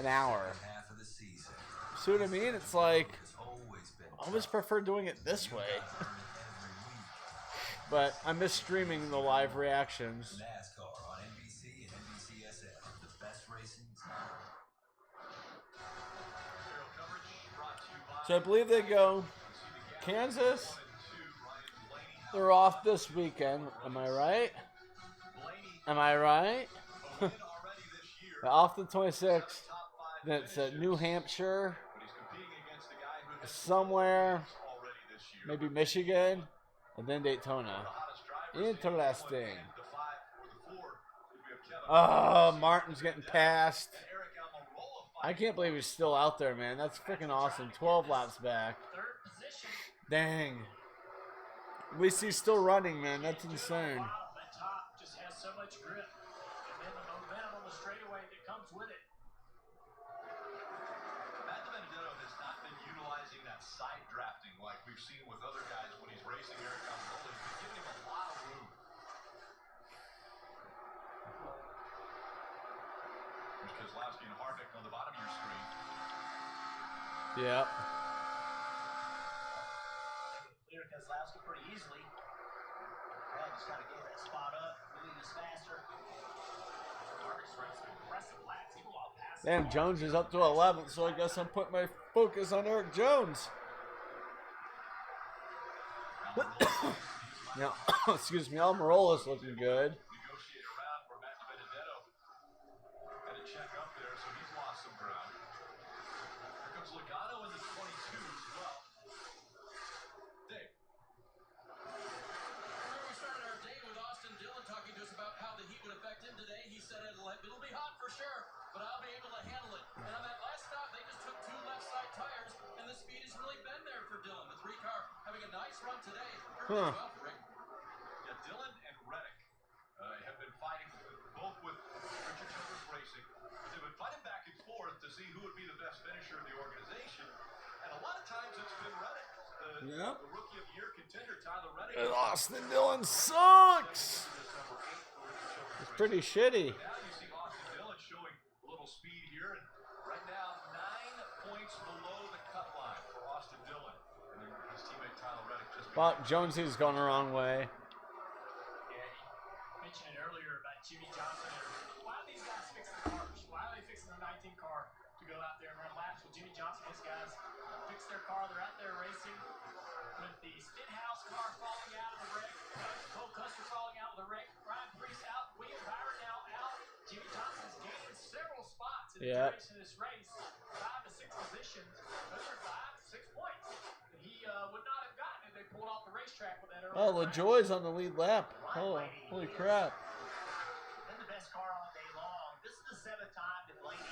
an hour. half of the season. See what I mean? It's like, Has always been I always prefer doing it this way. every week. But I miss streaming the live reactions. NASCAR on NBC and NBCSN. The best racing. Aerial coverage brought to you by So I believe they go Kansas. They're off this weekend. Am I right? Am I right? Off the 26th. Then it's New Hampshire. Somewhere. Maybe Michigan. And then Daytona. Interesting. Oh, Martin's getting passed. I can't believe he's still out there, man. That's freaking awesome. 12 laps back. Dang. At least he's still running, man. That's insane. That top just has so much grip. And then the momentum on the straightaway that comes with it. Matt DiBenedetto has not been utilizing that side drafting like we've seen with other guys when he's racing Eric Almirola. He's been giving him a lot of room. There's Keselowski and Harvick on the bottom of your screen. Yep. Clear Keselowski pretty easily. Well, just got to get that spot up. Moving this faster. Harvick's running some impressive laps, even while passing. Damn, Jones is up to 11th, so I guess I'm putting my focus on Eric Jones. Now, excuse me, Almirola's looking good. Negotiate around where Matt DiBenedetto had to check up there, so he's lost some ground. Here comes Logano in the 22 as well. Dave. Remember we started our day with Austin Dillon talking to us about how the heat would affect him today. He said it'll be hot for sure, but I'll be able to handle it. And on that last stop, they just took 2 left side tires, and the speed has really been there for Dillon. The 3 car having a nice run today. Huh. Well, Rick. Yeah, Dillon and Reddick have been fighting both with Richard Childress Racing, but they've been fighting back and forth to see who would be the best finisher in the organization. And a lot of times it's been Reddick, the rookie of the year contender Tyler Reddick. Austin Dillon sucks. It's pretty shitty. Now you see Austin Dillon showing a little speed here, and right now 9 points below the cut line for Austin Dillon, and then his teammate Tyler Reddick just. But Jonesy's going the wrong way. Yeah, he mentioned it earlier about Jimmy Johnson. Why are these guys fixing the cars? Why are they fixing the 19 car to go out there and run laps? Well, Jimmy Johnson, his guys fix their car. They're out there racing with the Stenhouse car falling out of the wreck, Cole Custer falling out of the wreck, Ryan Preece out, William Byron now out. Jimmy Johnson's gained several spots in the duration of this race, 5 to 6 positions. Those are 5 to 6 points that he would not have gotten if they pulled off the racetrack with that early. Oh, LaJoy's on the lead lap. Oh, holy crap. Been the best car all day long. This is the 7th time that Blaney.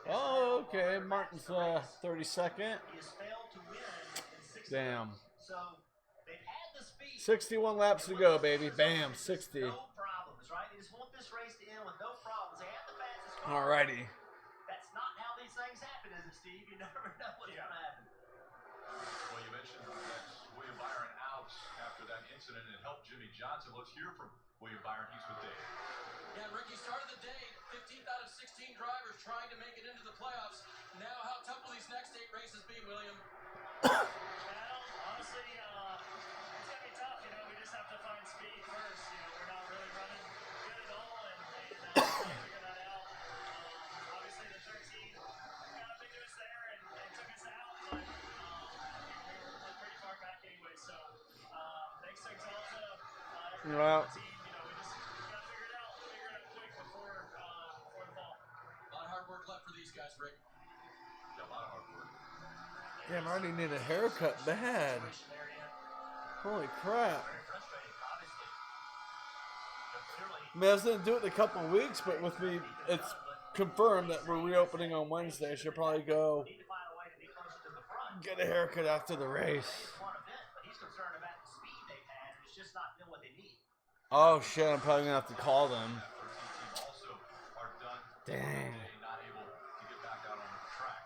Oh, okay. Martin's 32nd. He has failed to win in 60. Damn. So they've had the speed. 61 laps to go, baby. Bam, 60. No problems, right? They just want this race to end with no problems. They have the fastest car. Alrighty. That's not how these things happen, is it, Steve? You never know what's going to happen. Well, you mentioned that William Byron out after that incident, and it helped Jimmy Johnson. Let's hear from William Byron. He's with Dave. Yeah, Ricky started the day 15th out of 16 drivers trying to make it into the playoffs. Now, how tough will these next 8 races be, William? Well, honestly, it's going to be tough. You know, we just have to find speed first. You know, we're not really running good at all, and figure that out. Obviously, the 13 got up into us there and took us out, but we're pretty far back anyway. So, thanks to Exalta, everyone on the team, you know, we just got to figure it out quick before the fall. A lot of hard work left for these guys, Rick. Yeah, a lot of hard work. Damn, I already need a haircut bad. Holy crap. Very frustrating, obviously. But clearly, I mean, I was going to do it in a couple of weeks, but with me, it's confirmed that we're reopening on Wednesday. I should probably go need to find a way to be closer to the front. get a haircut after the race. Front event, but he's concerned about the speed they've had, and it's just not been what they need. Oh, shit. I'm probably going to have to call them. Also are done. Dang. Not able to get back out on the track.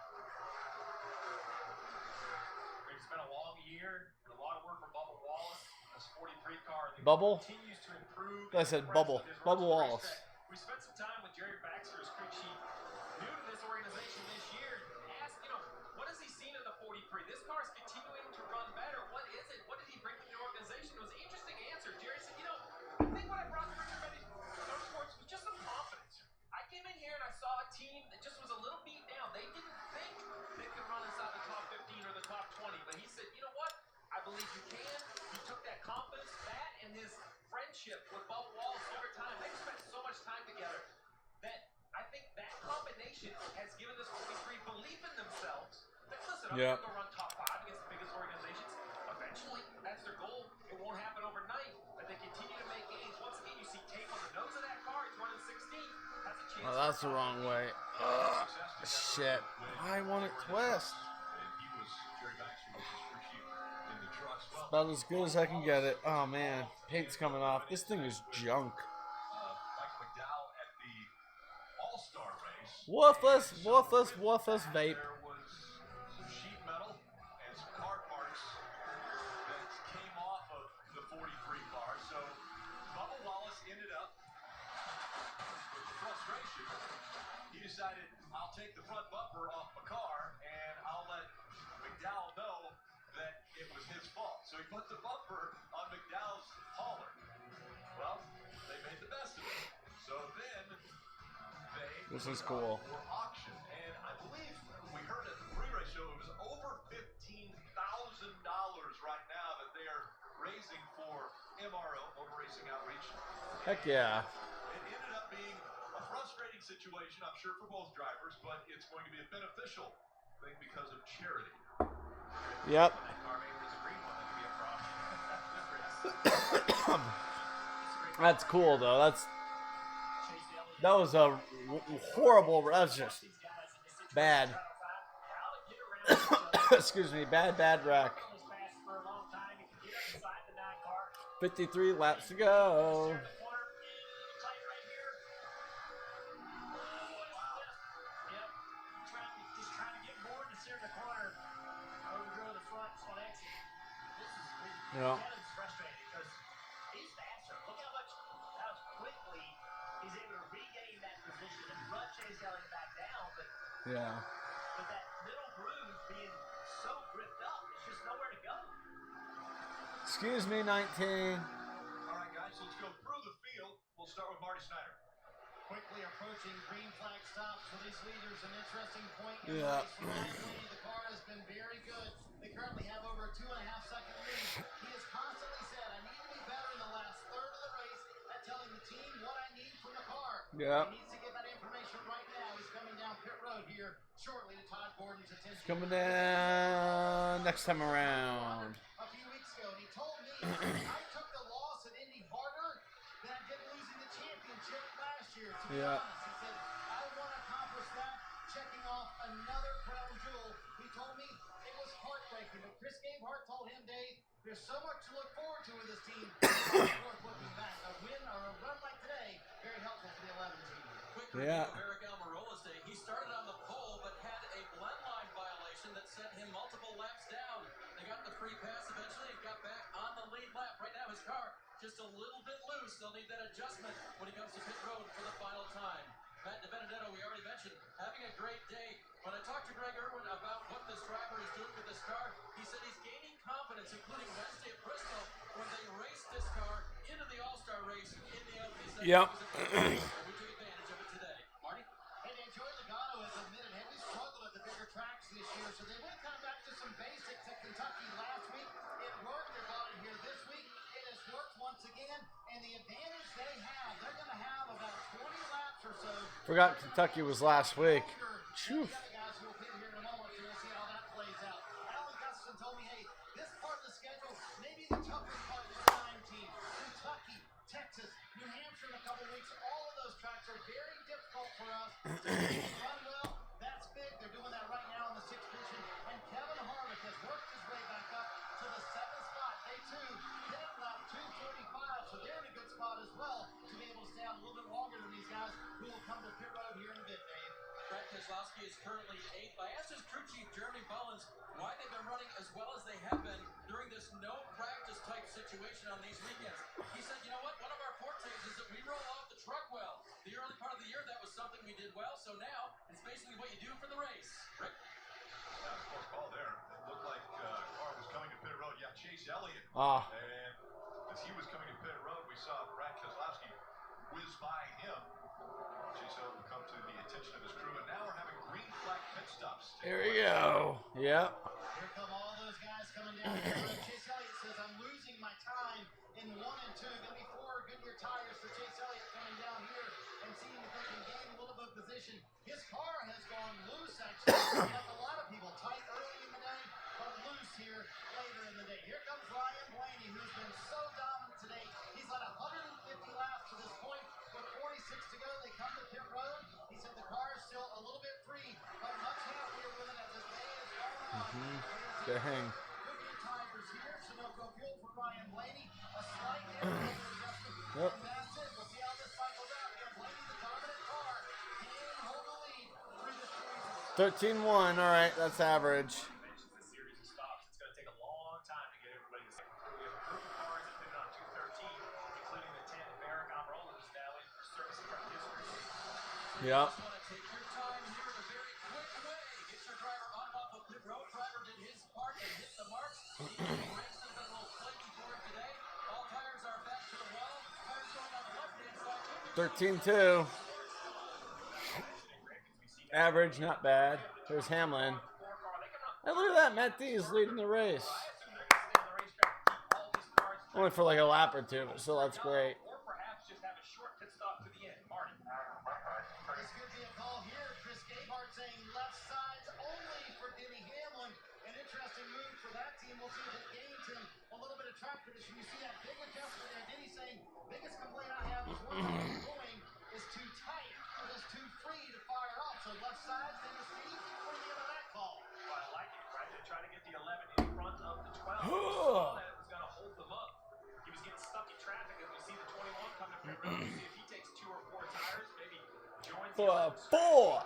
It's been a long year, a lot of work for Bubba Wallace in this 43 car. Bubble? Continues to improve. I said Bubble. Bubble Wallace. We spent some time with Jerry Baxter as crew chief, new to this organization this year. Asked, you know, what has he seen in the 43? This car is continuing to run better. What is it? What did he bring to the organization? It was an interesting answer. Jerry said, you know, I think what I brought to Richard Petty's Motorsports was just some confidence. I came in here and I saw a team that just was a little beat down. They didn't think they could run inside the top 15 or the top 20. But he said, you know what? I believe you can. He took that confidence, that and his friendship with Bubba Wallace over time. They've spent so much time together that I think that combination has given this 43 belief in themselves. That, listen, I'm going to go run top 5 against the biggest organizations. Eventually, that's their goal. It won't happen overnight, but they continue to make gains. Once again, you see tape on the nose of that car. It's running 16. Has a chance. Oh, that's the wrong way. Ugh, shit. I want it twist. About as good as I can get it. Oh man, paint's coming off. This thing is junk. Michael McDowell at the All-Star race. Worthless, worthless, worthless vape. There was some sheet metal and some car parts that came off of the 43 car. So Bubba Wallace ended up with the frustration. He decided, I'll take the front bumper off my car and I'll let McDowell know that it was his fault. So he put the bumper on McDowell's hauler. Well, they made the best of it. So then they This is cool. were auctioned. And I believe we heard at the pre-race show it was over $15,000 right now that they are raising for MRO, Motor Racing Outreach. Heck yeah. It ended up being a frustrating situation, I'm sure, for both drivers, but it's going to be a beneficial thing because of charity. Yep. That's cool though. That was a horrible. That's just bad. Excuse me. Bad wreck. 53 laps to go. Yeah. Kevin's frustrated because he's faster. Look how quickly he's able to regain that position and run Chase Elliott back down. But Yeah. with that middle groove being so gripped up, it's just nowhere to go. Excuse me, 19. All right, guys, let's go through the field. We'll start with Marty Snyder. Quickly approaching green flag stops for these leaders. An interesting point in the Yeah. race. For Ryan Blaney, the car has been very good. They currently have over a 2.5-second lead. He has constantly said, I need to be better in the last third of the race at telling the team what I need from the car. Yeah. He needs to get that information right now. He's coming down pit road here shortly to Todd Gordon's attention. It's coming down next time around. A few weeks ago, and he told me, I took the loss at Indy harder than I did losing the championship last year, to be honest. He said, I want to accomplish that, checking off another crown jewel. He told me it was heartbreaking, but Chris Gabehart told him, Dave, there's so much to look forward to with this team. It's worth looking back. A win or a run like today, very helpful for the 11 team. Quick review of Eric Almirola's day. He started on the pole, but had a blend line violation that sent him multiple laps down. They got the free pass eventually and got back on the lead lap. Right now, his car just a little bit loose. They'll need that adjustment when he comes to pit road for the final time. Matt DiBenedetto, we already mentioned, having a great day. When I talked to Greg Irwin about what this driver is doing with this car, he said he's gaining confidence, including Wednesday at Bristol, when they raced this car into the All-Star race in the Oakley. Yep. We took advantage of it today. Marty? And Joey Logano has admitted, hey, we struggled at the bigger tracks this year, so they went kind of back to some basics at Kentucky last week. It worked. They brought it here this week. It has worked once again, and the advantage they have, they're going to have about 20 laps or so. Forgot Kentucky was last week. Phew. The other guys who will be here in a moment, so we'll see how that plays out. Alan Gustafson told me, hey, this part of the schedule may be the toughest part for the 9 team. Kentucky, Texas, New Hampshire in a couple weeks, all of those tracks are very difficult for us. Run well, that's big. They're doing that right now in the 6th position. And Kevin Harvick has worked his way back up to the 7th spot. They too hit at lap 245, so they're in a good spot as well to be able to stay out a little bit longer than these guys who will come to pit road here in a bit, Dave. Brad Keselowski is currently 8th. I asked his crew chief, Jeremy Bullins, why they've been running as well as they have been during this no-practice type situation on these weekends. He said, you know what? One of our fortes is that we roll off the truck well. The early part of the year, that was something we did well, so now it's basically what you do for the race. Rick? That was a close call there. It looked like car was coming to pit road. Yeah, Chase Elliott. And as he was coming to pit road, we saw Brad Keselowski whiz by him. Chase Elliott will come to the attention of his crew, and now we're having green flag pit stops. Here we go. Yep. Here come all those guys coming down here. Chase Elliott says, I'm losing my time in 1 and 2. Going to be 4 Goodyear tires for Chase Elliott coming down here and seeing if they can gain a little bit of position. His car has gone loose, actually, like a lot of people. Tight early in the day, but loose here later in the day. Here comes Ryan Blaney, who's been so dominant today. He's led 150 laps to this point. With 46 to go, they come to pit road. He said the car is still a little bit free, but much happier with it as this day has gone on. Dang. Goodyear tires here, Sunoco fuel for Ryan Blaney. A slight air filter adjustment, Yep. and that's it. We'll see how this cycles out. Again, Blaney, the dominant car, can hold the lead through this series. 13-1. All right, that's average. Mentions a series of stops. It's going to take a long time to get everybody to cycle through. We have a group of cars that pitted on 213, including the 10 of Eric Almirola, who's now in for service truck history. Yep. Just want to take your time here in a very quick way. Get your driver on and off of pit road. Driver did his part and hit the marks. The brakes have been a little flaky for him today. All tires are back to the wall. Tires going on the left-hand side. 13-2. Average, not bad. There's Hamlin. And look at that, Matt D is leading the race. Only for like a lap or two, but still that's great. Or perhaps just have a short pit stop to the end. Marty. This could be a call here. Chris Gabehart saying left sides only for Denny Hamlin. An interesting move for that team. We'll see if it gains him a little bit of track position. You see that big adjustment there. Denny saying, biggest complaint I have is when the going is too tight or just too free to fire off. So left sides, then the speed. What do you think of that call? Well, I like it, right? They're trying to get the 11 in front of the 12. Saw that it was going to hold them up. He was getting stuck in traffic as we see the 21 come to pit road. We'll see if he takes 2 or 4 tires, maybe joins the 4.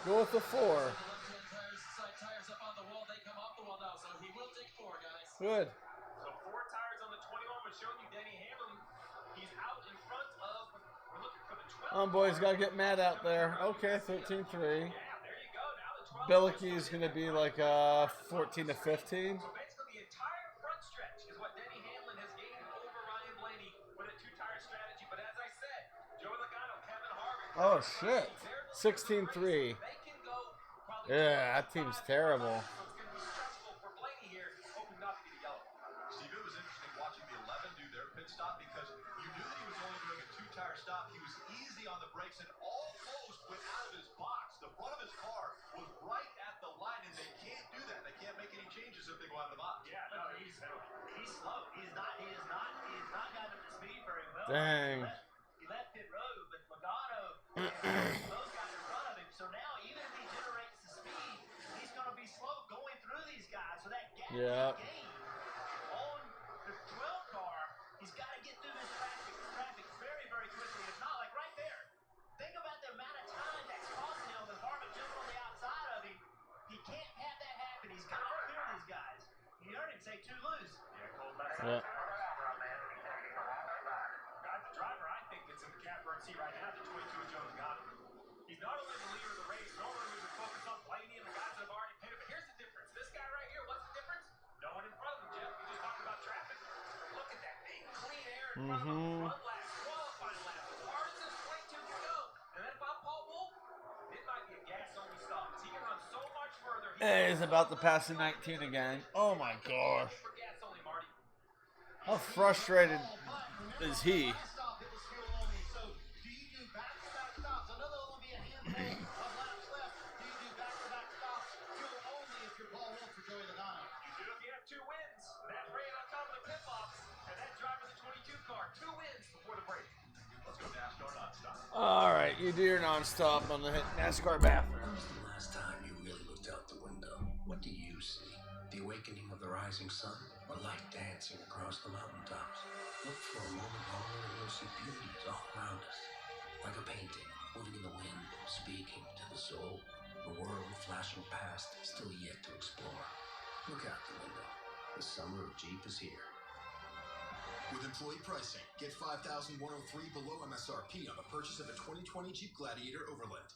Go with the 4. Left-hand tires, side tires up on the wall. They come off the wall. Well, no, so he will take 4, guys. Good. So 4 tires on the 21 was showing you Denny Hamlin. He's out in front of, we're looking for the 12. Come on, boys, gotta get mad out there. Okay, 13-3. Yeah, there you go. Now the 12. Billicky is gonna be like 14 to 15. So basically the entire front stretch is what Denny Hamlin has gained over Ryan Blaney with a 2-tire strategy. But as I said, Joey Logano, Kevin Harvick. Oh shit. 16-3. Yeah, that team's terrible. So it's going to be stressful for Blaney here, hoping not to get a yellow. Steve, it was interesting watching the 11 do their pit stop because you knew that he was only doing a 2-tire stop. He was easy on the brakes and almost went out of his box. The front of his car was right at the line, and they can't do that. They can't make any changes if they go out of the box. Yeah, no, he's slow. He has not gotten up to speed very well. Dang. He left pit road, but Logano those guys in front of him. So now even if he generates the speed, he's going to be slow going through these guys. So that gap he gained on the 12 car, he's got to get through this traffic very, very quickly. If not, like right there. Think about the amount of time that's costing him with Harvick jumping on the outside of him. He can't have that happen. He's got to clear these guys. You heard him say 2 loose. Yeah, Cole, that's Yeah. the driver, I think, that's in the catbird seat right now, the 22 of Joe Logano. He's not only the leader of the race, normally we would focus on Blaney and the guys that have already pitted, but here's the difference. This guy right here, what's the difference? No one in front of him, Jeff. We just talked about traffic. Look at that big, clean air in front of him. Front lap, qualifying lap, as hard as this 22 can go. And then if I'm Paul Wolf, it might be a gas-only stop. He can run so much further. He's about to pass the 19 again. Oh my gosh. How frustrated is he? All right, you do your nonstop on the NASCAR bathroom. When was the last time you really looked out the window? What do you see? The awakening of the rising sun, or light dancing across the mountaintops? Look for a moment longer and you'll see beauties all around us. Like a painting, moving in the wind, speaking to the soul. A world flashing past, still yet to explore. Look out the window. The summer of Jeep is here. With employee pricing, get $5,103 below MSRP on the purchase of a 2020 Jeep Gladiator Overland.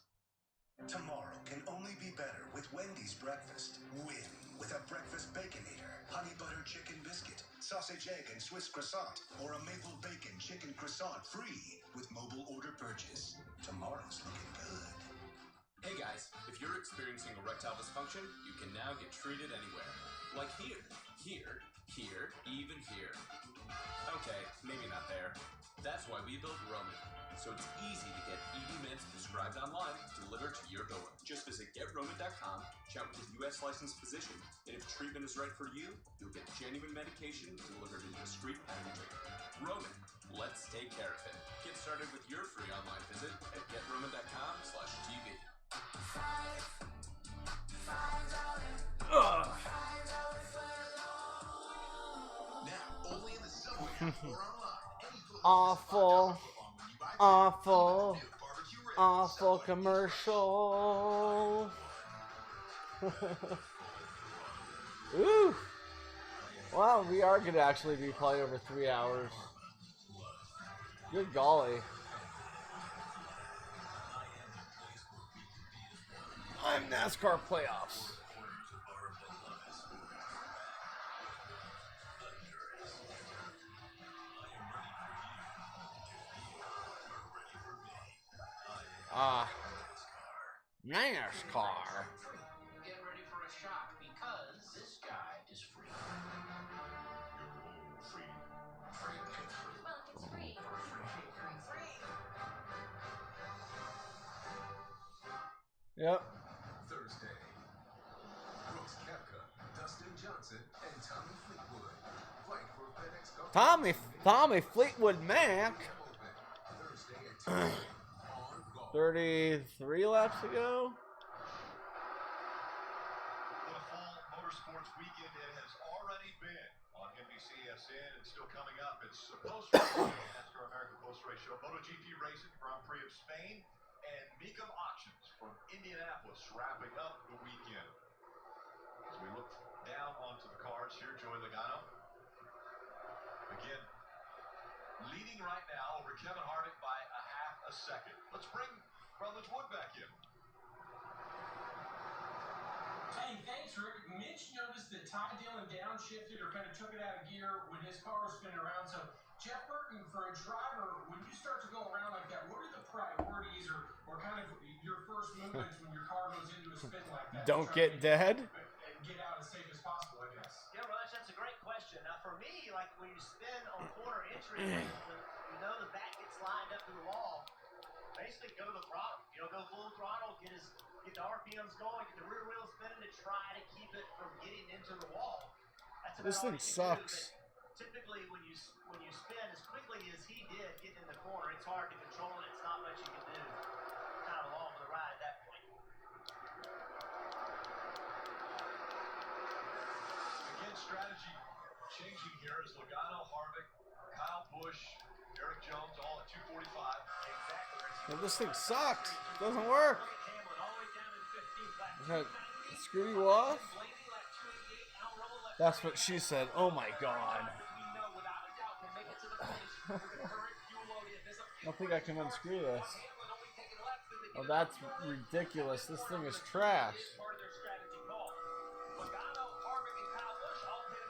Tomorrow can only be better with Wendy's breakfast. Win with a breakfast Baconator, honey butter chicken biscuit, sausage egg and Swiss croissant, or a maple bacon chicken croissant free with mobile order purchase. Tomorrow's looking good. Hey guys, if you're experiencing erectile dysfunction, you can now get treated anywhere. Like here, even here. Okay, maybe not there. That's why we built Roman. So it's easy to get ED meds prescribed online delivered to your door. Just visit GetRoman.com, chat with a U.S. licensed physician, and if treatment is right for you, you'll get genuine medication delivered in discreet packaging. Roman, let's take care of it. Get started with your free online visit at GetRoman.com/TV. Now, only in the Subway app or online. Awful commercial. Ooh. Wow, we are going to actually be probably over 3 hours. Good golly. I'm NASCAR playoffs. NASCAR. Get ready for a shock because this guy is free. Free. Well, if it's free. Yep. Thursday. Brooks Koepka, Dustin Johnson, and Tommy Fleetwood fight for FedEx Cup. Tommy Fleetwood Mac. Thursday at 10 on Raw. 33 laps to go. What a fall motorsports weekend it has already been on NBCSN and still coming up. It's a post-race show, NASCAR American post-race show, MotoGP Racing, Grand Prix of Spain, and Mecum Auctions from Indianapolis wrapping up the weekend. As we look down cars. Here, Joey Logano. Again, leading right now over Kevin Harvick by a half a second. Let's bring Rutledge Wood back in. Hey, thanks, Rick. Mitch noticed that Ty Dillon downshifted or kind of took it out of gear when his car was spinning around. So, Jeff Burton, for a driver, when you start to go around like that, what are the priorities or kind of your first movements when your car goes into a spin like that? Don't get dead. And get out as safe as possible, I guess. Yeah, Rush, that's a great question. Now, for me, like when you spin on corner entry, when you know the back gets lined up to the wall, basically go to the throttle. You know, go full throttle, get the RPMs going, get the rear wheel spinning to try to keep it from getting into the wall. That's This thing sucks. Typically, when you spin as quickly as he did getting in the corner, it's hard to control it. It's not much you can do. Kind of along for the ride at that point. Again, strategy changing here is Logano, Harvick, Kyle Busch, Eric Jones, all at 245. Exactly. Well, this thing sucks. Doesn't work. Screw you off? That's what she said. Oh my god. I don't think I can unscrew this. Oh, that's ridiculous. This thing is trash.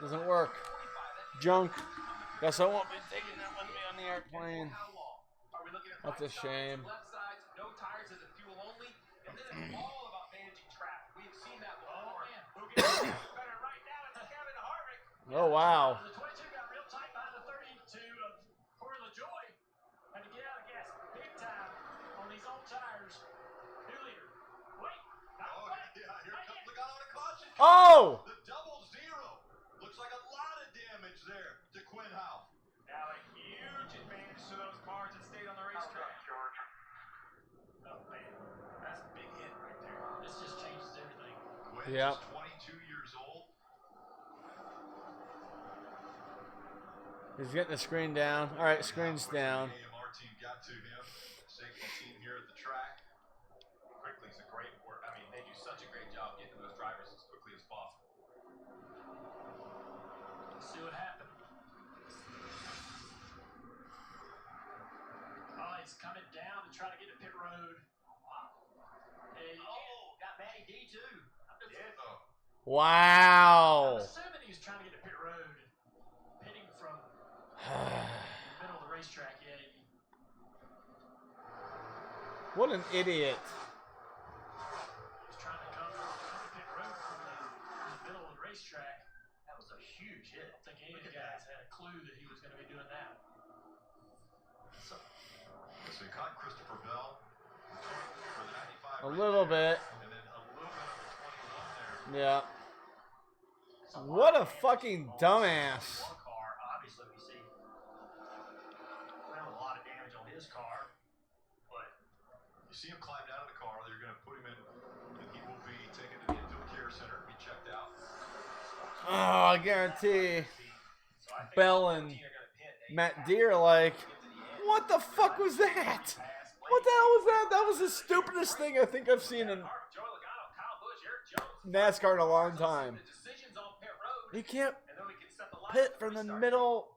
Doesn't work. Junk. Guess I won't be taking that with me on the airplane. That's a shame. Oh, wow. The 22 got real tight behind the 32 of Corey LaJoie. Had to get out of gas big time on these old tires. New leader. Wait. Yeah, here comes Logano on a caution. Oh! The double zero. Looks like a lot of damage there to Quinn Houff. Now a huge advantage to those cars that stayed on the racetrack. Oh, man. That's a big hit right there. This just changes everything. Quinn Yep. is 22 years old. He's getting the screen down. All right, screen's down. The AMR team got to him. Safety team here at the track. Quickly's a great work. I mean, they do such a great job getting those drivers as quickly as possible. Let's see what happened. Oh, he's coming down to try to get to pit road. Got Matty D too. Wow. I'm assuming he was trying to get to pit road. Pitting from the middle of the racetrack. Yeah. What an idiot. He's trying to come to pit road from the middle of the racetrack. That was a huge hit. I don't think any of the guys had a clue that he was going to be doing that. So he caught Christopher Bell for the 95. A little bit. And then a little bit of the 21 there. Yeah. What a fucking dumbass. One car, obviously, we see a lot of damage on his car, but you see him climb down to the car. They're going to put him in, and he will be taken to the infield care center. Be checked out. Oh, I guarantee Bell and Matt Deere like, what the fuck was that? What the hell was that? That was the stupidest thing I think I've seen in NASCAR in a long time. You can't pit from the middle.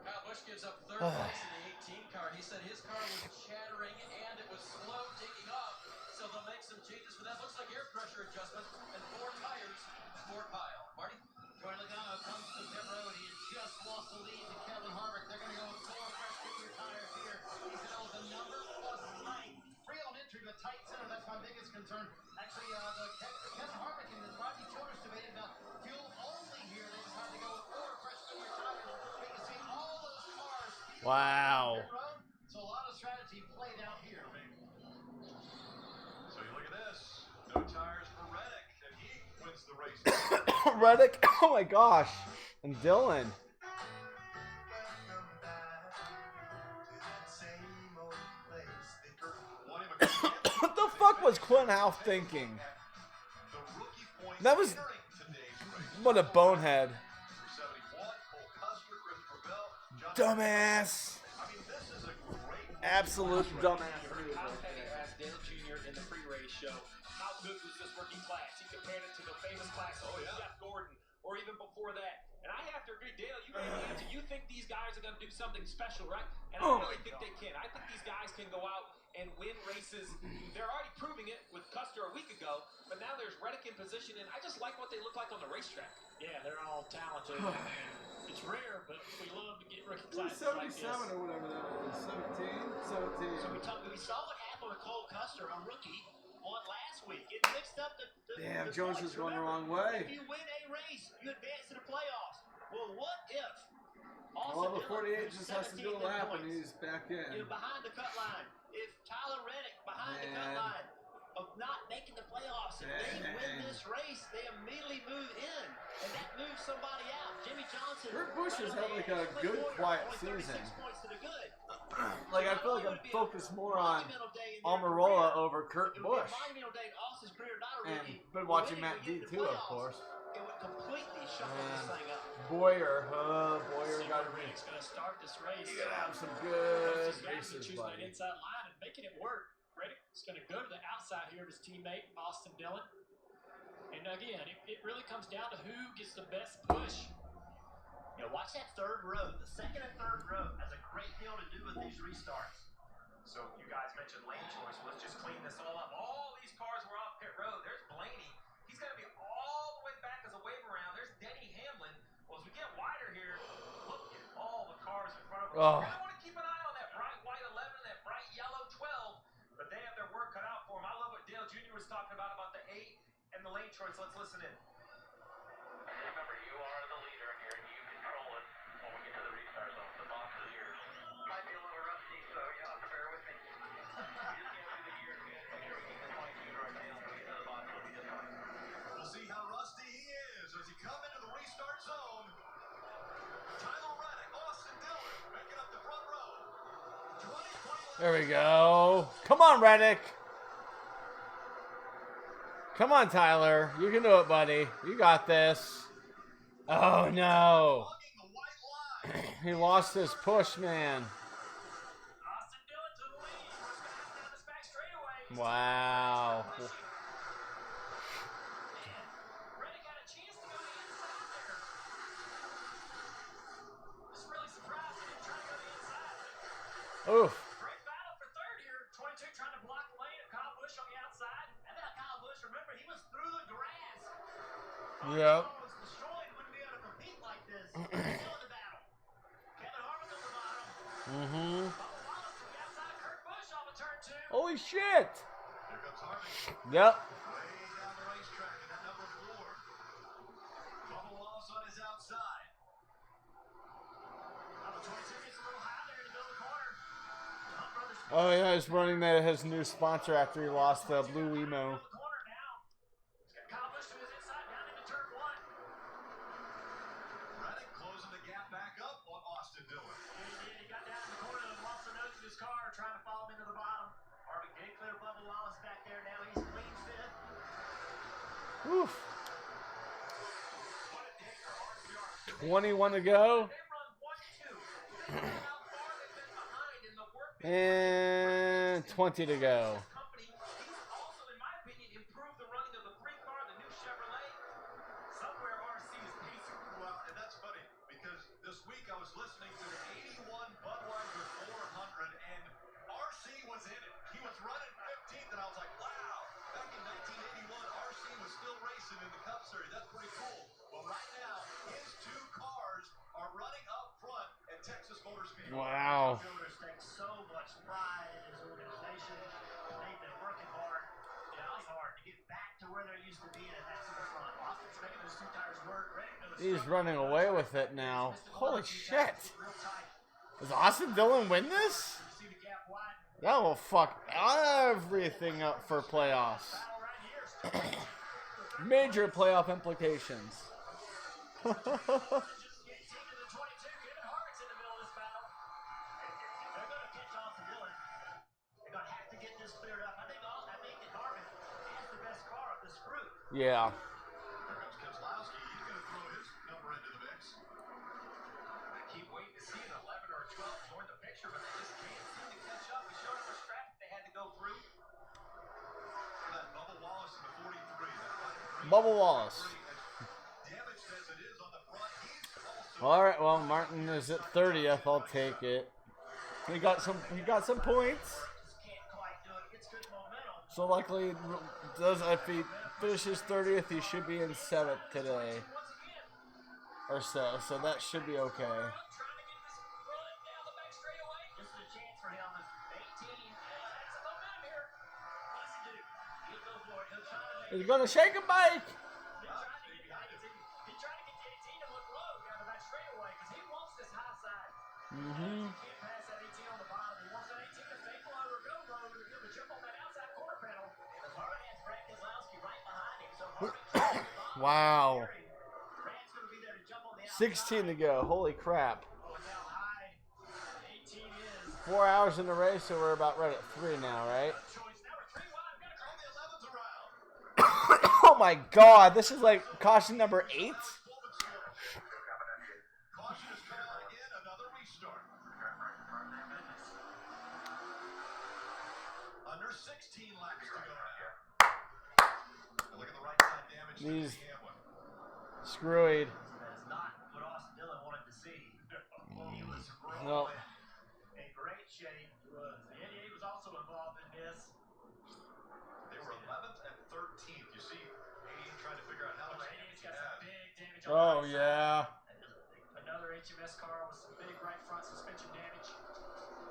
Kyle Busch gives up third place in the 18 car. He said his car was chattering and it was slow taking off. So they'll make some changes for that. Looks like air pressure adjustment and 4 tires for Kyle. Marty? Joey Logano comes to pit road. He has just lost the lead to Kevin Harvick. They're going to go with 4 fresh figure tires here. He's going to go with the number plus tight. Free on entry, but tight center. That's my biggest concern. Actually, Kevin Harvick and Rodney Childers debated about fuel only here. They decided to go with 4 fresh figure tires. But you see all those cars speeding Wow. pit road. So a lot of strategy played out here. So you look at this. No tires for Reddick, and he wins the race. Reddick, oh my gosh. And Dylan. What the fuck was Quinn Houff thinking? That was... What a bonehead. Dumbass. Absolute dumbass. Asked Dale Jr. in the pre-race show, how good was this rookie class? He compared it to the famous class of Jeff Gordon or even do you think these guys are going to do something special, right? And I really think they can. I think these guys can go out and win races. They're already proving it with Custer a week ago, but now there's Reddick in position, and I just like what they look like on the racetrack. Yeah, they're all talented. It's rare, but we love to get rookie classes like this. 77 or whatever that is. 17. So we saw what happened with Cole Custer, a rookie, won last week. It mixed up the Damn, the Jones points. is going the Remember, wrong way. if you win a race, you advance to the playoffs. Well, what if Well, the Dillon, 48 who's just has to do a 17th in lap and points, he's back in. behind the cut line, if Tyler Reddick behind the cut line of not making the playoffs, if they win this race, they immediately move in, and that moves somebody out. Jimmy Johnson. Kurt Busch has had like a good quiet season. Like I feel like I'm focused more on Almirola over Kurt Busch. And been watching Matt D too, of course. It would completely shuffle this thing up. Boyer got to be. Reddick's going to start this race. You gotta have some good races, choosing that buddy. inside line and making it work. Reddick's going to go to the outside here of his teammate, Austin Dillon. And again, it really comes down to who gets the best push. Yeah, watch that third row. The second and third row has a great deal to do with these restarts. So you guys mentioned lane choice. Let's just clean this all up. All these cars were off pit road. There's Blaney. He's going to be all the way back as a wave around. There's Denny Hamlin. Well, as we get wider here, look at all the cars in front of us. Oh. We're going to want to keep an eye on that bright white 11 and that bright yellow 12. But they have their work cut out for them. I love what Dale Jr. was talking about the 8 and the lane choice. Let's listen in. Remember, you are the leader here, and you control it when we get to the restart zone. The box is yours. Might be a little rusty, so you'll have to bear with me. You just can't do the gears good. Make sure we keep this 22 right now. When we get to the box, it'll be just fine. We'll see how rusty he is as he comes into the restart zone. Tyler Reddick, Austin Dillon, making up the front row. There we go. Come on, Reddick. Come on, Tyler. You can do it, buddy. You got this. Oh, no. He lost his push, man. Austin Dillon to the lead. First pass down this back straightaway. Wow. Reddick had a chance to go to the inside there. This really surprised him. Trying to go to the inside. Oof. Great battle for third here. 22 trying to block the lane of Kyle Busch on the outside. And then Kyle Busch, remember, he was through the grass. Yep. Was destroyed, wouldn't be able to compete like this. Still in the battle. Kevin Harvick on the bottom. Mm-hmm. Bubba Wallace to the outside of Kurt Busch off of turn 2. Holy shit. Here comes Harvick. Yep. Way down the racetrack in that number 4. Bubba Wallace on his outside. Number 22 gets a little high there in the middle of the corner. Hunt Brothers. Oh, yeah, he's running his new sponsor after he lost the Blue Emo. Kyle Busch to his inside down into turn 1. Reddick closing the gap back up on Austin Dillon. He got down in the corner and lost the nose of his car trying to follow him into the bottom. Harvick did clear Bubba Wallace back there. Now he's clean fifth. Oof. 21 to go. And 20 to go. Well, and that's funny because this week I was listening to the 81 Budweiser 400 and RC was in it. He was running 15th and I was like, wow, back in 1981, RC was still racing in the Cup Series. That's pretty cool. Well, right now, his 2 cars are running up front at Texas Motor Speedway. Wow. Builders take so much pride in his organization. They've been working hard. It's hard to get back to where they're used to being, and that's in the front. Austin's making those 2 tires work. He's running away with it now. Holy shit. Does Austin Dillon win this? That will fuck everything up for playoffs. Major playoff implications. Yeah. Here comes Keselowski. He's going to throw his number into the mix. I keep waiting to see an 11 or a 12 join the picture, but they just can't seem to catch up. We showed how much traffic they had to go through. That Bubba Wallace in the 43. That Bubba Wallace. damaged as it is on the front, he's also All right. Well, Martin is at 30th. I'll take it. He got some points. So luckily, if he finishes 30th, he should be in 7th today, or so. So that should be okay. He's gonna shake a bike. Mm-hmm. Wow. 16 to go. Holy crap. 4 hours in the race, so we're about right at 3 now, right? Oh my god, this is like caution number 8? Caution has come out again, another restart. Under 16 laps to go now. And look at the right side damage to He's Hamlin. screwied. That is not what Austin Dillon wanted to see. He was rolling No. in great shape. The 88 was also involved in this. They were 11th and 13th. You see 88 trying to figure out how much damage he got has. some big damage on Oh, the right yeah. side. Another HMS car with some big right front suspension damage.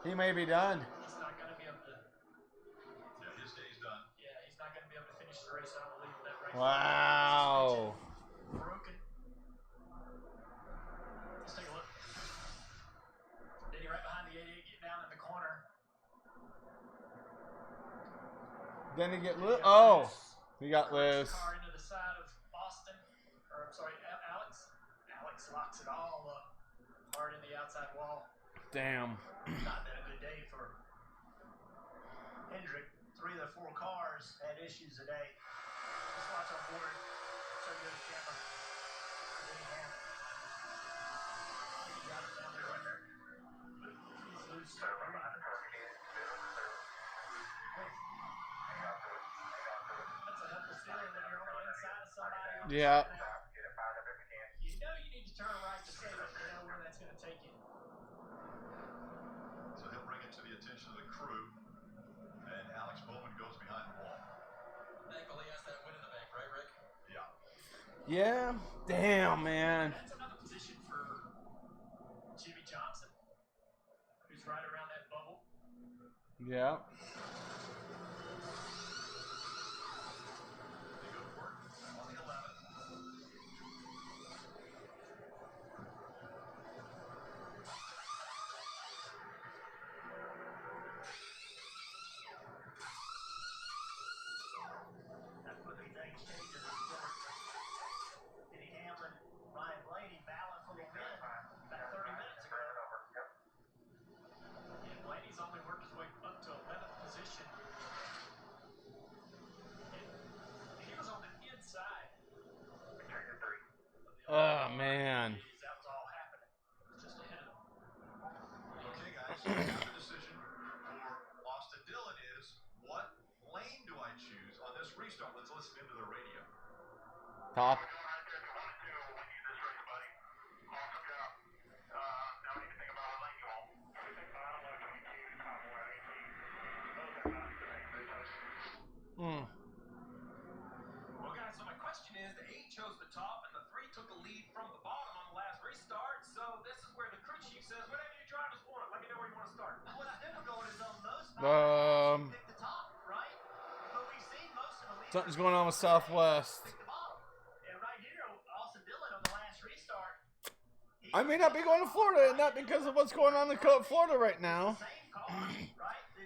He may be done. He's not going to be able to. Yeah, his day's done. Yeah, he's not going to be able to finish the race, I don't believe, with that right Wow. broken. Let's take a look. Denny right behind the 88 getting down in the corner. Then he get loose. Oh, he got loose. Car into the side of Austin, or I'm sorry, Alex. Alex locks it all up hard in the outside wall. Damn. Not been a good day for Hendrick. 3 of the 4 cars had issues today. Let's watch on board. Show you the camera. Denny Hamlin. Denny got it down there right there. He's loose. That's a helpless feeling when you're on the inside of somebody. Yeah. You know you need to turn right to save it. You know where that's going to take you. So he'll bring it to the attention of the crew. And Alex Bowman goes behind the wall. Thankfully, he has that win in the bank, right, Rick? Yeah. Yeah. Damn, man. That's another position for Jimmy Johnson, who's right around that bubble. Yeah. They go to work on the 11th. That's when the things change in the sport. Denny Hamlin, Ryan Blaney battling for the win about 30 minutes ago. And Blaney's only worked his way up to 11th position. And he was on the inside. Oh, man. That was all happening. It was just ahead of him. Okay, guys. Now the decision for Austin Dillon is, what lane do I choose on this restart? Let's listen into the radio. Top. Mm. Well, guys, so my question is, the 8 chose the top, and the 3 took the lead from the bottom on the last restart. So this is where the crew chief says, whatever you drivers want, let me know where you want to start. What's difficult is on most pick the top, right? But we've seen most of the leaders Something's going on with Southwest. pick the bottom. And right here, Austin Dillon on the last restart. I may not be going to Florida, and not because of what's going on in Florida right now.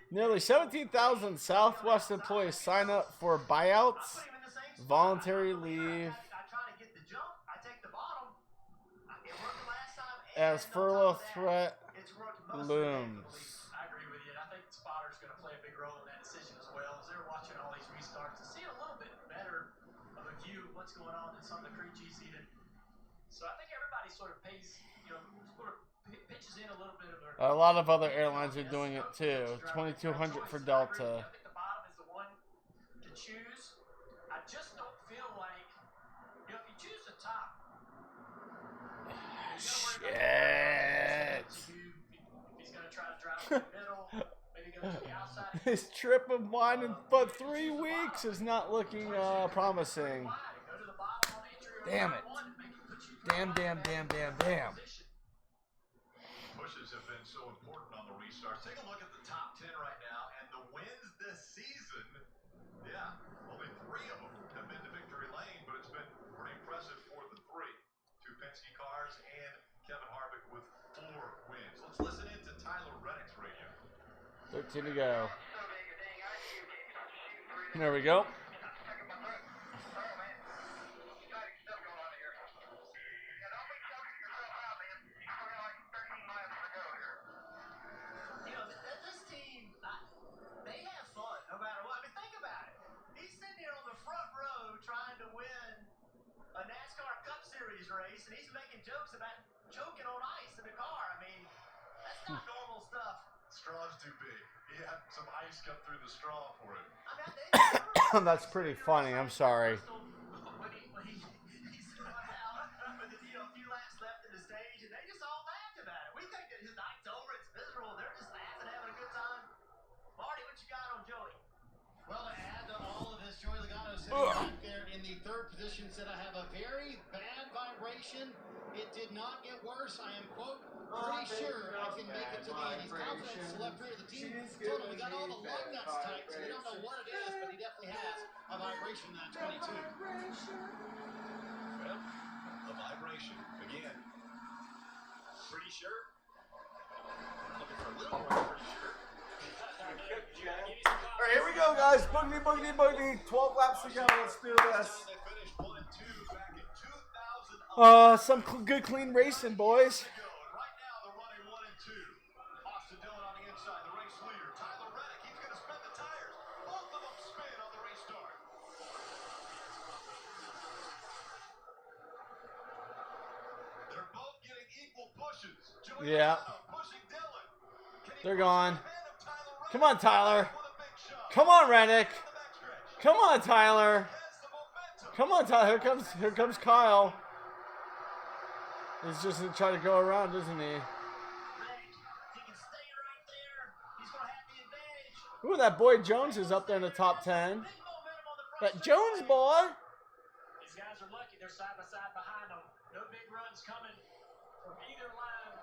Nearly 17,000 Southwest employees sign up for buyouts, voluntary leave, as furlough threat looms. I agree with you, and I think spotters going to play a big role in that decision as well. As they're watching all these restarts and seeing a little bit better of a view of what's going on than some of the crew chiefs even. So I think everybody sort of pays, sort of pitches in a little bit of A lot of other airlines are doing it too. 2,200 for Delta. I think the bottom is the one to choose. I just don't feel like, if you choose the top, Shit. He's going to try to drive in the middle, maybe go to the outside. This trip of mine in but 3 weeks is not looking promising. Damn it. Damn. Pushes have been so important on the restarts. Take a look at the top 10 right now, and the wins this season, yeah, only 3 of them have been to victory lane, but it's been pretty impressive for the 3. 2 Penske cars and Kevin Harvick with 4 wins. Let's listen in to Tyler Reddick's radio. 13 to go. There we go. This team, they have fun no matter what. I mean, think about it. He's sitting here on the front row trying to win a NASCAR Cup Series race, and he's making jokes about choking on ice in the car. I mean, that's not normal stuff. Straw's too big. He had some ice come through the straw for him. That's pretty funny. I'm sorry. He's out with a few laps left in the stage, and they just all laughed about it. We think that his night's over, it's miserable. They're just laughing, having a good time. Marty, what you got on Joey? Well, to add to all of this, Joey Logano sitting back there in the 3rd position said, I have a very bad vibration. It did not get worse. I am, quote, pretty sure I can make it to the end. He's confident it's the left rear of the team. Told him we got all the lug nuts tight, so we don't know what it is, but he definitely has a vibration in that 22. Well, a vibration again. Pretty sure? Looking for a little more pretty sure. All right, here we go, guys. Boogity. 12 laps to go. Let's do this. Some good, clean racing, boys. Right now, they're running 1 and 2. Austin Dillon on the inside, the race leader. Tyler Reddick, he's going to spin the tires. Both of them spin on the restart. They're both getting equal pushes. Yeah. They're gone. Come on, Tyler. Come on, Reddick. Come on, Tyler. Come on, Tyler. Here comes Kyle. He's just going to try to go around, isn't he? Ooh, that boy Jones is up there in the top 10. That Jones boy. These guys are lucky. They're side by side behind them. No big runs coming from either line.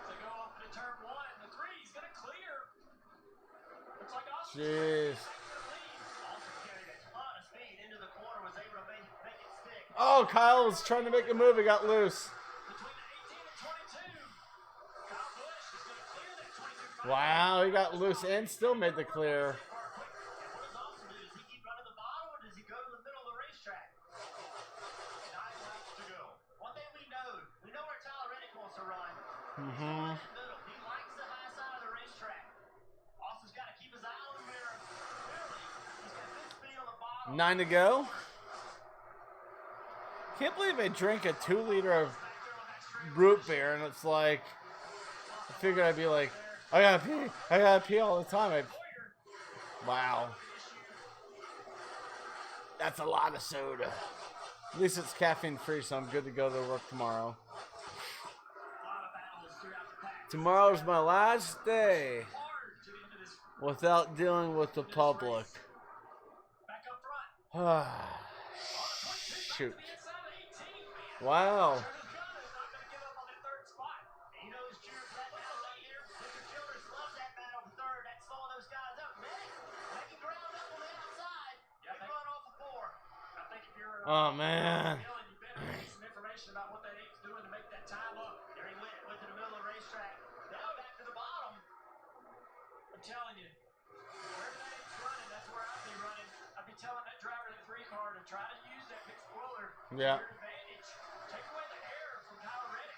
To go off into turn 1. The 3 is going to clear. Looks like Austin. Jeez. Austin carried a ton of speed into the corner, was able to make it stick. Oh, Kyle was trying to make a move. He got loose. Between the 18 and 22, Kyle Busch is going to clear that 22. Wow, he got loose and still made the clear. What does Austin do? Does he keep running the bottom, or does he go to the middle of the racetrack? 9 laps to go. One thing we know where Tyler Reddick wants to run. Mm-hmm. He likes the high side of the racetrack. Austin's got to keep his eye on the mirror. Clearly, he's got good speed on the bottom. 9 to go. Can't believe I drink a 2-liter of root beer, and it's like, I figured I'd be like, I gotta pee all the time. Wow. That's a lot of soda. At least it's caffeine free, so I'm good to go to work tomorrow. Tomorrow's my last day without dealing with the public. Shoot. Wow. Oh, man. Some information about what that eight's doing to make that time up. There he went to the middle of the racetrack. Now back to the bottom. I'm telling you, wherever that eight's running, that's where I'd be running. I'd be telling that driver in the 3 car to try to use that big spoiler to your advantage. Take away the air from Tyler Reddick.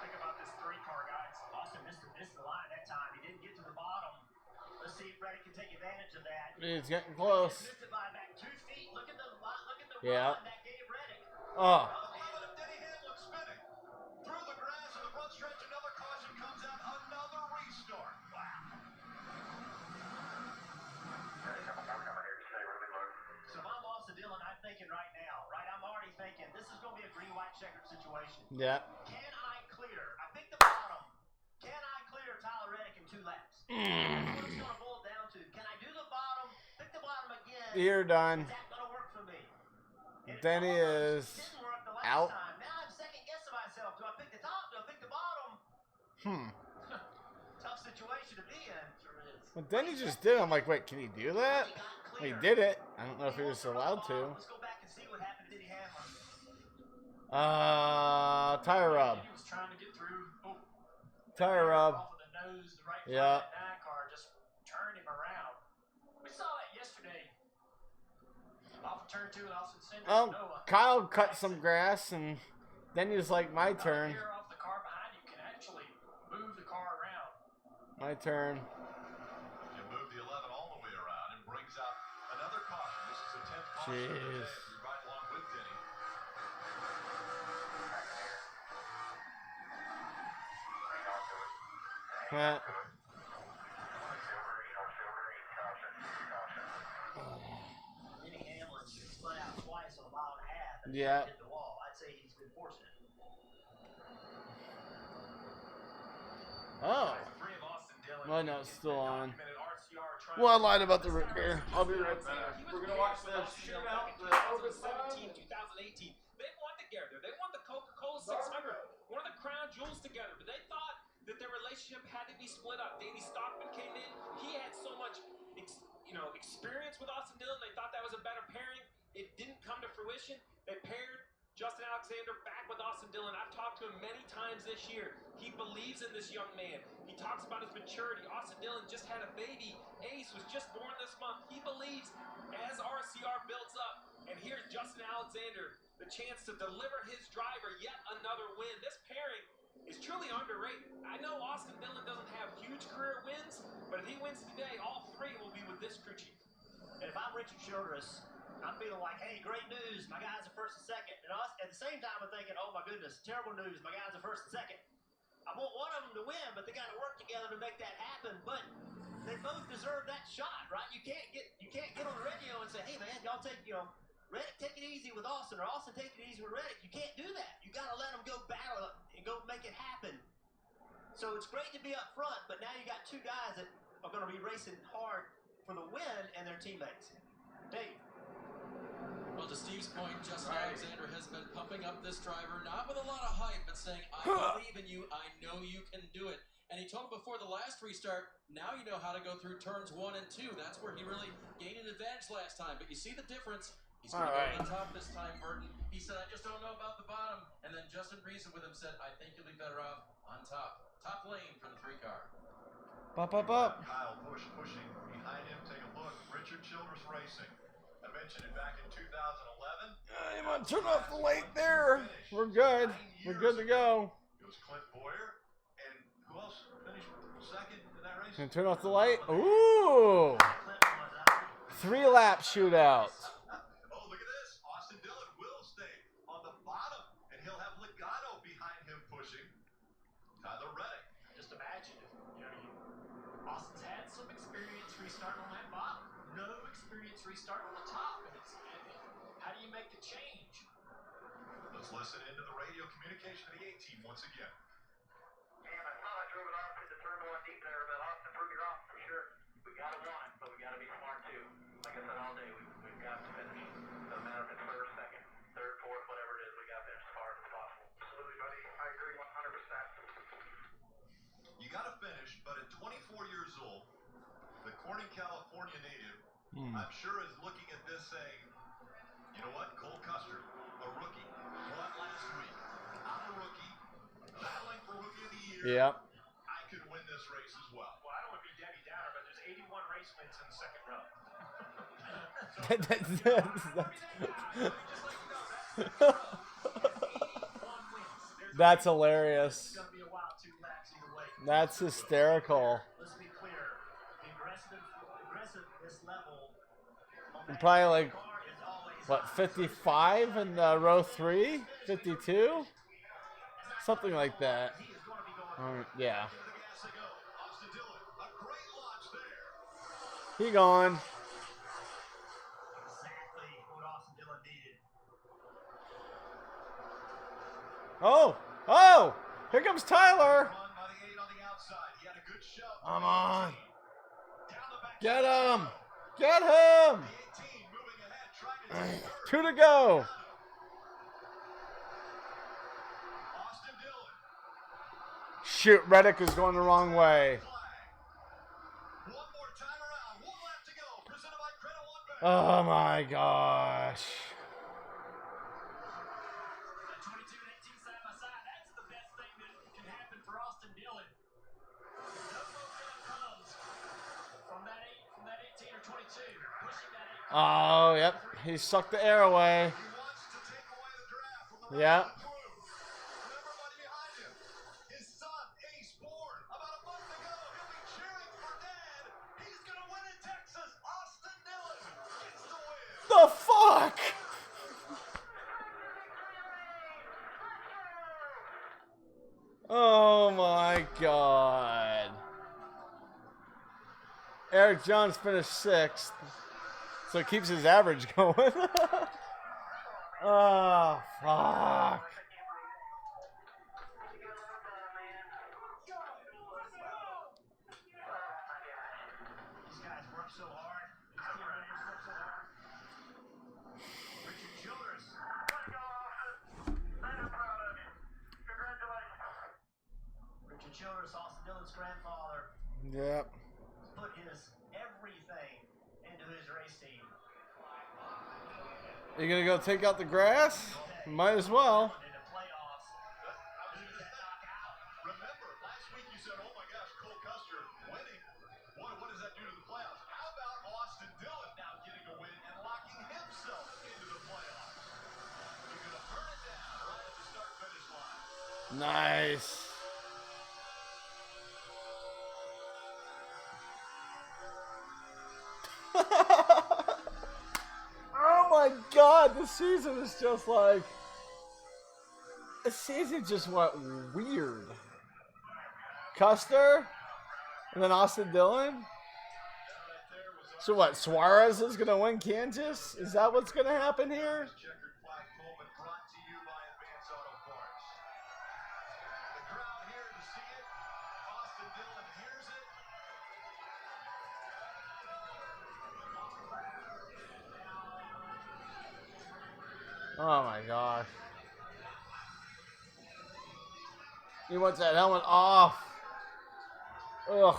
Think about this 3 car, guys. Austin missed the line that time. He didn't get to the bottom. Let's see if Reddick can take advantage of that. He's getting close. He missed it by about 2 feet. Look at the Yeah. run that gave Reddick. Oh. Denny Hamlin spinning through the grass in the front stretch. Another caution comes out. Another restart. Wow. So if I'm Austin Dillon, I'm thinking thinking right now, right? I'm already thinking this is going to be a green-white checkered situation. Yeah. Can I clear? I picked the bottom. Can I clear Tyler Reddick in 2 laps? That's what it's going to boil down to. Can I do the bottom, pick the bottom again? You're done. Is that going to work for me? Denny is Didn't work the last out. time. Now I'm second guessing myself. Do I pick the top? Do I pick the bottom? Tough situation to be in. Sure is. Well, Denny just did. I'm like, wait, can he do that? He did it. I don't know if he was allowed to. Let's go back and see what happened to Denny Hamlin. Tire rub. He was trying to get through. Oh, Tire rub. off of the nose, the right Yeah. front of that NASCAR just turned him around. We saw that yesterday. Off of turn 2 and Austin Cinders. Oh, Noah. Kyle cut some grass, and then he was like, my turn. Here off the car behind you can actually move the car around. My turn. You move the 11 all the way around and brings out another caution. This is the 10th caution of the day. We ride along with Denny. Denny Hamlin split out twice on a mile and a half and Yeah. hit the wall. I'd say he's been fortunate. Oh. Three of Austin Dillon. Well, no, it's still on. RCR trying Well, I lied about the root beer. I'll be right back. We're going to watch the shootout, the overtime. 2018. They won together. They won the Coca-Cola 600. One of the crown jewels together. But they thought that their relationship had to be split up. Danny Stockman came in. He had so much experience with Austin Dillon. They thought that was a better pairing. It didn't come to fruition. They paired Justin Alexander back with Austin Dillon. I've talked to him many times this year. He believes in this young man. He talks about his maturity. Austin Dillon just had a baby. Ace was just born this month. He believes as RCR builds up, and here's Justin Alexander, the chance to deliver his driver yet another win. This pairing is truly underrated. I know Austin Dillon doesn't have huge career wins, but if he wins today, all 3 will be with this crew chief. And if I'm Richard Childress, I'm feeling like, hey, great news. My guys are first and second. And at the same time, I'm thinking, oh, my goodness, terrible news. My guys are first and second. I want one of them to win, but they got to work together to make that happen. But they both deserve that shot, right? You can't get on the radio and say, hey, man, y'all Reddick, take it easy with Austin, or Austin, take it easy with Reddick. You can't do that. You got to let them go battle and go make it happen. So it's great to be up front, but now you got 2 guys that are going to be racing hard for the win and their teammates. Dave. Well, to Steve's point, Justin Alexander has been pumping up this driver, not with a lot of hype, but saying, I believe in you, I know you can do it. And he told him before the last restart, now you know how to go through turns 1 and 2. That's where he really gained an advantage last time. But you see the difference. He's going to go to the top this time, Burton. He said, I just don't know about the bottom. And then Justin reasoned with him, said, I think you'll be better off on top. Top lane for the 3 car. Up. Kyle pushing behind him. Take a look. Richard Childress Racing. I mentioned it back in 2011. You want to turn off the light there. We're good. We're good to go. It was Clint Boyer. And who else finished second in that race? Can you turn off the light? Ooh. 3-lap shootout. Oh, look at this. Austin Dillon will stay on the bottom, and he'll have Legato behind him pushing Tyler Reddick. Just imagine if, Austin's had some experience restarting on that bottom. No experience restarting on the top. And how do you make the change? Let's listen into the radio communication of the A-team once again. And I thought I drove it off into turn 1 deep there, but Austin proved me wrong for sure. We got to win, but we got to be smart too. Like I said all day, we've got to finish. Doesn't matter if it's first, second, third, fourth, whatever it is, we got to finish as hard as possible. Absolutely, buddy. I agree 100%. You got to finish, but at 24 years old, the Corning, California native, I'm sure is looking at this saying, you know what, Cole Custer, a rookie, won last week. I'm a rookie, battling for Rookie of the Year. Yep. I could win this race as well. Well, I don't want to be Debbie Downer, but there's 81 race wins in the second row. That's hilarious. That's hysterical. Let's be clear. The aggressiveness level And probably like, what, 55 in row 3? 52? Something like that. Yeah. He gone. Exactly what Austin Dillon needed. Oh! Oh! Here comes Tyler! Come on! Get him! Get him! 2 to go! Shoot, Reddick is going the wrong way. Oh my gosh. That 22 and 18 side by side, that's the best thing that can happen for Austin Dillon. No momentum comes from that 18 or 22, pushing that 8. Oh, yep. He sucked the air away. Yeah. His son, Ace, born about a month ago. He'll be cheering for Dad. He's going to win in Texas. Austin Dillon gets the win. The fuck? Oh my god. Eric Jones finished 6th, so it keeps his average going. Oh, fuck. These guys work so hard. These team members work so hard. Richard Childress. Richard Childress, Austin Dillon's grandfather, Yep. put his everything into his race team. You gonna go take out the grass? Might as well. Remember, last week you said, oh my gosh, Cole Custer winning. What does that do to the playoffs? How about Austin Dillon now getting a win and locking himself into the playoffs? He's going to burn it down right at the start-finish line. Nice. Oh my god, this season is just like... The season just went weird. Custer? And then Austin Dillon? So what, Suarez is going to win Kansas? Is that what's going to happen here? Oh my gosh. He wants that helmet off. Ugh.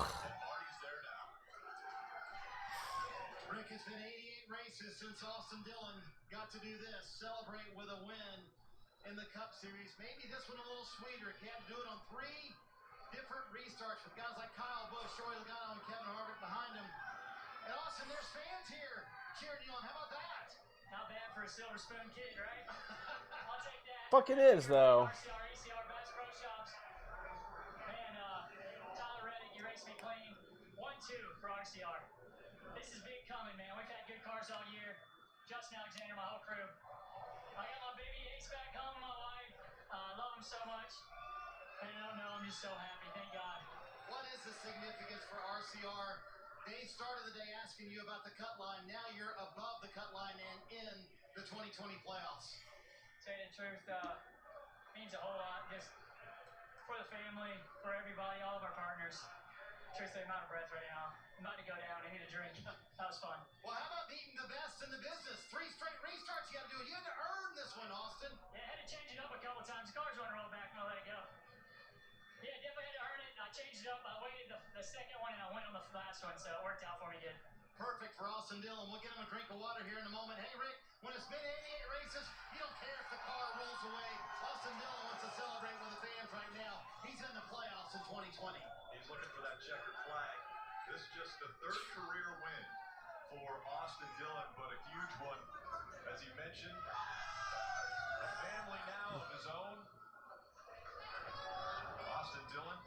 Rick, it's been 88 races since Austin Dillon got to do this. Celebrate with a win in the Cup Series. Maybe this one a little sweeter. He had to do it on 3 different restarts with guys like Kyle Busch, Troy Logano, and Kevin Harvick behind him. And Austin, there's fans here cheering you on. How about that? Not bad for a silver spoon kid, right? I'll take that. Fuck it is, though. RCR, ECR, Bass Pro Shops. Man, Tyler Reddick, you raced me clean. 1-2 for RCR. This is big coming, man. We've had good cars all year. Justin Alexander, my whole crew. I got my baby Ace back home, my wife. I love him so much. And I don't know, I'm just so happy. Thank God. What is the significance for RCR? They started the day asking you about the cut line. Now you're above the cut line and in the 2020 playoffs. Tell you the truth, means a whole lot. Just for the family, for everybody, all of our partners. Truthfully, I'm out of breath right now. I'm about to go down. I need a drink. That was fun. Well, how about beating the best in the business? 3 straight restarts you got to do. You had to earn this one, Austin. Yeah, I had to change it up a couple times. The cars wouldn't roll back and I let it go. Yeah, definitely had to earn it. I changed it up. I waited the second one and I went on the last one, so it worked out for me good. Perfect for Austin Dillon. We'll get him a drink of water here in a moment. Hey, Rick, when it's been 88 races, you don't care if the car rolls away. Austin Dillon wants to celebrate with the fans right now. He's in the playoffs in 2020. He's looking for that checkered flag. This is just the 3rd career win for Austin Dillon, but a huge one. As he mentioned, a family now of his own. Austin Dillon.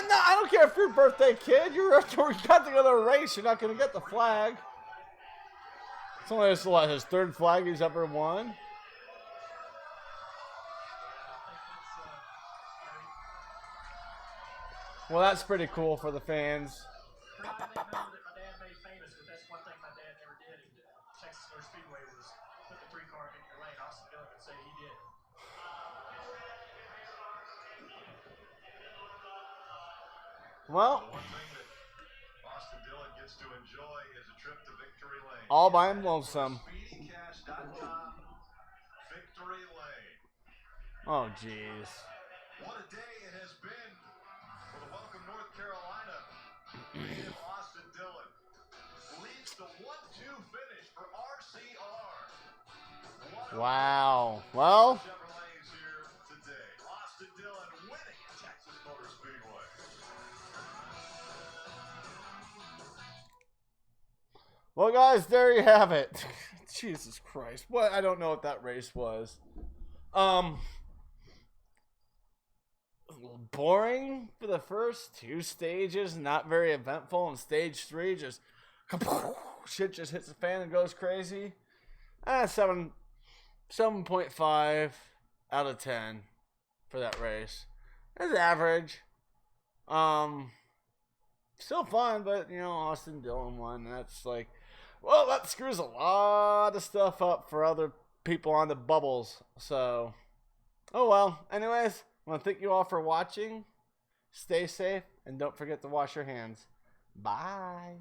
No, I don't care if you're a birthday kid. You got to go to a race. You're not going to get the flag. It's only his 3rd flag he's ever won. Well, that's pretty cool for the fans. My dad made famous, but that's one thing my dad never did. Texas Motor Speedway was put the 3 car in your lane. Austin Dillon would say he did. Well, one thing that Austin Dillon gets to enjoy is a trip to Victory Lane. all by him lonesome. SpeedyCash.com, Victory Lane. Oh, jeez. What a day it has been for the Welcome North Carolina native Austin Dillon. Leads the 1-2 finish for RCR. Wow. Well, Chevrolets here today. Austin Dillon winning at Texas Motor Speedway. well, guys, there you have it. Jesus Christ. What? I don't know what that race was. Boring for the first 2 stages, not very eventful. And stage 3, just shit just hits the fan and goes crazy. 7.5 out of 10 for that race. It's average. Still fun, but you know, Austin Dillon won. And that's like, well, that screws a lot of stuff up for other people on the bubbles. So, oh well. Anyways, I want to thank you all for watching. Stay safe and don't forget to wash your hands. Bye.